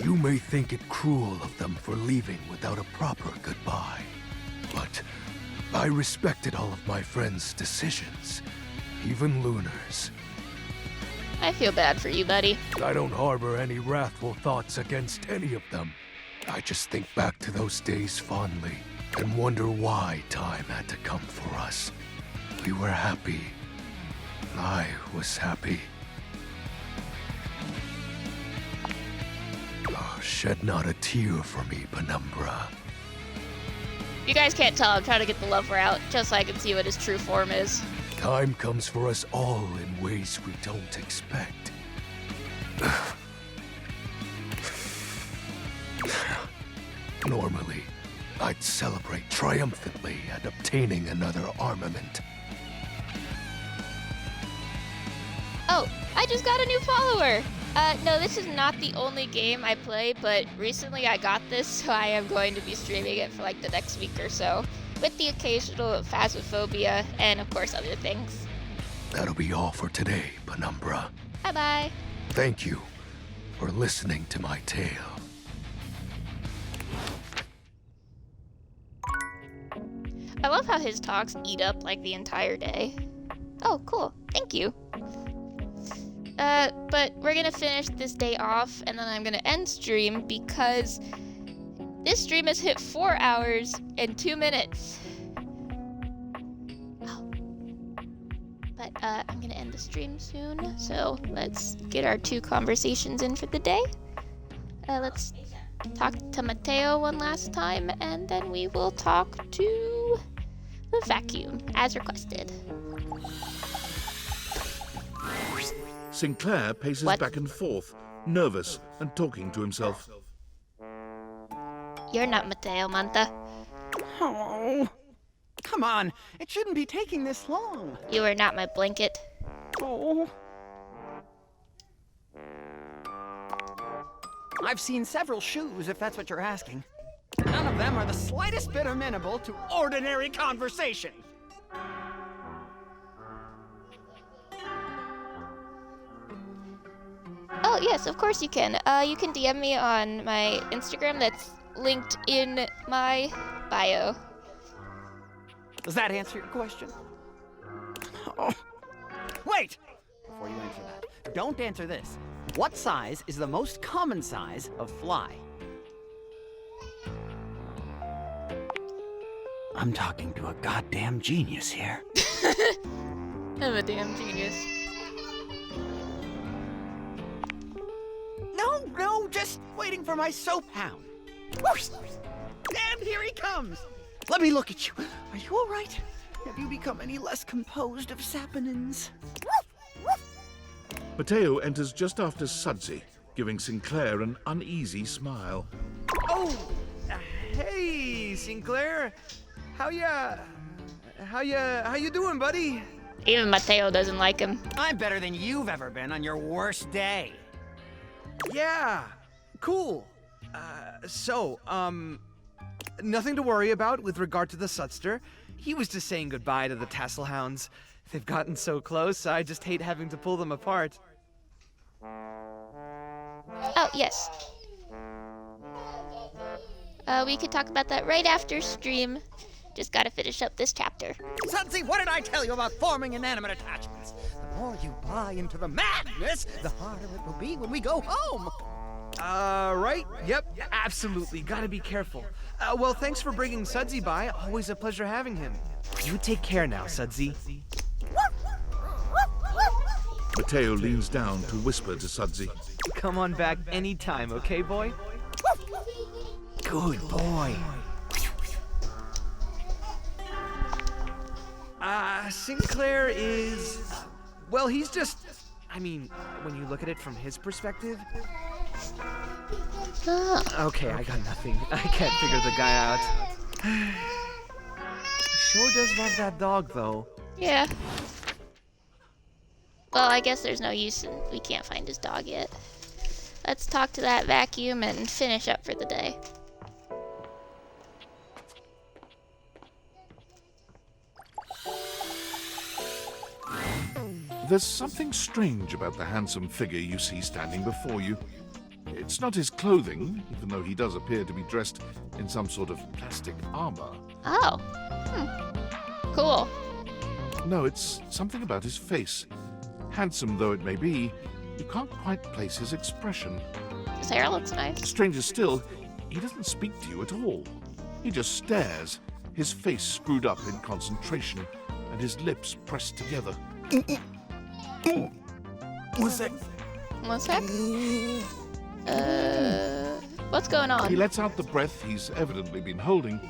You may think it cruel of them for leaving without a proper goodbye. But I respected all of my friends' decisions, even Lunar's. I feel bad for you, buddy. I don't harbor any wrathful thoughts against any of them. I just think back to those days fondly and wonder why time had to come for us. We were happy. I was happy. Oh, shed not a tear for me, Penumbra. You guys can't tell, I'm trying to get the lover out, just so I can see what his true form is. Time comes for us all in ways we don't expect. Normally, I'd celebrate triumphantly at obtaining another armament. Oh, I just got a new follower! No, this is not the only game I play, but recently I got this, so I am going to be streaming it for like the next week or so, with the occasional Phasmophobia and of course other things. That'll be all for today, Penumbra. Bye-bye. Thank you for listening to my tale. I love how his talks eat up like the entire day. Oh, cool. Thank you. But we're gonna finish this day off, and then I'm gonna end stream because this stream has hit 4 hours and 2 minutes. Oh. But, I'm gonna end the stream soon, so let's get our 2 conversations in for the day. Let's talk to Mateo one last time, and then we will talk to the vacuum, as requested. Sinclair paces back and forth, nervous and talking to himself. You're not Mateo, Manta. Oh, come on. It shouldn't be taking this long. You are not my blanket. Oh. I've seen several shoes, if that's what you're asking. None of them are the slightest bit amenable to ordinary conversation. Oh, yes, of course you can. You can DM me on my Instagram that's linked in my bio. Does that answer your question? Oh. Wait! Before you answer that, don't answer this. What size is the most common size of fly? I'm talking to a goddamn genius here. I'm a damn genius. No, just waiting for my soap hound. And here he comes. Let me look at you. Are you all right? Have you become any less composed of saponins? Mateo enters just after Sudsy, giving Sinclair an uneasy smile. Oh, hey, Sinclair. How you doing, buddy? Even Mateo doesn't like him. I'm better than you've ever been on your worst day. Yeah, cool. Nothing to worry about with regard to the Sudster. He was just saying goodbye to the Tasselhounds. They've gotten so close, I just hate having to pull them apart. Oh, yes. We could talk about that right after stream. Just gotta finish up this chapter. Sudsy, what did I tell you about forming inanimate attachments? The more you buy into the madness, the harder it will be when we go home. Right? Yep, absolutely. Gotta be careful. Well, thanks for bringing Sudsy by. Always a pleasure having him. You take care now, Sudsy. Mateo leans down to whisper to Sudsy. Come on back anytime, okay, boy? Good boy. Sinclair is... Well, he's just... I mean, when you look at it from his perspective... Okay, I got nothing. I can't figure the guy out. Sure does love that dog, though. Yeah. Well, I guess there's no use and we can't find his dog yet. Let's talk to that vacuum and finish up for the day. There's something strange about the handsome figure you see standing before you. It's not his clothing, even though he does appear to be dressed in some sort of plastic armor. Oh. Cool. No, it's something about his face. Handsome though it may be, you can't quite place his expression. His hair looks nice. Stranger still, he doesn't speak to you at all. He just stares, his face screwed up in concentration, and his lips pressed together. One sec. One sec. What's going on? He lets out the breath he's evidently been holding,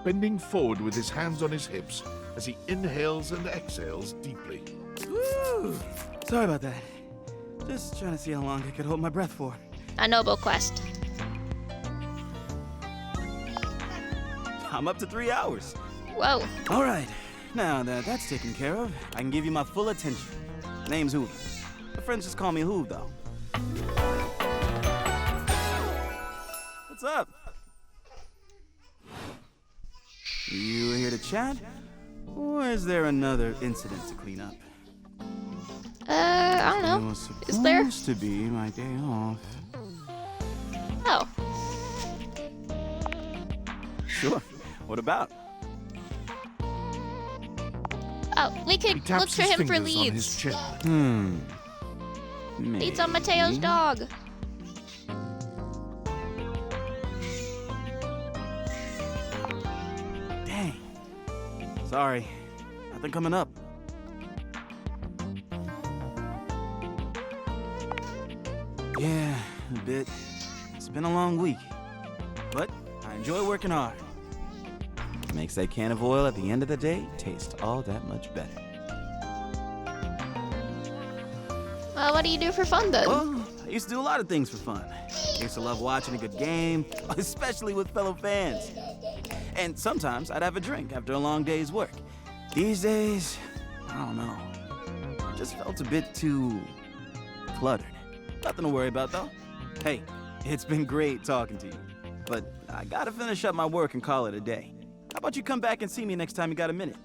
bending forward with his hands on his hips as he inhales and exhales deeply. Woo! Sorry about that. Just trying to see how long I could hold my breath for. A noble quest. I'm up to 3 hours. Whoa. All right. Now that that's taken care of, I can give you my full attention. Name's Hoove. My friends just call me Hoove, though. What's up? You here to chat? Or is there another incident to clean up? I don't know. Is there? Supposed to be my day off. Oh. Sure. What about? Oh, we could look for him for leads. Leads on Mateo's dog. Dang. Sorry. Nothing coming up. Yeah, a bit. It's been a long week. But I enjoy working hard. Makes that can of oil at the end of the day taste all that much better. Well, what do you do for fun then? Well, I used to do a lot of things for fun. I used to love watching a good game, especially with fellow fans. And sometimes I'd have a drink after a long day's work. These days, I don't know. It just felt a bit too cluttered. Nothing to worry about, though. Hey, It's been great talking to you, but I gotta finish up my work and call it a day. How about you come back and see me next time you got a minute?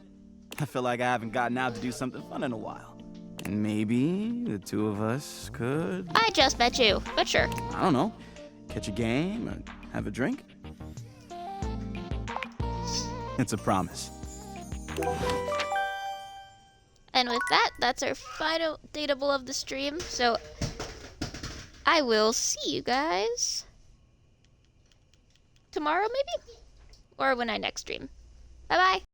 I feel like I haven't gotten out to do something fun in a while. And maybe the two of us could... I just met you, but sure. I don't know. Catch a game or have a drink? It's a promise. And with that, that's our final dateable of the stream. So I will see you guys tomorrow, maybe? Or when I next stream. Bye-bye.